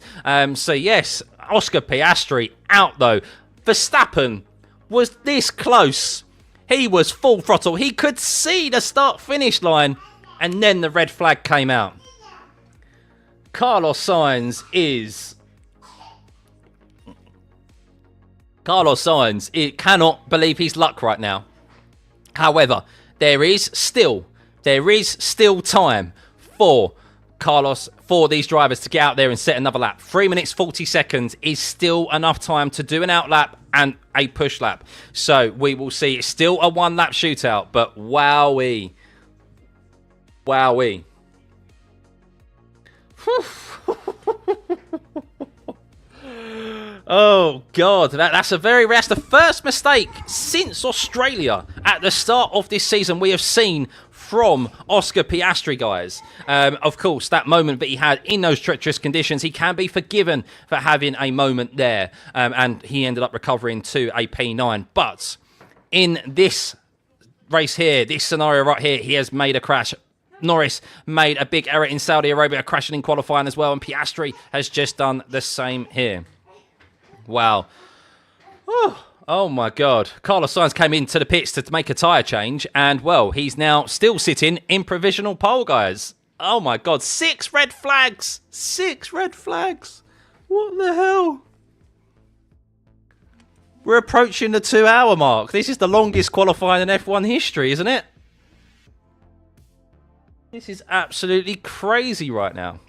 So yes, Oscar Piastri out though. Verstappen was this close. He was full throttle. He could see the start-finish line, and then the red flag came out. Carlos Sainz, it cannot believe his luck right now. However, there is still time for these drivers to get out there and set another lap. 3 minutes 40 seconds is still enough time to do an out lap and a push lap. So we will see. It's still a one lap shootout, but wowee. Oh, God. That's the first mistake since Australia at the start of this season we have seen from Oscar Piastri, guys. Of course, that moment that he had in those treacherous conditions, he can be forgiven for having a moment there. And he ended up recovering to a P9. But in this race here, this scenario right here, he has made a crash. Norris made a big error in Saudi Arabia, crashing in qualifying as well. And Piastri has just done the same here. Wow. Oh my God. Carlos Sainz came into the pits to make a tyre change. And, well, he's now still sitting in provisional pole, guys. Oh my God. 6 red flags. 6 red flags. What the hell? We're approaching the 2-hour mark. This is the longest qualifying in F1 history, isn't it? This is absolutely crazy right now.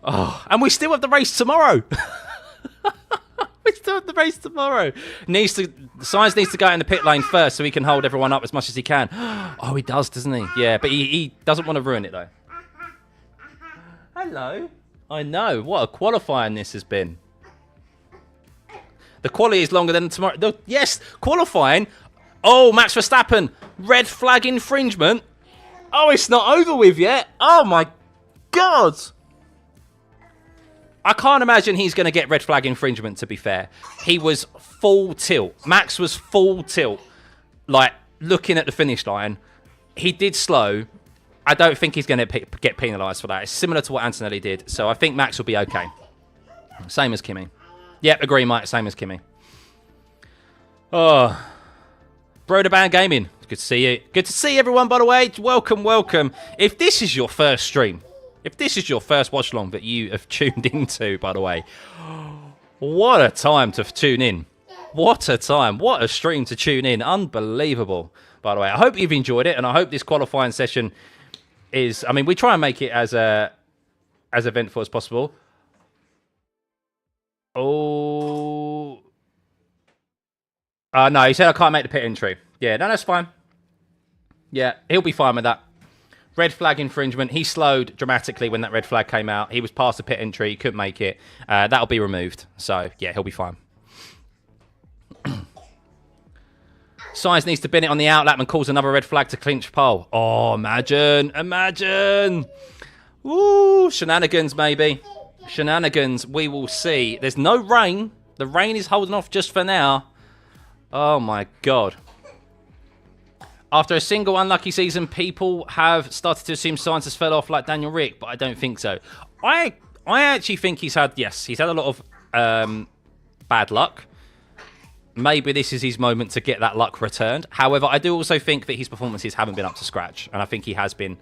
Oh, and we still have the race tomorrow. We still have the race tomorrow. Sainz needs to go in the pit lane first so he can hold everyone up as much as he can. Oh, he does, doesn't he? Yeah, but he doesn't want to ruin it, though. Hello. I know. What a qualifying this has been. The quali is longer than tomorrow. Yes, qualifying. Oh, Max Verstappen. Red flag infringement. Oh, it's not over with yet. Oh, my God. I can't imagine he's going to get red flag infringement, to be fair. He was full tilt. Max was full tilt. Like, looking at the finish line. He did slow. I don't think he's going to get penalised for that. It's similar to what Antonelli did. So I think Max will be okay. Same as Kimi. Yep, agree, Mike. Same as Kimi. Oh. Broderband Gaming. Good to see you. Good to see everyone, by the way. Welcome, welcome. If this is your first stream, if this is your first watch along that you have tuned into, by the way, what a time to tune in. What a time. What a stream to tune in. Unbelievable, by the way. I hope you've enjoyed it, and I hope this qualifying session is... I mean, we try and make it as eventful as possible. Oh... no, he said I can't make the pit entry. Yeah, no, that's fine. Yeah, he'll be fine with that. Red flag infringement. He slowed dramatically when that red flag came out. He was past the pit entry. He couldn't make it. That'll be removed. So, yeah, he'll be fine. Sainz needs to bin it on the outlap and calls another red flag to clinch pole. Oh, imagine. Imagine. Woo, shenanigans, maybe. Shenanigans. We will see. There's no rain. The rain is holding off just for now. Oh, my God. After a single unlucky season, people have started to assume Sainz has fell off like Daniel Rick, but I don't think so. I actually think he's had a lot of bad luck. Maybe this is his moment to get that luck returned. However, I do also think that his performances haven't been up to scratch, and I think he has been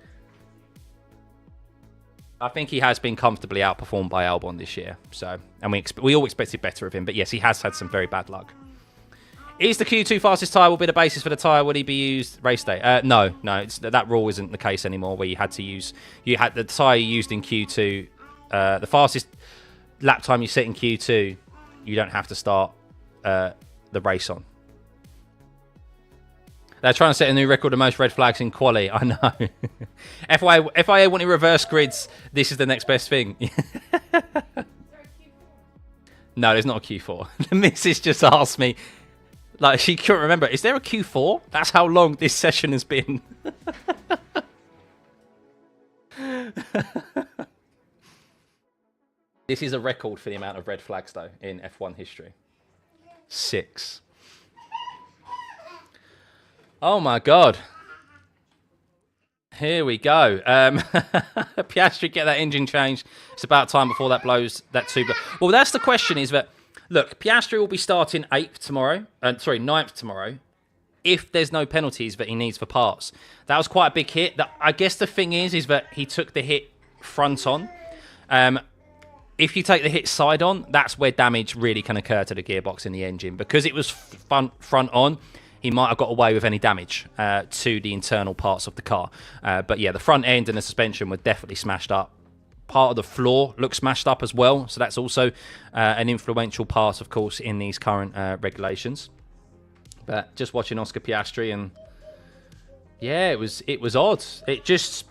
comfortably outperformed by Albon this year. So, and we all expected better of him, but yes, he has had some very bad luck. Is the Q2 fastest tyre will be the basis for the tyre? Would he be used race day? No. That rule isn't the case anymore. Where you had the tyre you used in Q2, the fastest lap time you set in Q2, you don't have to start the race on. They're trying to set a new record of most red flags in quali. I know. FIA wanting reverse grids. This is the next best thing. No, there's not a Q4. The missus just asked me. Like, she couldn't remember. Is there a Q4? That's how long this session has been. This is a record for the amount of red flags, though, in F1 history. 6. Oh, my God. Here we go. Piastri, get that engine changed. It's about time before that blows that tube. Well, that's the question is that... Look, Piastri will be starting 9th tomorrow, if there's no penalties that he needs for parts. That was quite a big hit. I guess the thing is that he took the hit front on. If you take the hit side on, that's where damage really can occur to the gearbox in the engine. Because it was front on, he might have got away with any damage to the internal parts of the car. But yeah, the front end and the suspension were definitely smashed up. Part of the floor looks smashed up as well, so that's also an influential part, of course, in these current regulations. But just watching Oscar Piastri, and yeah, it was odd. It just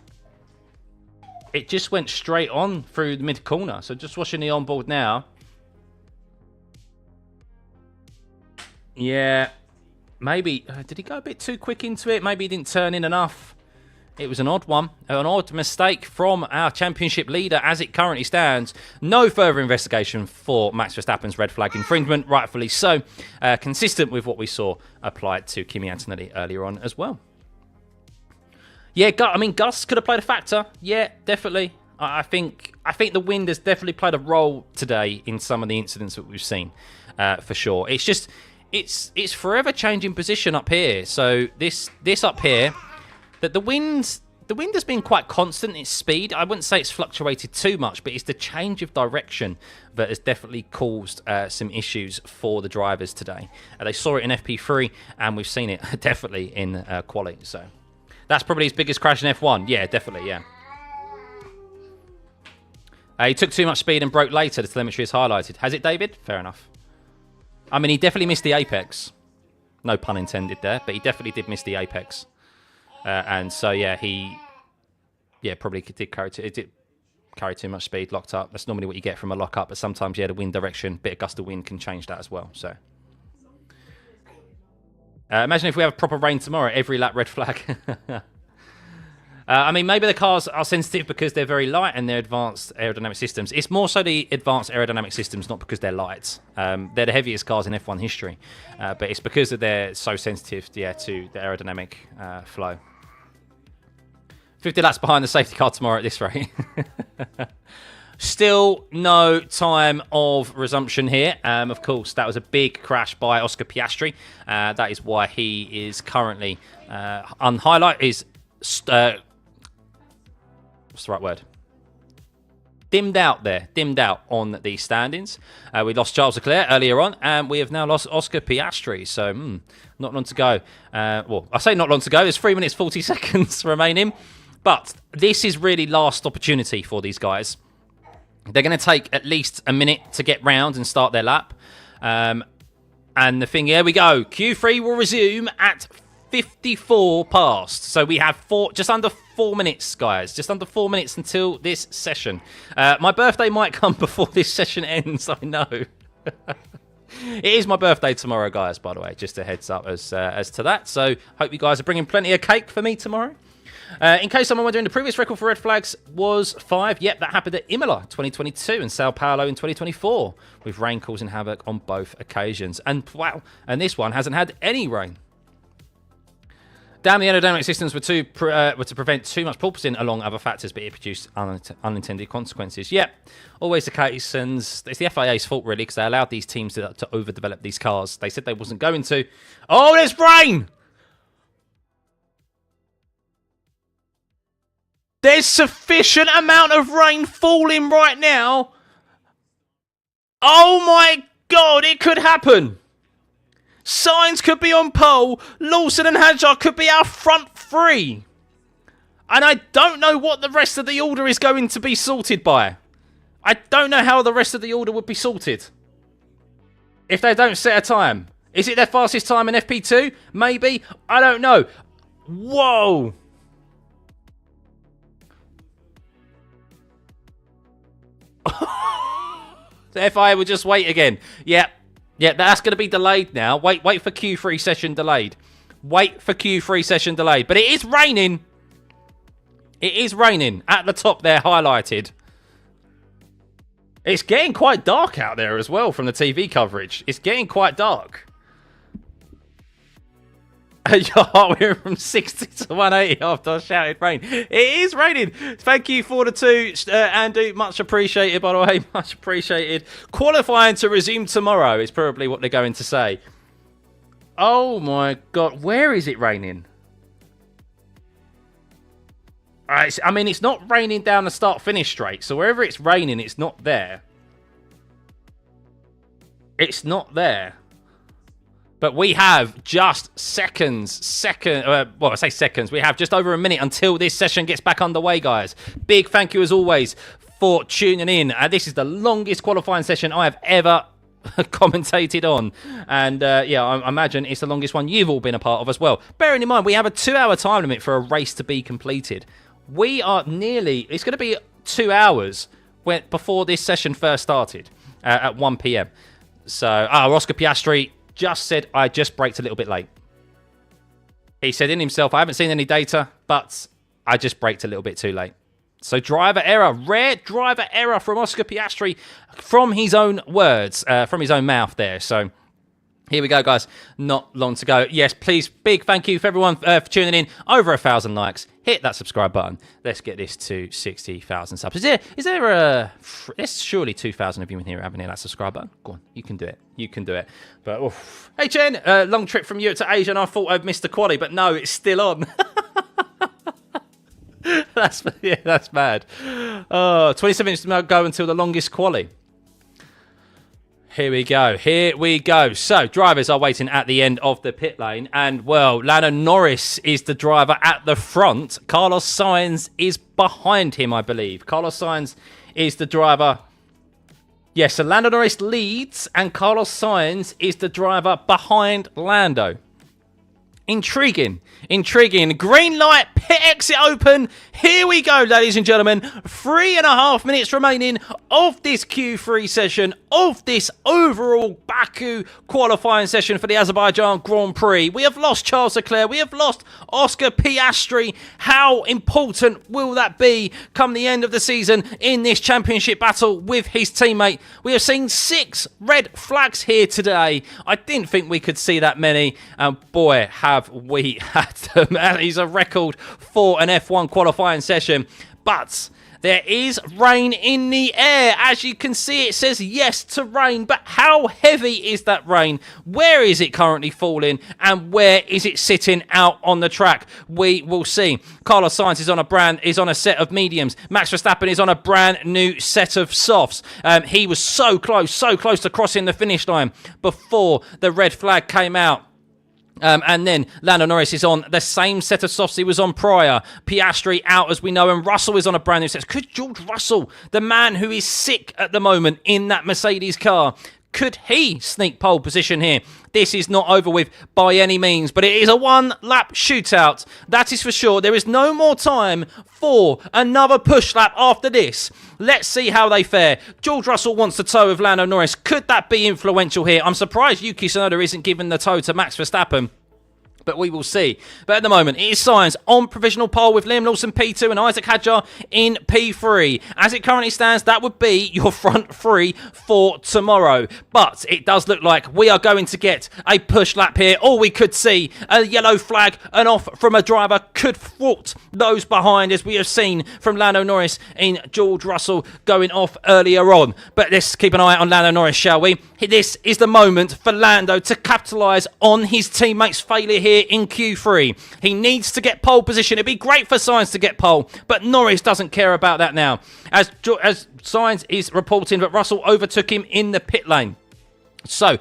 went straight on through the mid corner. So just watching the onboard now, Yeah, maybe. Did he go a bit too quick into it? Maybe he didn't turn in enough. It was an odd one. An odd mistake from our championship leader as it currently stands. No further investigation for Max Verstappen's red flag infringement, rightfully so. Consistent with what we saw applied to Kimi Antonelli earlier on as well. Yeah, I mean, Gus could have played a factor. Yeah, definitely. I think the wind has definitely played a role today in some of the incidents that we've seen, for sure. It's just, it's forever changing position up here. So this up here, that the wind has been quite constant in its speed. I wouldn't say it's fluctuated too much, but it's the change of direction that has definitely caused some issues for the drivers today. They saw it in FP3, and we've seen it definitely in quali. So that's probably his biggest crash in F1. Yeah, definitely, yeah. He took too much speed and broke later. The telemetry is highlighted. Has it, David? Fair enough. I mean, he definitely missed the apex. No pun intended there, but he definitely did miss the apex. And so, yeah, he probably did carry too much speed, locked up. That's normally what you get from a lock-up, but sometimes, yeah, the wind direction, bit of gust of wind can change that as well. So, imagine if we have proper rain tomorrow, every lap red flag. I mean, maybe the cars are sensitive because they're very light and they're advanced aerodynamic systems. It's more so the advanced aerodynamic systems, not because they're light. They're the heaviest cars in F1 history, but it's because they're so sensitive, yeah, to the aerodynamic flow. 50 laps behind the safety car tomorrow at this rate. Still no time of resumption here. Of course, that was a big crash by Oscar Piastri. That is why he is currently unhighlighted. What's the right word? Dimmed out there. Dimmed out on the standings. We lost Charles Leclerc earlier on, and we have now lost Oscar Piastri. So, not long to go. Well, I say not long to go. There's 3 minutes, 40 seconds remaining. But this is really last opportunity for these guys. They're going to take at least a minute to get round and start their lap. And the thing, here we go. Q3 will resume at 54 past. So we have just under 4 minutes, guys. Just under 4 minutes until this session. My birthday might come before this session ends, I know. It is my birthday tomorrow, guys, by the way. Just a heads up as to that. So hope you guys are bringing plenty of cake for me tomorrow. In case someone wondering, the previous record for red flags was 5. Yep, that happened at Imola 2022 and Sao Paulo in 2024, with rain causing havoc on both occasions. And wow, and this one hasn't had any rain. Damn, the aerodynamic systems were to prevent too much porpoising along other factors, but it produced unintended consequences. Yep, always the case, and it's the FIA's fault, really, because they allowed these teams to overdevelop these cars. They said they wasn't going to. Oh, there's rain! There's sufficient amount of rain falling right now. Oh my God, it could happen. Sainz could be on pole. Lawson and Hadjar could be our front three. And I don't know what the rest of the order is going to be sorted by. I don't know how the rest of the order would be sorted if they don't set a time. Is it their fastest time in FP2? Maybe. I don't know. Whoa. The FIA will just wait again. Yeah, that's going to be delayed now. Wait for Q3 session delayed. Wait for Q3 session delayed. But it is raining. It is raining at the top there, highlighted. It's getting quite dark out there as well from the TV coverage. It's getting quite dark. We're from 60 to 180 after I shouted rain. It is raining. Thank you for the 2, Andy. Much appreciated, by the way. Much appreciated. Qualifying to resume tomorrow is probably what they're going to say. Oh my God. Where is it raining? I mean, it's not raining down the start-finish straight. So wherever it's raining, it's not there. It's not there. But we have just seconds. Well, I say seconds. We have just over a minute until this session gets back underway, guys. Big thank you, as always, for tuning in. This is the longest qualifying session I have ever commentated on. And, yeah, I imagine it's the longest one you've all been a part of as well. Bearing in mind, we have a 2-hour time limit for a race to be completed. We are nearly... It's going to be 2 hours before this session first started at 1 p.m. So, Oscar Piastri... just said, I just braked a little bit late. He said in himself, I haven't seen any data, but I just braked a little bit too late. So driver error, rare driver error from Oscar Piastri from his own words, from his own mouth there. So here we go, guys. Not long to go. Yes, please, big thank you for everyone for tuning in. Over 1,000 likes. Hit that subscribe button. Let's get this to 60,000 subs. Is there a... There's surely 2,000 of you in here haven't hit that subscribe button. Go on, you can do it. You can do it. But, oof. Hey, Jen, long trip from Europe to Asia, and I thought I'd missed the quali, but no, it's still on. That's bad. 27 minutes to go until the longest quali. Here we go. So, drivers are waiting at the end of the pit lane. And, well, Lando Norris is the driver at the front. Carlos Sainz is behind him, I believe. Carlos Sainz is the driver. Yes, so Lando Norris leads, and Carlos Sainz is the driver behind Lando. Intriguing. Green light, pit exit open. Here we go, ladies and gentlemen. 3.5 minutes remaining of this Q3 session, of this overall Baku qualifying session for the Azerbaijan Grand Prix. We have lost Charles Leclerc. We have lost Oscar Piastri. How important will that be come the end of the season in this championship battle with his teammate? We have seen 6 red flags here today. I didn't think we could see that many. Boy, have we had them. That is a record for an F1 qualifying session. But there is rain in the air. As you can see, it says yes to rain. But how heavy is that rain? Where is it currently falling? And where is it sitting out on the track? We will see. Carlos Sainz is on a set of mediums. Max Verstappen is on a brand new set of softs. He was so close to crossing the finish line before the red flag came out. And then Lando Norris is on the same set of softs he was on prior. Piastri out, as we know, and Russell is on a brand new set. Could George Russell, the man who is sick at the moment in that Mercedes car, could he sneak pole position here? This is not over with by any means, but it is a one-lap shootout. That is for sure. There is no more time for another push lap after this. Let's see how they fare. George Russell wants the toe of Lando Norris. Could that be influential here? I'm surprised Yuki Tsunoda isn't giving the toe to Max Verstappen, but we will see. But at the moment, it is Sainz on provisional pole with Liam Lawson P2 and Isaac Hadjar in P3. As it currently stands, that would be your front three for tomorrow. But it does look like we are going to get a push lap here. Or we could see a yellow flag, and off from a driver could thwart those behind, as we have seen from Lando Norris in George Russell going off earlier on. But let's keep an eye on Lando Norris, shall we? This is the moment for Lando to capitalise on his teammates' failure here in Q3. He needs to get pole position. It'd be great for Sainz to get pole, but Norris doesn't care about that now. As Sainz is reporting that Russell overtook him in the pit lane. So,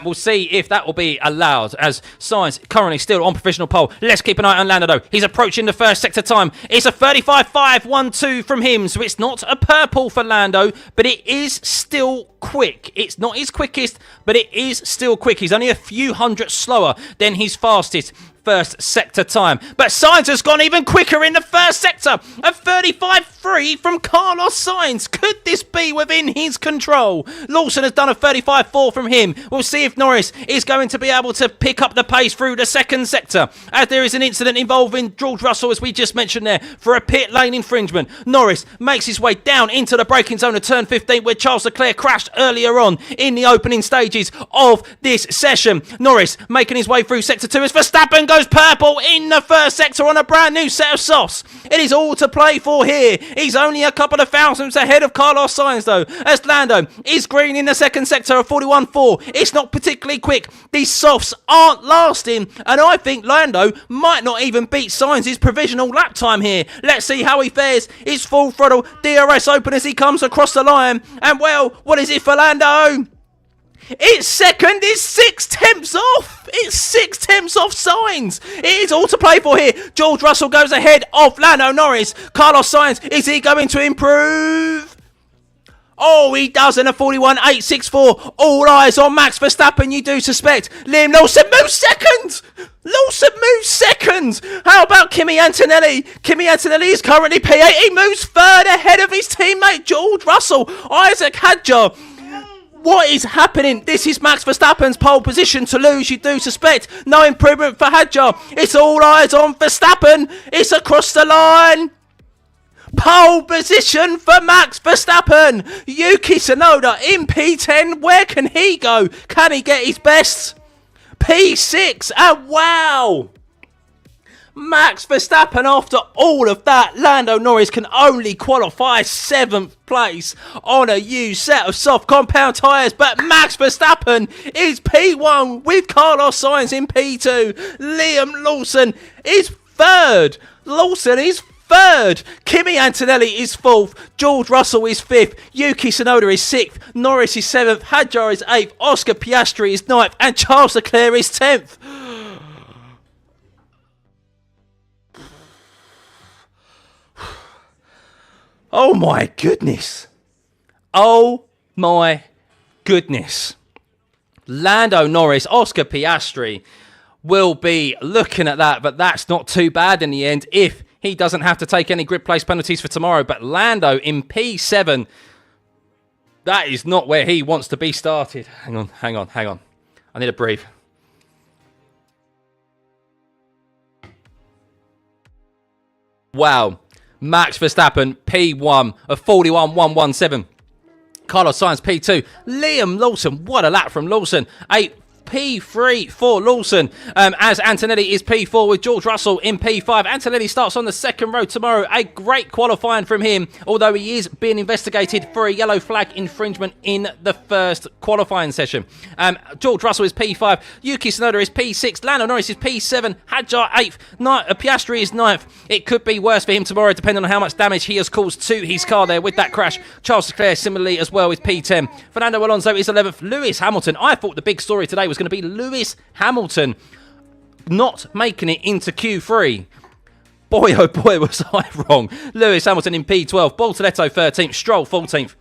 we'll see if that will be allowed, as Sainz currently still on provisional pole. Let's keep an eye on Lando, though. He's approaching the first sector time. It's a 35.512 from him, so it's not a purple for Lando, but it is still quick. It's not his quickest, but it is still quick. He's only a few hundred slower than his fastest first sector time. But Sainz has gone even quicker in the first sector. A 35.3 from Carlos Sainz. Could this be within his control? Lawson has done a 35.4 from him. We'll see if Norris is going to be able to pick up the pace through the second sector, as there is an incident involving George Russell, as we just mentioned there, for a pit lane infringement. Norris makes his way down into the braking zone of turn 15, where Charles Leclerc crashed earlier on in the opening stages of this session. Norris making his way through sector 2 as Verstappen goes purple in the first sector on a brand new set of softs. It is all to play for here. He's only a couple of thousandths ahead of Carlos Sainz, though, as Lando is green in the second sector of 41.4. It's not particularly quick. These softs aren't lasting, and I think Lando might not even beat Sainz's provisional lap time here. Let's see how he fares. It's full throttle, DRS open as he comes across the line, and well, what is it for Lando? It's second. It's 6 tenths off. It's 6 tenths off Sainz. It is all to play for here. George Russell goes ahead of Lando Norris. Carlos Sainz, is he going to improve? Oh, he does in a 41.864. All eyes on Max Verstappen, you do suspect. Liam Lawson moves second. Lawson moves second. How about Kimi Antonelli? Kimi Antonelli is currently P8. He moves third ahead of his teammate George Russell. Isaac Hadjar What is happening? This is Max Verstappen's pole position to lose, you do suspect. No improvement for Hadjar. It's all eyes on Verstappen. It's across the line. Pole position for Max Verstappen. Yuki Tsunoda in P10. Where can he go? Can he get his best? P6. And wow. Max Verstappen, after all of that, Lando Norris can only qualify 7th place on a used set of soft compound tyres. But Max Verstappen is P1 with Carlos Sainz in P2. Liam Lawson is 3rd. Lawson is 3rd. Kimi Antonelli is 4th. George Russell is 5th. Yuki Tsunoda is 6th. Norris is 7th. Hadjar is 8th. Oscar Piastri is 9th. And Charles Leclerc is 10th. Oh my goodness. Oh my goodness. Lando Norris, Oscar Piastri will be looking at that, but that's not too bad in the end if he doesn't have to take any grid place penalties for tomorrow. But Lando in P7, that is not where he wants to be started. Hang on. I need to breathe. Wow. Max Verstappen, P1 of 41.117. Carlos Sainz, P2. Liam Lawson, what a lap from Lawson. P3 for Lawson, as Antonelli is P4 with George Russell in P5. Antonelli starts on the 2nd row tomorrow. A great qualifying from him, although he is being investigated for a yellow flag infringement in the 1st qualifying session. George Russell is P5. Yuki Tsunoda is P6. Lando Norris is P7. Hadjar 8th. Piastri is 9th. It could be worse for him tomorrow, depending on how much damage he has caused to his car there with that crash. Charles Leclerc similarly as well with P10. Fernando Alonso is 11th. Lewis Hamilton. I thought the big story today was going to be Lewis Hamilton not making it into Q3. Boy, oh boy, was I wrong. Lewis Hamilton in P12, Bortoletto 13th, Stroll 14th,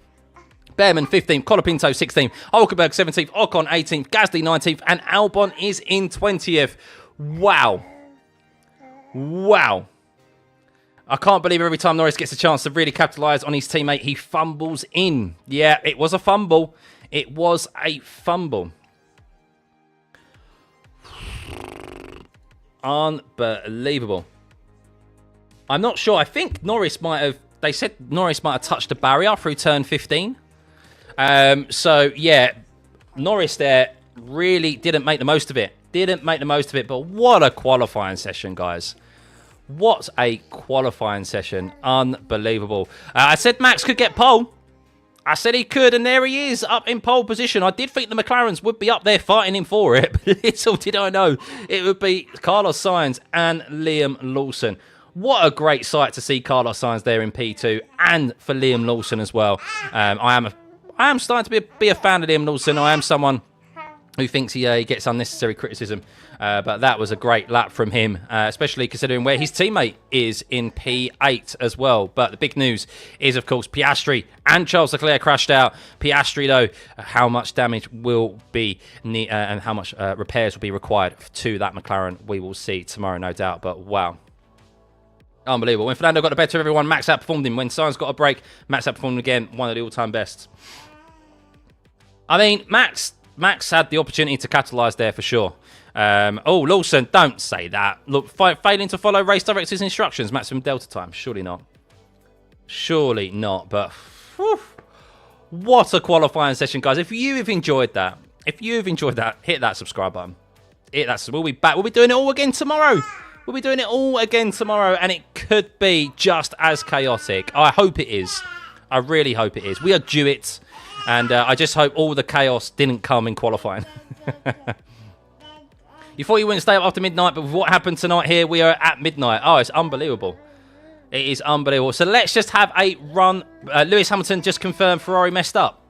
Behrman 15th, Colapinto 16th, Hulkenberg 17th, Ocon 18th, Gasly 19th, and Albon is in 20th. Wow. I can't believe every time Norris gets a chance to really capitalise on his teammate, he fumbles in. Yeah, it was a fumble. It was a fumble. Unbelievable. I'm not sure. I think Norris might have... They said Norris might have touched the barrier through turn 15. So, yeah, Norris there really didn't make the most of it. But what a qualifying session, guys. What a qualifying session. Unbelievable. I said Max could get pole. I said he could, and there he is, up in pole position. I did think the McLarens would be up there fighting him for it, but little did I know it would be Carlos Sainz and Liam Lawson. What a great sight to see Carlos Sainz there in P2, and for Liam Lawson as well. I am starting to be a fan of Liam Lawson. I am someone who thinks he gets unnecessary criticism. But that was a great lap from him, especially considering where his teammate is in P8 as well. But the big news is, of course, Piastri and Charles Leclerc crashed out. Piastri, though, how much damage will be and how much repairs will be required to that McLaren, we will see tomorrow, no doubt. But wow. Unbelievable. When Fernando got the better of everyone, Max outperformed him. When Sainz got a break, Max outperformed him again, one of the all-time bests. I mean, Max had the opportunity to capitalise there for sure. Oh, Lawson, don't say that. Look, failing to follow race director's instructions, maximum delta time. Surely not. Surely not, but whew, what a qualifying session, guys. If you've enjoyed that, hit that subscribe button. We'll be back. We'll be doing it all again tomorrow. And it could be just as chaotic. I hope it is. I really hope it is. We are due it. And I just hope all the chaos didn't come in qualifying. You thought you wouldn't stay up after midnight, but with what happened tonight here, we are at midnight. Oh, it's unbelievable. It is unbelievable. So let's just have a run. Lewis Hamilton just confirmed Ferrari messed up.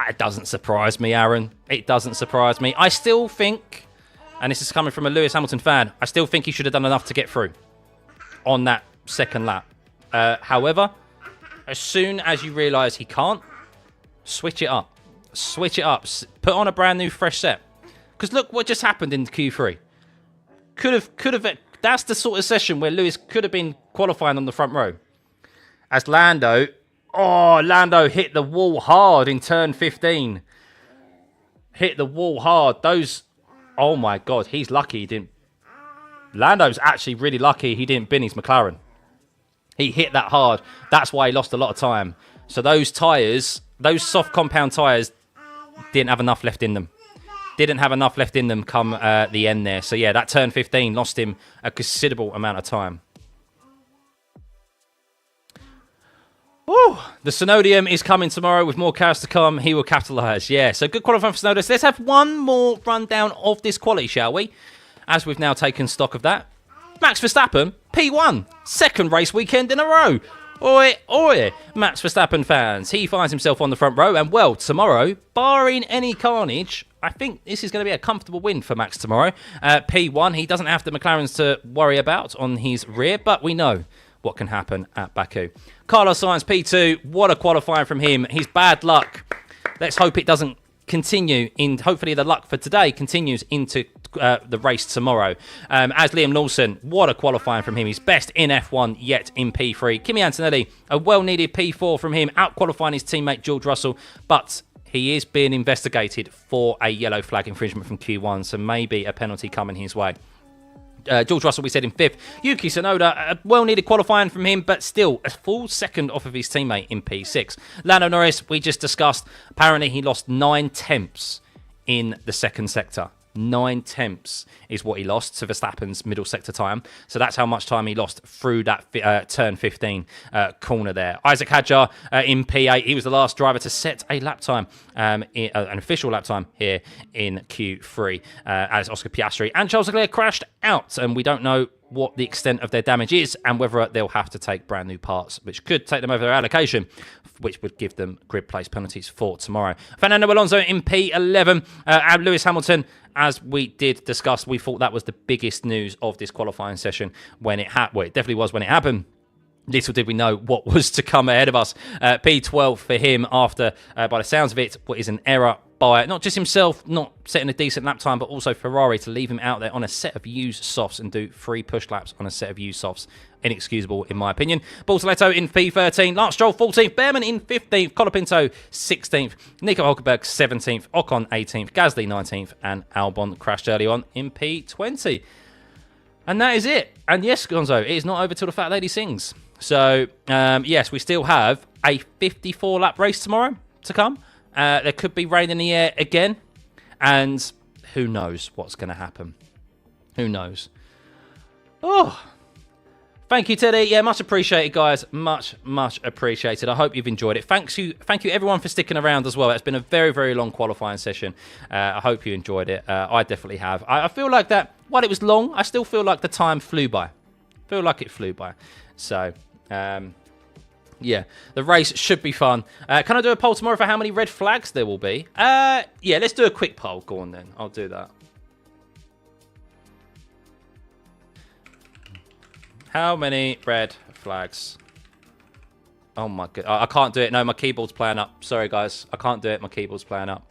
It doesn't surprise me, Aaron. It doesn't surprise me. I still think, and this is coming from a Lewis Hamilton fan, I still think he should have done enough to get through on that second lap. However, as soon as you realise he can't, switch it up. Put on a brand new fresh set. Because look what just happened in Q3. Could have. That's the sort of session where Lewis could have been qualifying on the front row. As Lando hit the wall hard in turn 15. hit the wall hard. Those, oh my God, he's lucky he didn't. Lando's actually really lucky he didn't bin his McLaren. He hit that hard. That's why he lost a lot of time. So those tyres, those soft compound tyres, didn't have enough left in them. Didn't have enough left in them come the end there. So yeah, that turn 15 lost him a considerable amount of time. Woo! The Synodium is coming tomorrow with more cars to come. He will capitalise. Yeah, so good qualifying for Synodus. Let's have one more rundown of this quali, shall we? As we've now taken stock of that. Max Verstappen, P1, second race weekend in a row. Oi, oi, Max Verstappen fans. He finds himself on the front row. And, well, tomorrow, barring any carnage, I think this is going to be a comfortable win for Max tomorrow. P1, he doesn't have the McLarens to worry about on his rear, but we know what can happen at Baku. Carlos Sainz, P2, what a qualifying from him. His bad luck. Let's hope it doesn't continue. Hopefully the luck for today continues into the race tomorrow. As Liam Lawson, what a qualifying from him. His best in F1 yet in P3. Kimi Antonelli, a well-needed P4 from him, out-qualifying his teammate George Russell, but he is being investigated for a yellow flag infringement from Q1, so maybe a penalty coming his way. George Russell, we said in 5th. Yuki Tsunoda, a well-needed qualifying from him, but still a full second off of his teammate in P6. Lando Norris, we just discussed. Apparently, he lost 9 tenths in the second sector. 9 tenths is what he lost to Verstappen's middle sector time. So that's how much time he lost through that turn 15 corner there. Isaac Hadjar in P8. He was the last driver to set a lap time, an official lap time here in Q3, as Oscar Piastri and Charles Leclerc crashed out. And we don't know what the extent of their damage is and whether they'll have to take brand new parts, which could take them over their allocation, which would give them grid place penalties for tomorrow. Fernando Alonso in P11. And Lewis Hamilton, as we did discuss, we thought that was the biggest news of this qualifying session when it happened. Well, it definitely was when it happened. Little did we know what was to come ahead of us. P12 for him after, by the sounds of it, what is an error by not just himself, not setting a decent lap time, but also Ferrari to leave him out there on a set of used softs and do 3 push laps on a set of used softs. Inexcusable, in my opinion. Bortoletto in P13, Lance Stroll 14th, Behrman in 15th, Colapinto 16th, Nico Hulkenberg 17th, Ocon 18th, Gasly 19th, and Albon crashed early on in P20. And that is it. And yes, Gonzo, it is not over till the fat lady sings. So, yes, we still have a 54-lap race tomorrow to come. There could be rain in the air again. And who knows what's going to happen. Who knows? Oh, thank you, Teddy. Yeah, much appreciated, guys. Much, much appreciated. I hope you've enjoyed it. Thank you, everyone, for sticking around as well. It's been a very, very long qualifying session. I hope you enjoyed it. I definitely have. I feel like that, while it was long, I still feel like the time flew by. Feel like it flew by. So, yeah, the race should be fun. Can I do a poll tomorrow for how many red flags there will be? Yeah, let's do a quick poll. Go on, then. I'll do that. How many red flags? Oh, my God. I can't do it. No, my keyboard's playing up. Sorry, guys. I can't do it. My keyboard's playing up.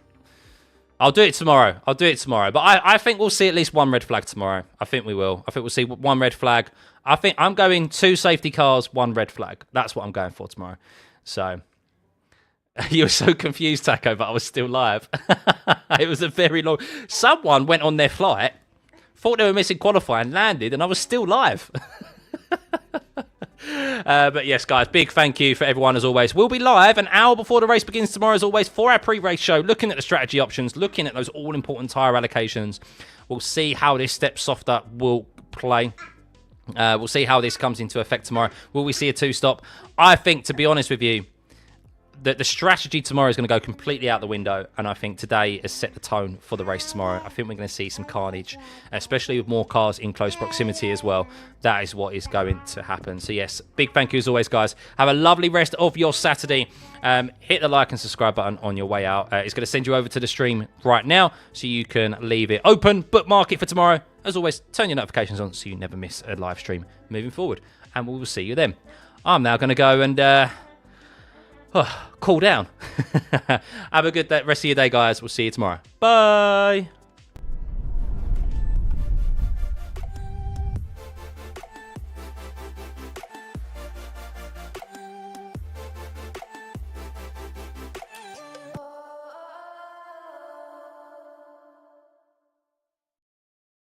I'll do it tomorrow. I'll do it tomorrow. But I think we'll see at least 1 red flag tomorrow. I think we will. I think we'll see 1 red flag. I think I'm going 2 safety cars, 1 red flag. That's what I'm going for tomorrow. So, you were so confused, Taco, but I was still live. It was a very long... Someone went on their flight, thought they were missing qualifying, landed, and I was still live. But yes, guys, big thank you for everyone as always. We'll be live an hour before the race begins tomorrow as always for our pre-race show, looking at the strategy options, looking at those all-important tyre allocations. We'll see how this step softer will play. We'll see how this comes into effect tomorrow. Will we see a 2-stop? I think, to be honest with you, that the strategy tomorrow is going to go completely out the window, and I think today has set the tone for the race tomorrow. I think we're going to see some carnage, especially with more cars in close proximity as well. That is what is going to happen. So yes, big thank you as always, guys. Have a lovely rest of your Saturday. Hit the like and subscribe button on your way out. It's going to send you over to the stream right now, so you can leave it open, bookmark it for tomorrow. As always, turn your notifications on so you never miss a live stream moving forward, and we will see you then. I'm now going to go and cool down. Have a good rest of your day, guys. We'll see you tomorrow. Bye.